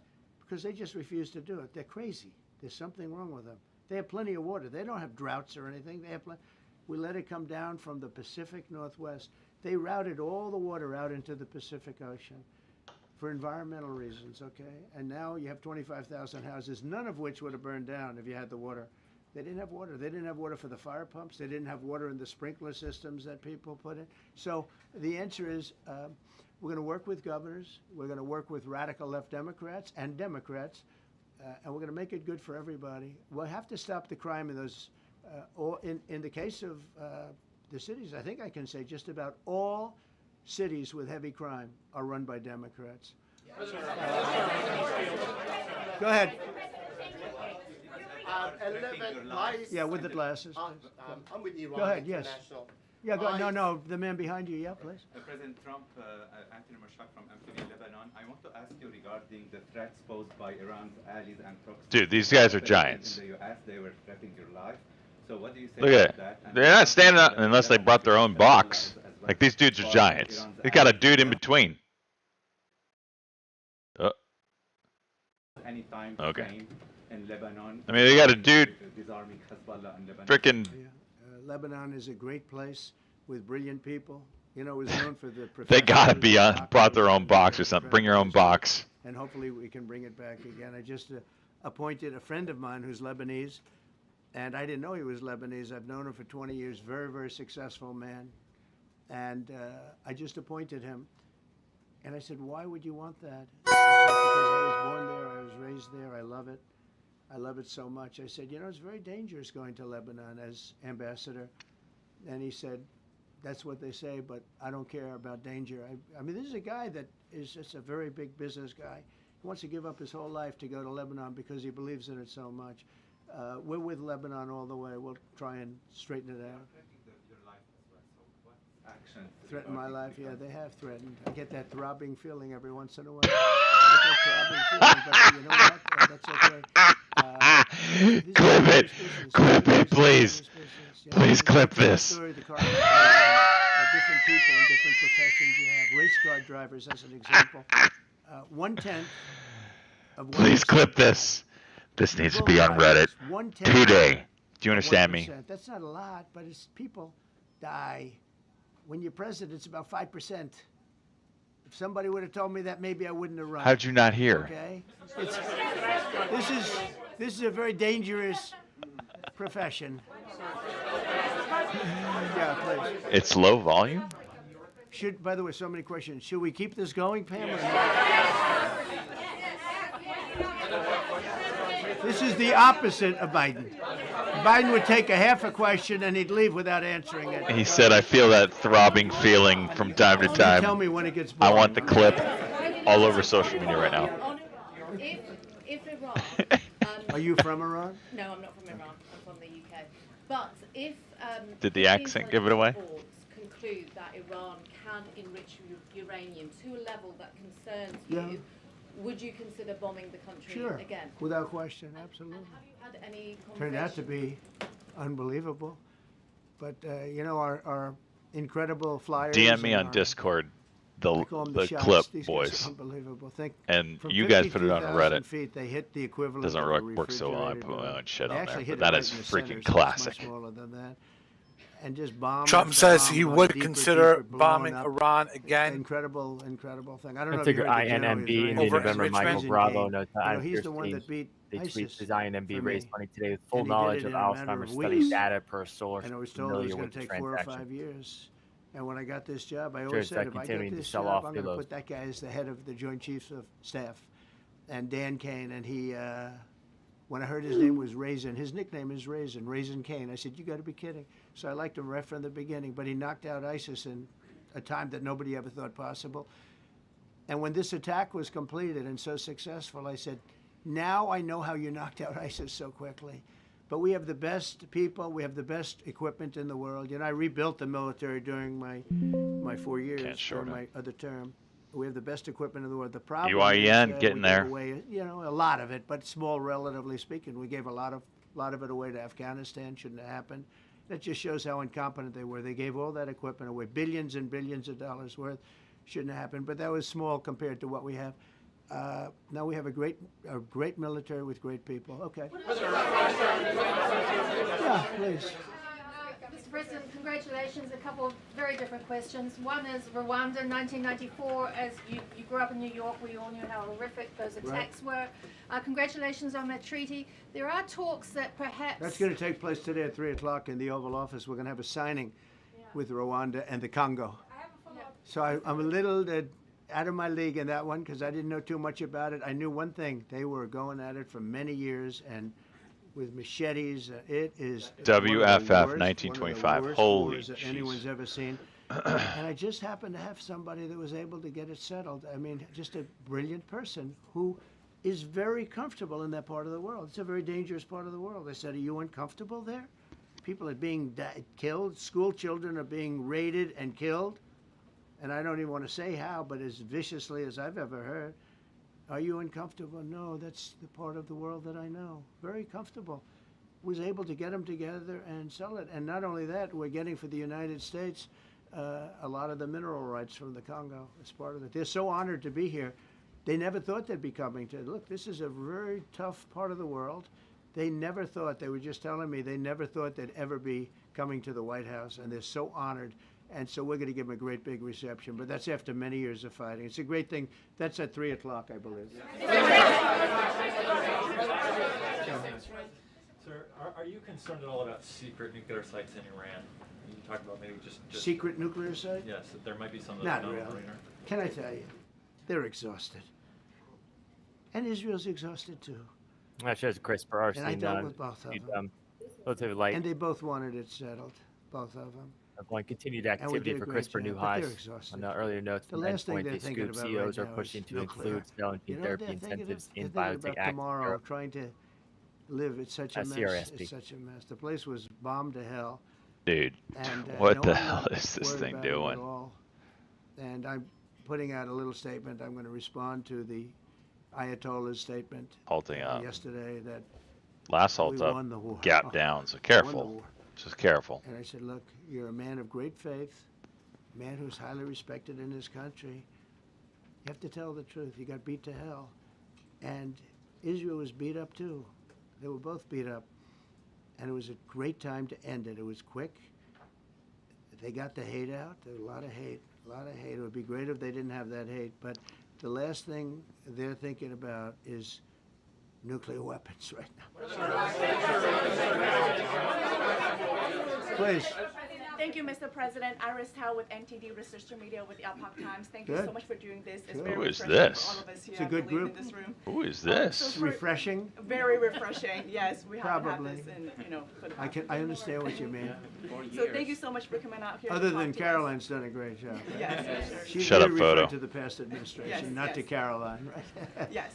because they just refused to do it. They're crazy. There's something wrong with them. They have plenty of water. They don't have droughts or anything. They have we let it come down from the Pacific Northwest. They routed all the water out into the Pacific Ocean for environmental reasons, okay? And now you have 25,000 houses, none of which would have burned down if you had the water. They didn't have water. They didn't have water for the fire pumps. They didn't have water in the sprinkler systems that people put in. So the answer is we're going to work with governors. We're going to work with radical left Democrats and Democrats, and we're going to make it good for everybody. We'll have to stop the crime in those, in the case of the cities, I think I can say just about all cities with heavy crime are run by Democrats. President, Go ahead. Yeah, with the glasses. I'm with Iran Go ahead, yes. International. Yeah, go, no, the man behind you, yeah, please. President Trump, Anthony Mashak from Anthony, Lebanon. I want to ask you regarding the threats posed by Iran's allies and proxies. Dude, these guys are giants. In the US, they were threatening your life. So what do you say Look at about that? it. They're not standing up unless they brought their own box. Like, these dudes are giants. They got a dude in between. Anytime Okay. in Lebanon. I mean, they got a dude Disarming Hezbollah in Lebanon. frickin' Lebanon is a great place with brilliant people. You know, it was known for the they gotta professors, be the brought their own doctors, box or something. Bring your own box. and hopefully we can bring it back again. I just appointed a friend of mine who's Lebanese, and I didn't know he was Lebanese. I've known him for 20 years, very, very successful man. And I just appointed him. And I said, why would you want that? I said, because I was born there, I was raised there, I love it. I love it so much. I said, you know, it's very dangerous going to Lebanon as ambassador. And he said, that's what they say, but I don't care about danger. I mean, this is a guy that is just a very big business guy. He wants to give up his whole life to go to Lebanon because he believes in it so much. We're with Lebanon all the way. We'll try and straighten it out. Threaten my life? Yeah, they have threatened. I get that throbbing feeling every once in a while. I get that throbbing feeling, but you know what? That's okay. Clip it. Clip it, please. Please clip this. Different people in different professions. You have race car drivers as an example. 1/10 of 1%. Please clip this. This needs to be on Reddit today. Do you understand me? That's not a lot, but it's people die. When you're president, it's about 5%. If somebody would have told me that, maybe I wouldn't have run. How'd you not hear? Okay. This is a very dangerous profession. Yeah, please. It's low volume? By the way, so many questions. Should we keep this going, Pam? Or not? This is the opposite of Biden. Biden would take a half a question and he'd leave without answering it. He said, I feel that throbbing feeling from time to time. Tell me when it gets I boring. want the clip all over social media right now. If Iran... Are you from Iran? No, I'm not from Iran. I'm from the UK. But if... Did the accent give it away? ...conclude that Iran can enrich uranium to a level that concerns Yeah. you, would you consider bombing the country Sure. again? Without question, absolutely. Had any Turned out to be unbelievable. But, you know, our incredible flyers... DM me and on our- Discord I call them the shots. clip, These guys boys. are unbelievable. Think And from you guys put it on 52,000 Reddit. feet, they hit the equivalent Doesn't of a work so well. I refrigerator put my door. own shit They on actually there, hit but that it is right in the center, freaking so it's classic. much smaller than that. And just bomb. Trump after says bomb, he going would deeper, consider deeper, blowing bombing up. Iran again. Incredible thing. I don't know I if you figure heard the general, INMB he was in very November, rich Michael man. Bravo notes You know, on he's Fierce the one Team. that beat They tweet ISIS his INMB for raised me. money today with full And he did knowledge it of in a matter Alzheimer's of study weeks. data per source And I was told it was familiar going with to the take 4 or transaction. 5 years. And when I got this job, I Sure, always it's said, not if I continuing get to this sell job, off I'm going to Philos. put that guy as the head of the Joint Chiefs of Staff. And Dan Kane, and he, when I heard his name was Raisin, his nickname is Raisin, Raisin Kane. I said, you got to be kidding. So I liked him right from the beginning, but he knocked out ISIS in a time that nobody ever thought possible. And when this attack was completed and so successful, I said, now I know how you knocked out ISIS so quickly. But we have the best people, we have the best equipment in the world. You know, I rebuilt the military during my 4 years, or my other term. We have the best equipment in the world. The problem UIN, is, getting we there. Gave away, you know, a lot of it, but small relatively speaking. We gave a lot of it away to Afghanistan. Shouldn't have happened. That just shows how incompetent they were. They gave all that equipment away, billions and billions of dollars worth. Shouldn't have happened, but that was small compared to what we have. Now we have a great military with great people. Okay. Yeah, please. Mr. President, congratulations. A couple of very different questions. One is Rwanda, 1994. As you grew up in New York, we all knew how horrific those attacks were. Congratulations on that treaty. There are talks that perhaps... That's going to take place today at 3 o'clock in the Oval Office. We're going to have a signing with Rwanda and the Congo. So I'm a little out of my league in that one because I didn't know too much about it. I knew one thing. They were going at it for many years and with machetes. It is WFF one of the 1925. worst Holy wars that jeez. anyone's ever seen. And I just happened to have somebody that was able to get it settled. I mean, just a brilliant person who is very comfortable in that part of the world. It's a very dangerous part of the world. I said, are you uncomfortable there? People are being killed. School children are being raided and killed. And I don't even want to say how, but as viciously as I've ever heard. Are you uncomfortable? No, that's the part of the world that I know. Very comfortable. Was able to get them together and sell it. And not only that, we're getting for the United States a lot of the mineral rights from the Congo as part of it. They're so honored to be here. They never thought they'd be coming to, look, this is a very tough part of the world. They never thought, they were just telling me, they never thought they'd ever be coming to the White House, and they're so honored. And so we're going to give them a great big reception, but that's after many years of fighting. It's a great thing. That's at 3 o'clock, I believe. Sir, are you concerned at all about secret nuclear sites in Iran? You talked about maybe just secret nuclear site? Yes, that there might be some. Not really. Can I tell you? They're exhausted. And Israel's exhausted too. That shows CRISPR. And I dealt with both of them. Relatively light. And they both wanted it settled, both of them. Going continued activity for CRISPR new highs. On the earlier notes, the last thing they're thinking about CEOs are pushing to include cell and gene therapy incentives in biotech act. Tomorrow, trying to live. It's such a mess. It's such a mess. The place was bombed to hell. Dude, and, what the hell is this thing doing? And I'm putting out a little statement. I'm going to respond to the Ayatollah's statement yesterday that last halt up, gap down. So careful, just careful. And I said, look, you're a man of great faith, a man who's highly respected in this country. You have to tell the truth. You got beat to hell, and Israel was beat up too. They were both beat up. And it was a great time to end it. It was quick. They got the hate out. There was a lot of hate, It would be great if they didn't have that hate. But the last thing they're thinking about is nuclear weapons right now. Please. Thank you, Mr. President. Iris Tao with NTD Research Media with the Epoch Times. Thank you so much for doing this. It's very refreshing for all of us here, It's a good group. in this room. Who is this? It's refreshing. Very refreshing. Yes, we haven't had Probably. this in, for the past I understand what you mean. So thank you so much for coming out here. Other to than talk to Caroline's done a great job. Yes, sure. She Shut up, did photo. refer to the past administration, not to Caroline, right? Yes.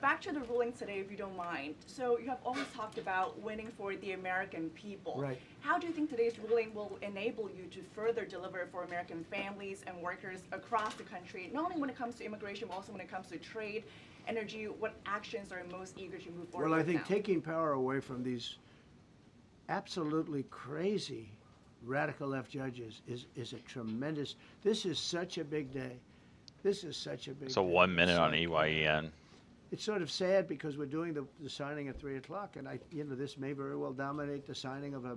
Back to the ruling today, if you don't mind. So you have always talked about winning for the American people. Right. How do you think today's ruling will enable you to further deliver for American families and workers across the country, not only when it comes to immigration, but also when it comes to trade, energy? What actions are you most eager to move forward Well, I with think now? taking power away from these absolutely crazy radical left judges is a tremendous, this is such a big day. This is such a big It's a day. 1 minute on EYEN. It's sort of sad because we're doing the signing at 3 o'clock, and this may very well dominate the signing of a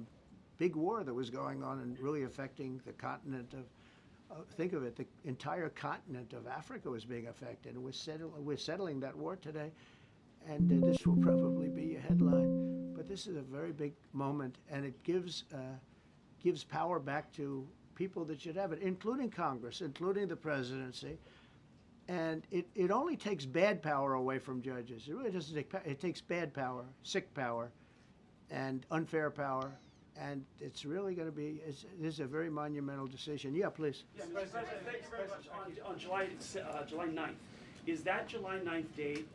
big war that was going on and really affecting the continent of, think of it, the entire continent of Africa was being affected. And we're settling that war today, and this will probably be a headline. But this is a very big moment, and it gives power back to people that should have it, including Congress, including the presidency. And it only takes bad power away from judges. It really doesn't take power. It takes bad power, sick power, and unfair power. And it's really going to be, this is a very monumental decision. Yeah, please. Yes, President, thank you very much. On July 9th, is that July 9th date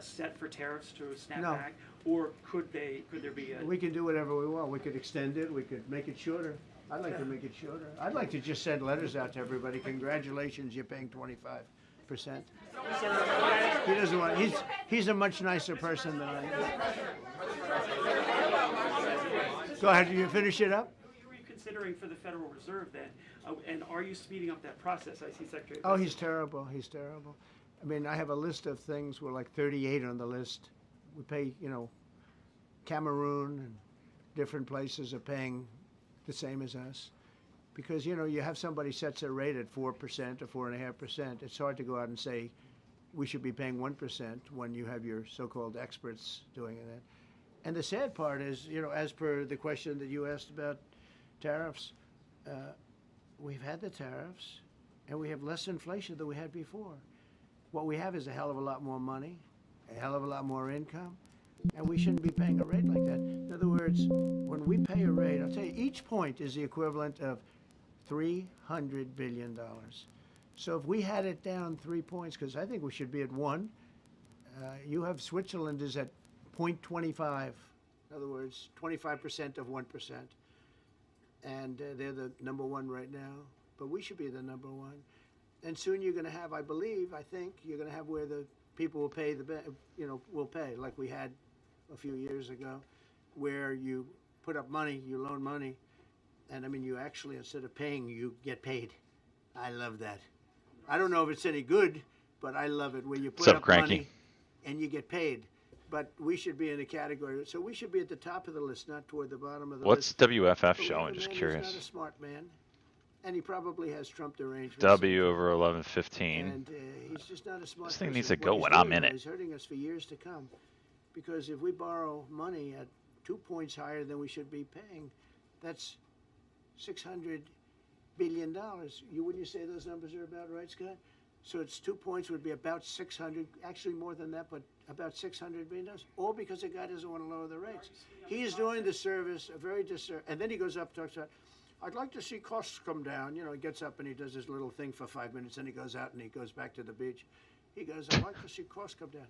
set for tariffs to snap No. back? Or could there be a... We can do whatever we want. We could extend it. We could make it shorter. I'd like to make it shorter. I'd like to just send letters out to everybody. Congratulations, you're paying 25%. He doesn't want. He's a much nicer person than I am. Go ahead. You finish it up. Who are you considering for the Federal Reserve then? And are you speeding up that process? I see Secretary. Oh, he's terrible. He's terrible. I mean, I have a list of things. We're like 38 on the list. We pay, Cameroon and different places are paying the same as us. Because, you have somebody sets a rate at 4% or 4.5%. It's hard to go out and say we should be paying 1% when you have your so-called experts doing that. And the sad part is, as per the question that you asked about tariffs, we've had the tariffs and we have less inflation than we had before. What we have is a hell of a lot more money, a hell of a lot more income, and we shouldn't be paying a rate like that. In other words, when we pay a rate, I'll tell you, each point is the equivalent of $300 billion. So if we had it down 3 points, because I think we should be at 1, You have Switzerland is at 0.25. In other words, 25% of 1%. And they're the number one right now. But we should be the number one. And soon you're going to have, I think, you're going to have where the people will pay will pay, like we had a few years ago, where you put up money, you loan money, and I mean, you actually, instead of paying, you get paid. I love that. I don't know if it's any good, but I love it, where you put up money and you get paid. But we should be in a category, so we should be at the top of the list, not toward the bottom of the What's list. WFF showing? Just He's curious. not a smart man, and he probably has Trump arrangements. W over 1115. And he's just not a smart This thing person. needs to What go he's when I'm doing in now it. is hurting us for years to come, because if we borrow money at 2 points higher than we should be paying, that's $600 billion. Wouldn't you say those numbers are about right, Scott? So it's 2 points would be about 600, actually more than that, but about $600 billion, all because the guy doesn't want to lower the rates. He is doing the service, a very disservice, and then he goes up and talks about, I'd like to see costs come down. You know, he gets up and he does his little thing for 5 minutes, and he goes out and he goes back to the beach. He goes, I'd like to see costs come down.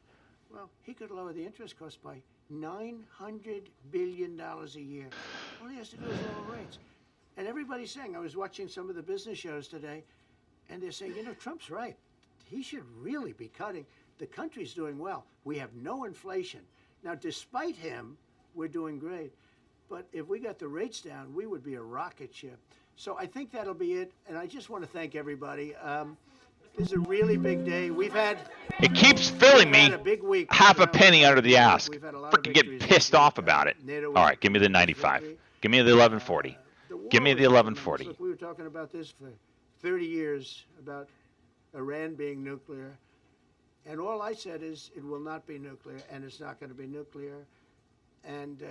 Well, he could lower the interest cost by $900 billion a year. All he has to do is lower rates. And everybody's saying, I was watching some of the business shows today, and they're saying, Trump's right. He should really be cutting. The country's doing well. We have no inflation. Now, despite him, we're doing great. But if we got the rates down, we would be a rocket ship. So I think that'll be it. And I just want to thank everybody. This is a really big day. We've had... It keeps filling me a big week. half a penny under the ask. Freaking get pissed off about it. All right, give me the 95. Give me the 1140. Give me the 1140. Look, we were talking about this for 30 years, about Iran being nuclear. And all I said is it will not be nuclear, and it's not going to be nuclear. And,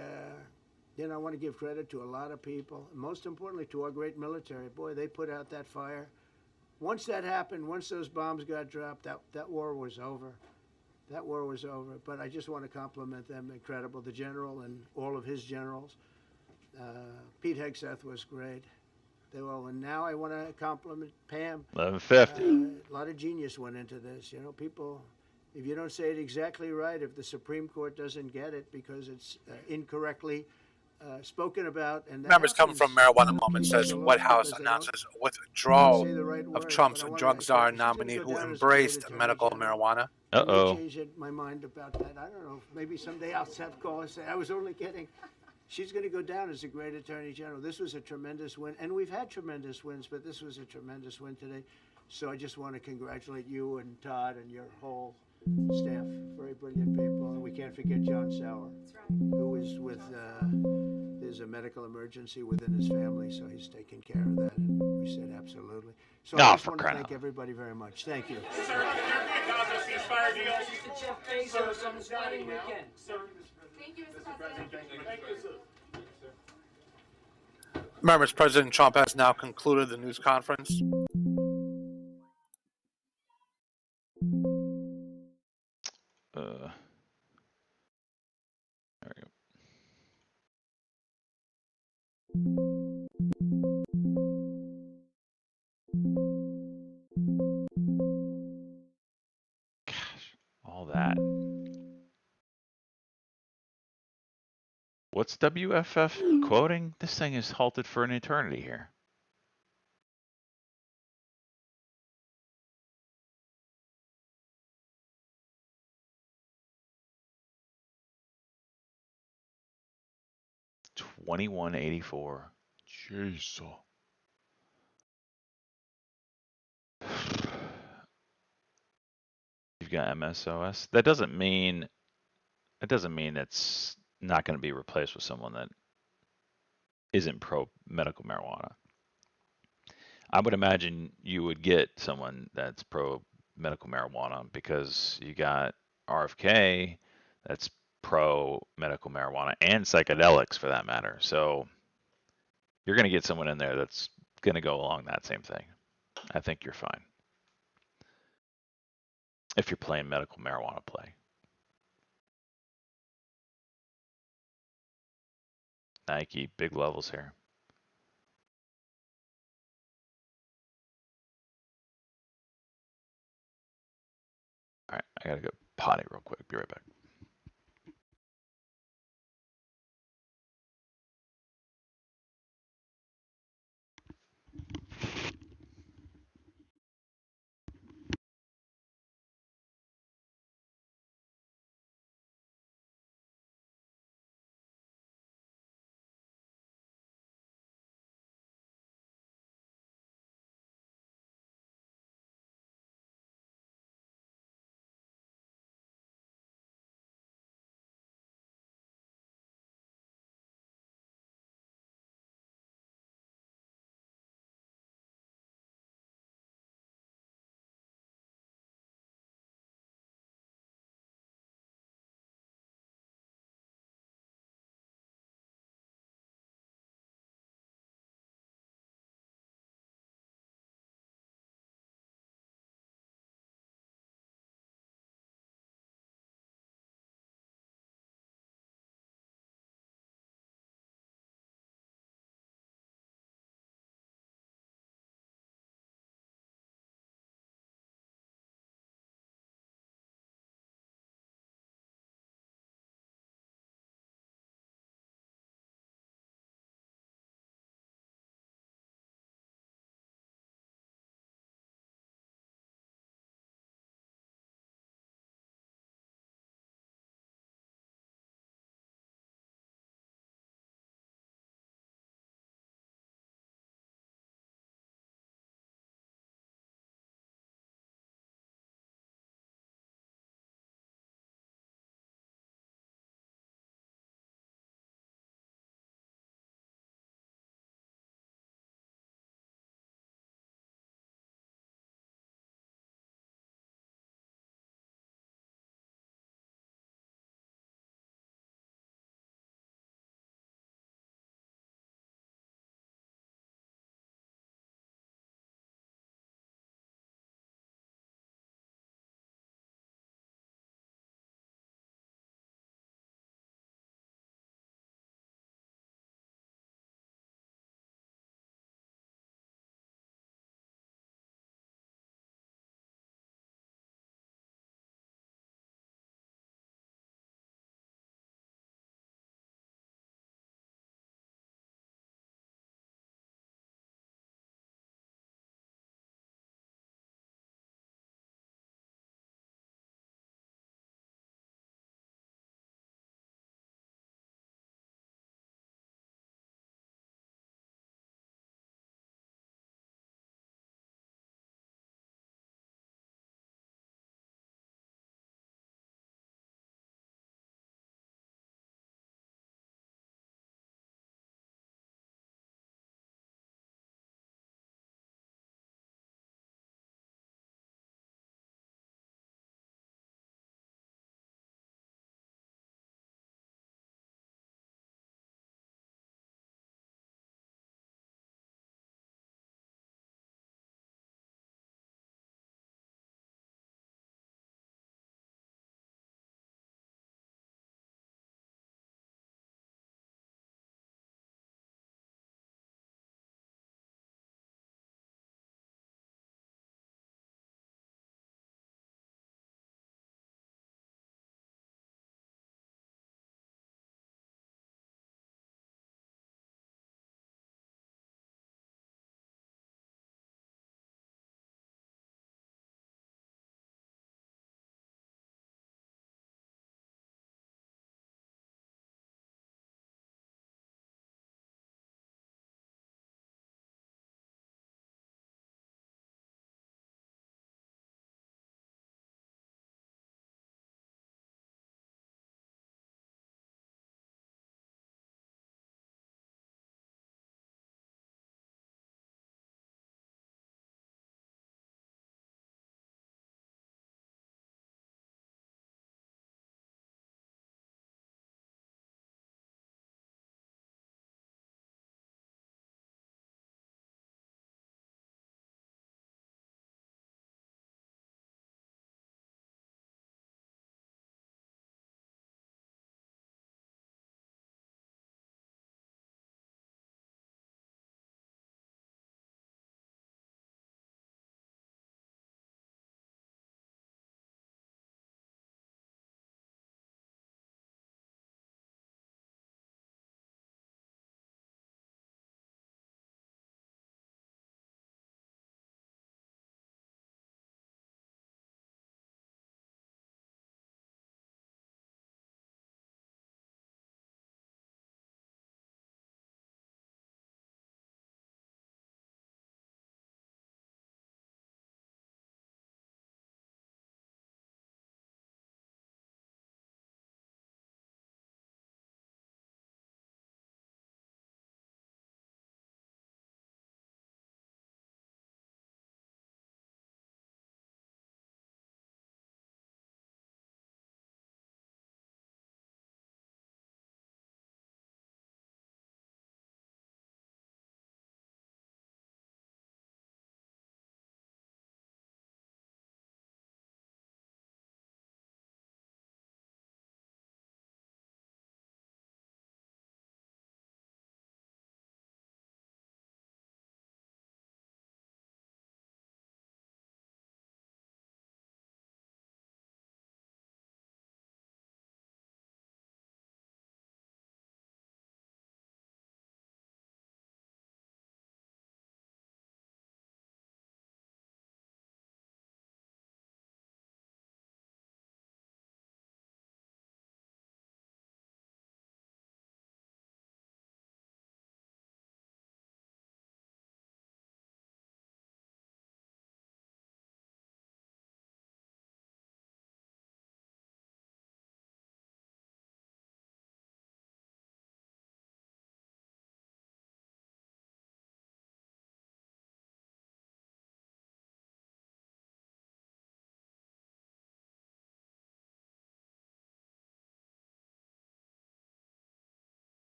I want to give credit to a lot of people, and most importantly to our great military. Boy, they put out that fire. Once that happened, once those bombs got dropped, that war was over. That war was over. But I just want to compliment them. Incredible. The general and all of his generals. Pete Hegseth was great. They were, and now I want to compliment Pam. 1150. A lot of genius went into this. People, if you don't say it exactly right, if the Supreme Court doesn't get it because it's incorrectly spoken about, and Members coming from Marijuana Moment says White House announces withdrawal of Trump's drug czar nominee who embraced medical marijuana. Uh-oh. Changed my mind about that. I don't know. Maybe someday I'll have to call and say I was only kidding. She's going to go down as a great attorney general. This was a tremendous win, and we've had tremendous wins, but this was a tremendous win today. So I just want to congratulate you and Todd and your whole staff. Very brilliant people. And we can't forget John Sauer, who is with, there's a medical emergency within his family, so he's taking care of that. And we said absolutely. So I just want to thank everybody very much. Thank you. Jeff Bezos on his wedding weekend. Thank you, Mr. President. Thank you, sir. Members, President Trump has now concluded the news conference. There we go. Gosh, all that. What's WFF quoting? This thing is halted for an eternity here. $21.84. Jeez. You've got MSOS. That doesn't mean it's not going to be replaced with someone that isn't pro medical marijuana. I would imagine you would get someone that's pro medical marijuana because you got RFK that's pro medical marijuana and psychedelics for that matter. So you're going to get someone in there that's going to go along that same thing. I think you're fine if you're playing medical marijuana play. Nike, big levels here. All right, I gotta go. potty real quick. Be right back.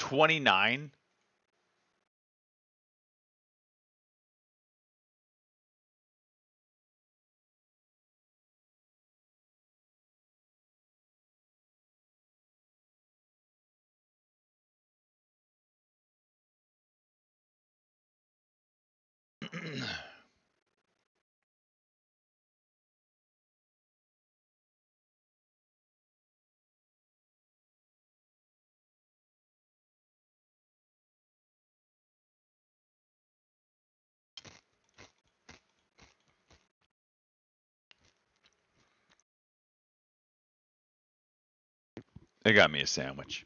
29. They got me a sandwich.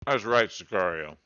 I was right, Sicario.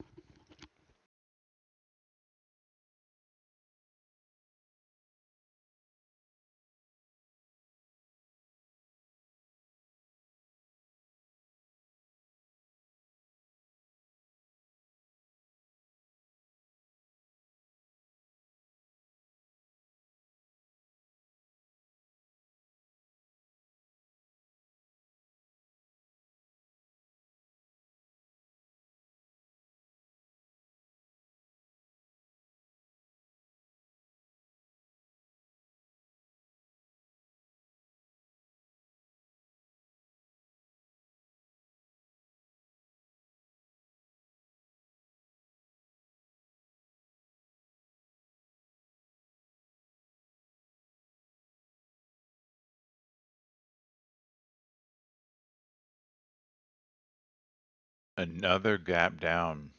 Another gap down.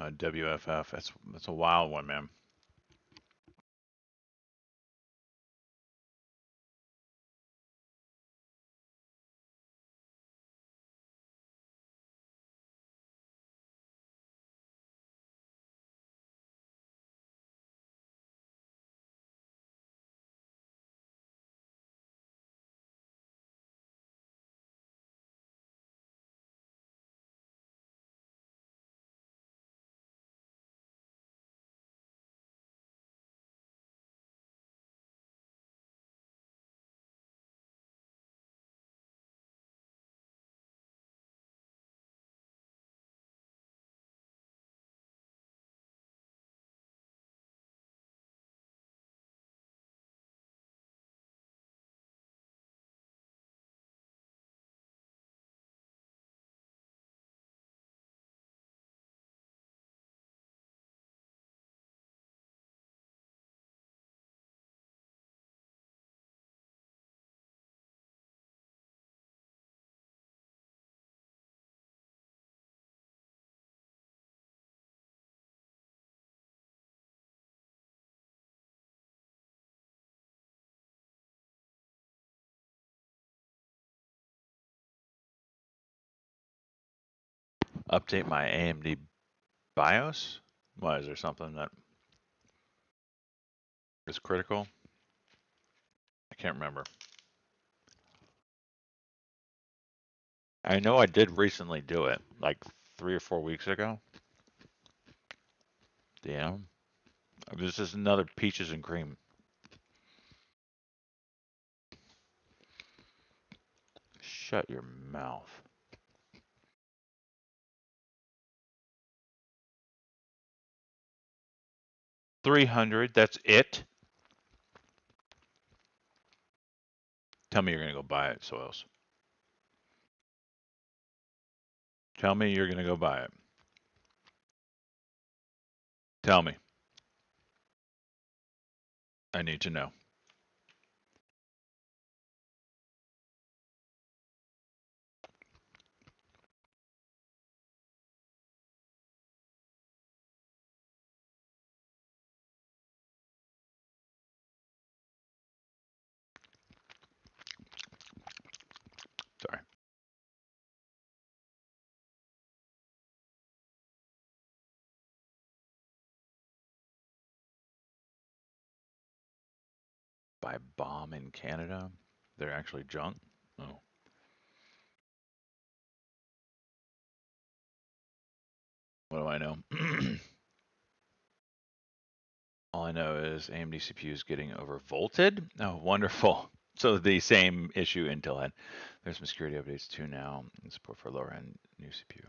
WFF. That's a wild one, man. Update my AMD BIOS? Why, is there something that is critical? I can't remember. I know I did recently do it, like 3 or 4 weeks ago. Damn. This is another peaches and cream. Shut your mouth. $300, that's it? Tell me you're gonna go buy it, Soils. Tell me you're gonna go buy it. Tell me. I need to know. Sorry. Buy bomb in Canada? They're actually junk? Oh. What do I know? All I know is AMD CPU is getting overvolted. Oh, wonderful. So the same issue Intel had. There's some security updates too now, and support for lower end new CPU.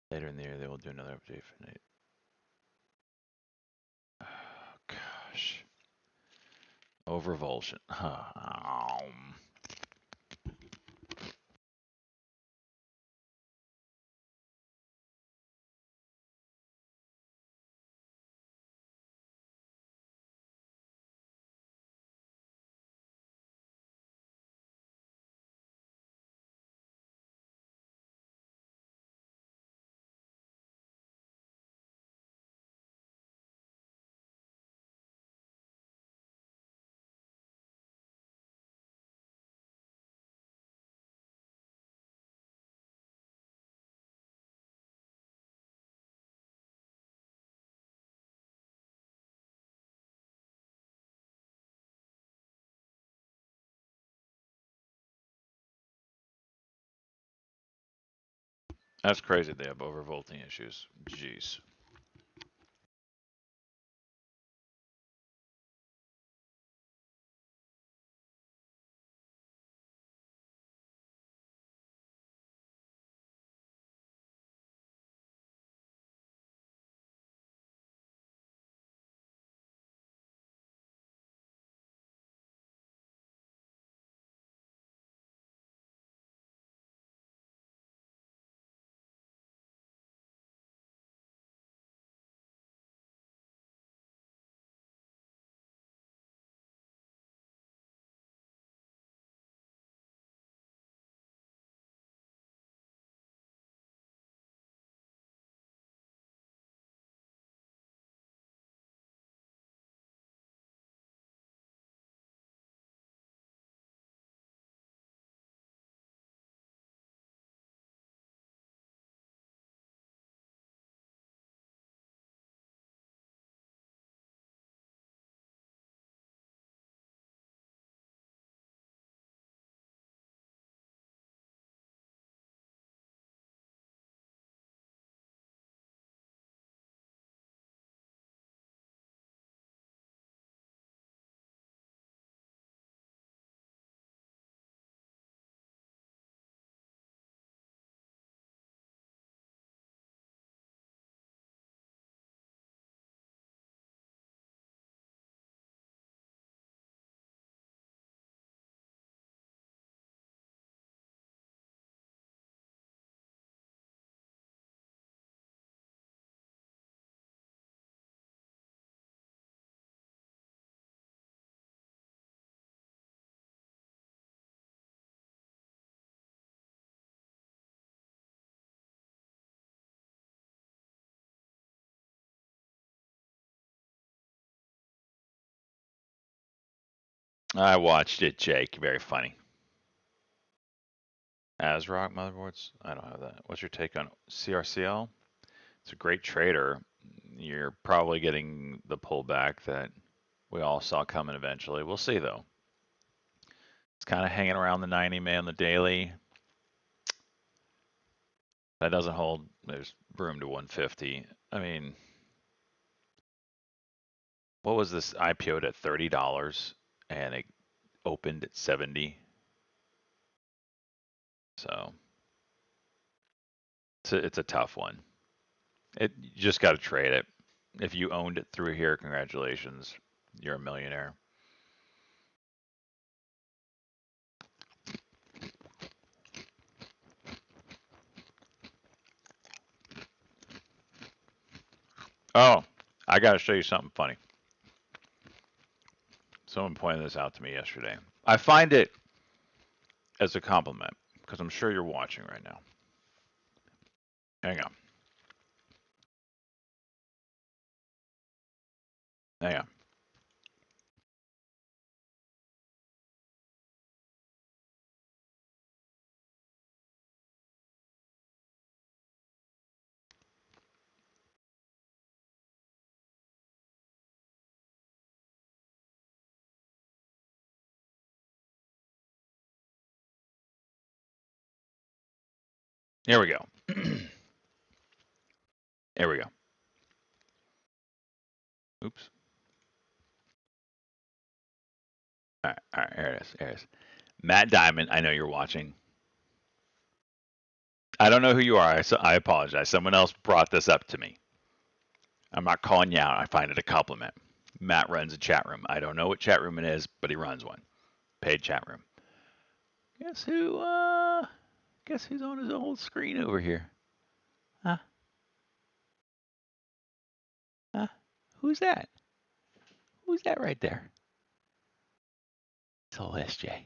Later in the year, they will do another update for Nate. Oh, gosh. Overvoltion. That's crazy. They have overvolting issues. Jeez. I watched it, Jake. Very funny. ASRock motherboards? I don't have that. What's your take on CRCL? It's a great trader. You're probably getting the pullback that we all saw coming eventually. We'll see, though. It's kind of hanging around the 90 man on the daily. That doesn't hold. There's room to 150. I mean, what was this? IPO'd at $30 and it opened at 70. So it's a tough one. You just got to trade it. If you owned it through here, congratulations. You're a millionaire. Oh, I got to show you something funny. Someone pointed this out to me yesterday. I find it as a compliment because I'm sure you're watching right now. Hang on. Hang on. Here we go. Here we go. Oops. All right, here it is. Here it is. Matt Diamond, I know you're watching. I don't know who you are. I apologize. Someone else brought this up to me. I'm not calling you out. I find it a compliment. Matt runs a chat room. I don't know what chat room it is, but he runs one. Paid chat room. Guess who? Guess who's on his old screen over here? Huh? Huh? Who's that? Who's that right there? Celeste J.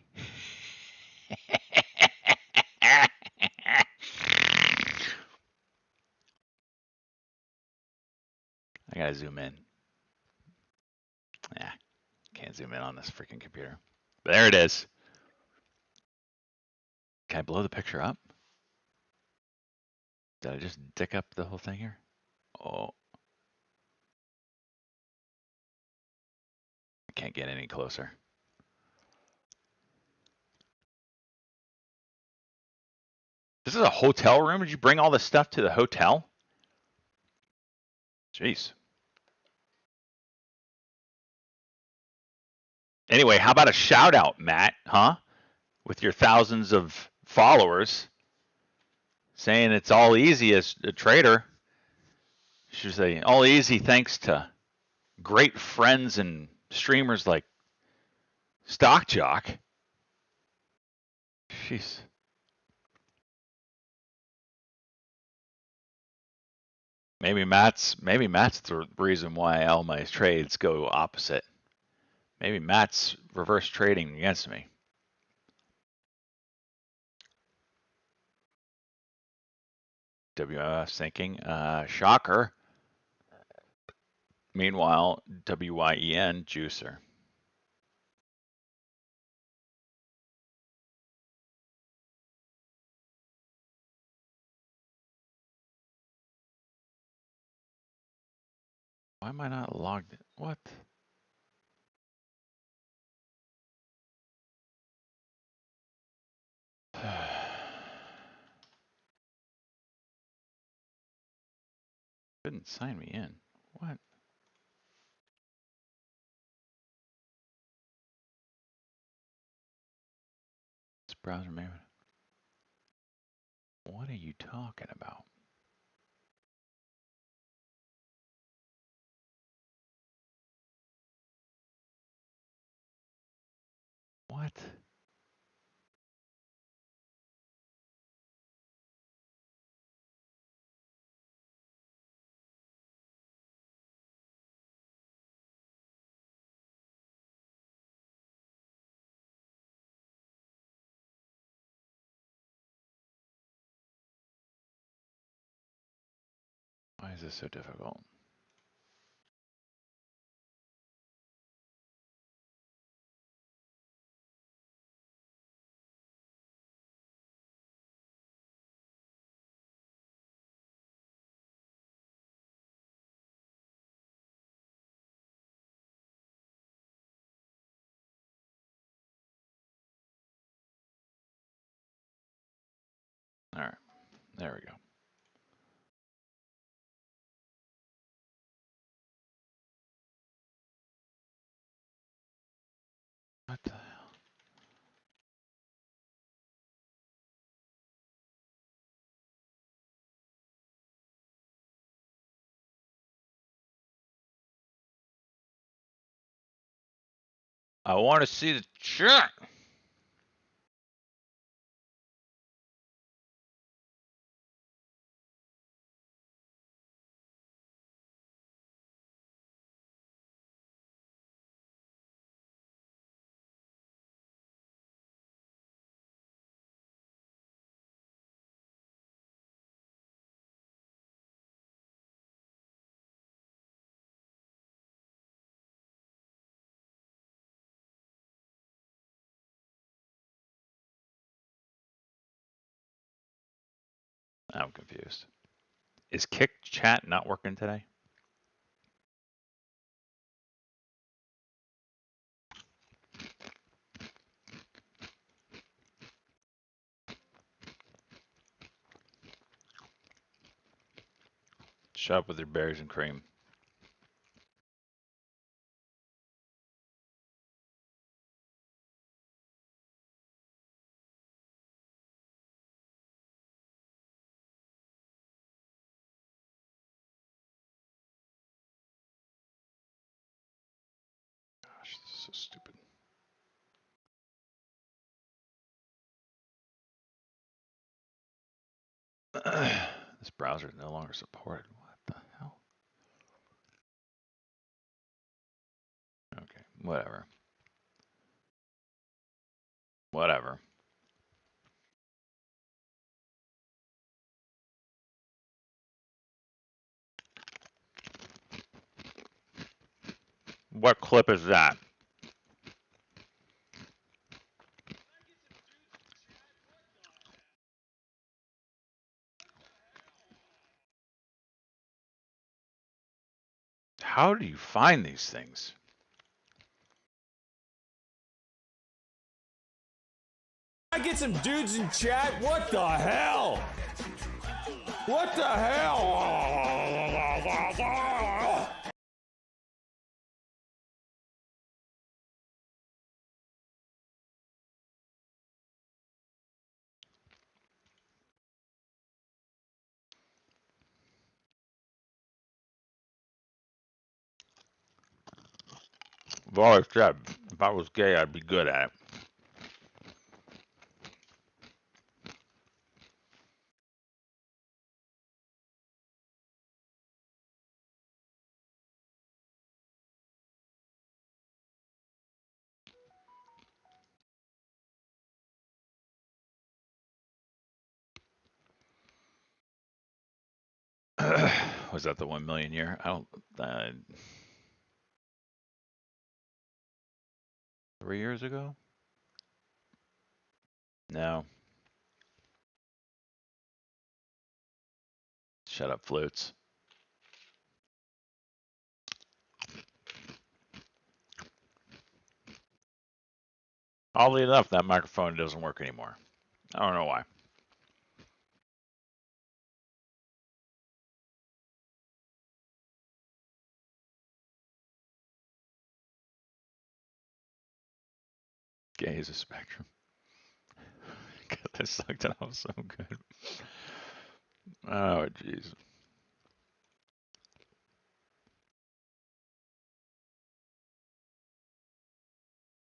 I gotta zoom in. Yeah, can't zoom in on this freaking computer. But there it is. Can I blow the picture up? Did I just dick up the whole thing here? Oh. I can't get any closer. Is this this is a hotel room? Did you bring all this stuff to the hotel? Jeez. Anyway, how about a shout out, Matt, huh? With your thousands of followers saying it's all easy as a trader. You should say all easy thanks to great friends and streamers like Stock Jock. Jeez. Maybe Matt's the reason why all my trades go opposite. Maybe Matt's reverse trading against me. WMF thinking, shocker. Meanwhile, WYEN juicer. Why am I not logged in? What? Couldn't sign me in. What? This browser maybe. What are you talking about? What? Why is this so difficult? All right, there we go. What the hell? I want to see the chat. I'm confused. Is Kick Chat not working today? Shut up with your berries and cream. Gosh, this is so stupid. This browser is no longer supported. What the hell? Okay, whatever. Whatever. What clip is that? How do you find these things? I get some dudes in chat. What the hell? What the hell? I've always said if I was gay, I'd be good at it. Was that the 1 million year? I don't. 3 years ago? No. Shut up, flutes. Oddly enough, that microphone doesn't work anymore. I don't know why. Gay is a spectrum. God, I sucked it off so good. Oh, jeez.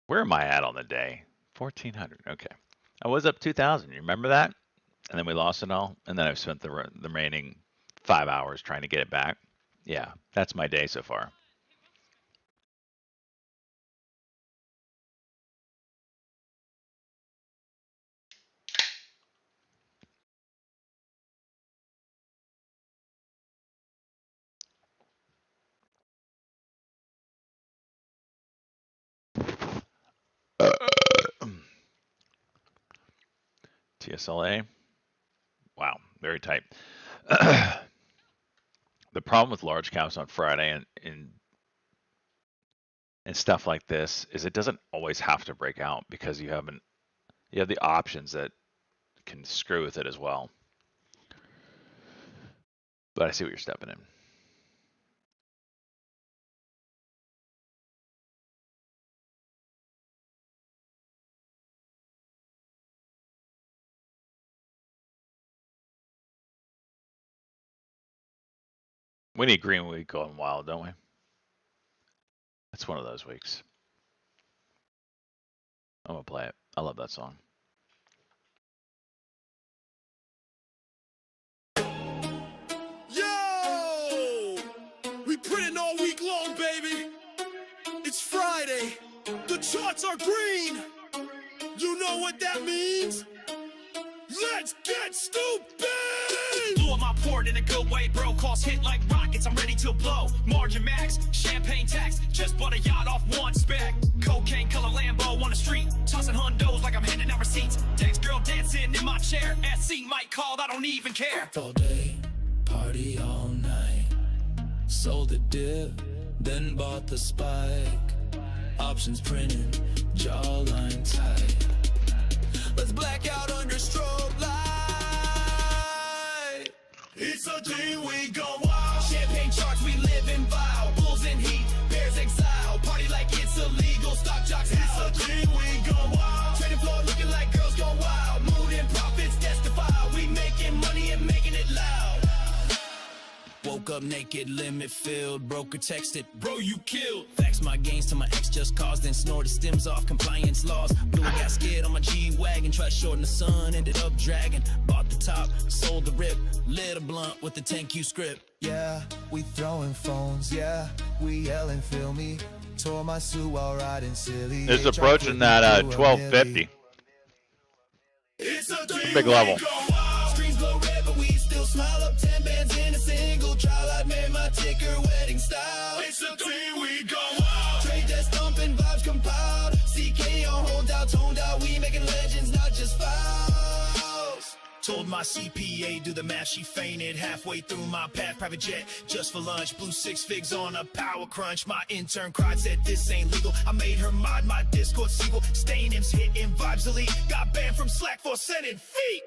Where am I at on the day? 1,400. Okay. I was up 2,000. You remember that? And then we lost it all. And then I've spent the remaining 5 hours trying to get it back. Yeah, that's my day so far. TSLA. Wow, very tight. The problem with large caps on Friday and stuff like this is it doesn't always have to break out because you have the options that can screw with it as well. But I see what you're stepping in. We need Green Week going wild, don't we? It's one of those weeks. I'm gonna play it. I love that song. Yo! We printing all week long, baby. It's Friday. The charts are green. You know what that means? Let's get stupid! Blew up my port in a good way, bro. Costs hit like rockets, I'm ready to blow. Margin max, champagne tax. Just bought a yacht off one spec. Cocaine color Lambo on the street. Tossing hundos like I'm handing out receipts. Text girl dancing in my chair. SC might call, I don't even care. All day, party all night. Sold the dip, then bought the spike. Options printing, jawline tight. Let's black out under strobe light. It's a day we go wild. Champagne charts, we live in vile. Bulls in heat, bears exile. Party like it's illegal. Stock jocks out. It's a day we go wild. Trading floor looking like girls go wild. Mood and profits testify. We making money and making it loud. Woke up naked, limit filled. Broker texted, bro, you killed. Faxed my gains to my ex just cause, then snorted stems off compliance laws. Blew a got scared on my G-Wagon, tried to shorten the sun, ended up dragging. Bought the top, sold the rip, lit a blunt with the 10Q script. Yeah, we throwing phones, yeah, we yelling, feel me. Tore my suit while riding silly. It's approaching that 1250. It's a big level. Screens blow red, but we still smile up 10 bands in a single trial. I made my ticker wedding style. It's a day we go wild. Trade desk thumping, vibes compiled. CK on hold out, toned out. We making legends, not just files. Told my CPA, do the math, she fainted halfway through my path. Private jet, just for lunch, blew 6 figs on a power crunch. My intern cried, said this ain't legal. I made her mod my Discord sequel. Staying imps, hitting vibes elite. Got banned from Slack for sending feet.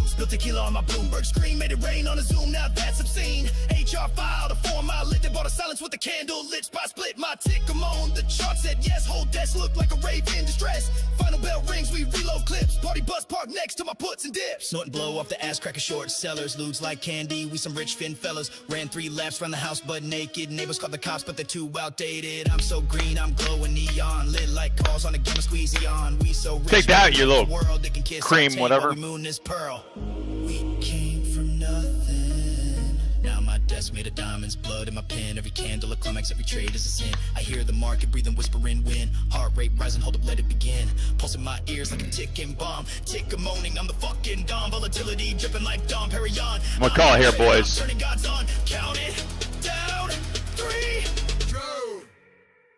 Spilled tequila on my Bloomberg screen, made it rain on a Zoom, now that's obscene. HR filed a form, I lit, bought a silence with a candle lit. Spot split, my tick, I'm on the chart, said yes. Whole desk looked like a rave in distress. Final bell rings, we reload clips. Party bus parked next to my puts and dips. Snorting blow off the ass cracker short sellers. Ludes like candy, we some rich fin fellas. Ran 3 laps around the house butt naked. Neighbors called the cops, but they're too outdated. I'm so green, I'm glowing neon. Lit like calls on a gamma squeezy on. We so rich, take that, you little world that can kiss cream, whatever. We moon this pearl. We came from nothing. Now my desk made of diamonds, blood in my pen. Every candle a climax, every trade is a sin. I hear the market breathing, whispering wind. Heart rate rising, hold up, let it begin. Pulse in my ears like a ticking bomb. Tick a moaning, I'm the fucking Dom. Volatility dripping like Dom Perignon. I'm gonna call it here, boys. Turning gods on, count it down. 3, 2.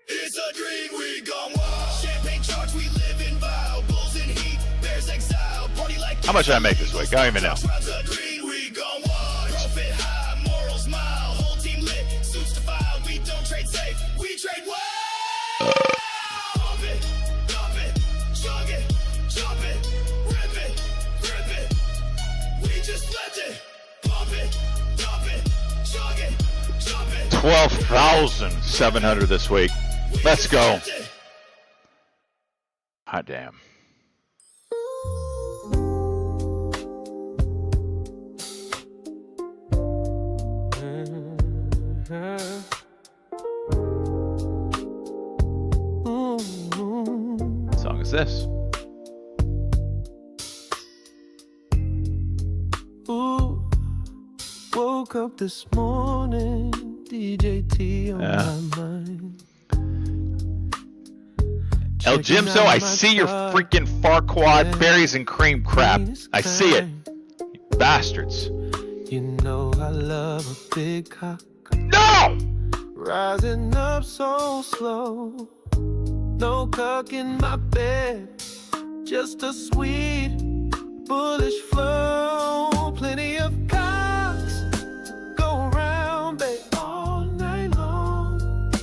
It's a dream, we gone wild. Champagne charge, we live in vile. Bulls in heat, bears exile. Party like how much did I make this week? I don't even know. $12,700 this week. Let's go. Hot damn. What song is this? Ooh, woke up this morning, DJ T on my mind. El Jimso, I see your freaking Farquad berries and cream crap. I see it. You bastards. You know I love a big cock. No! Rising up so slow. No cock in my bed. Just a sweet, bullish flow.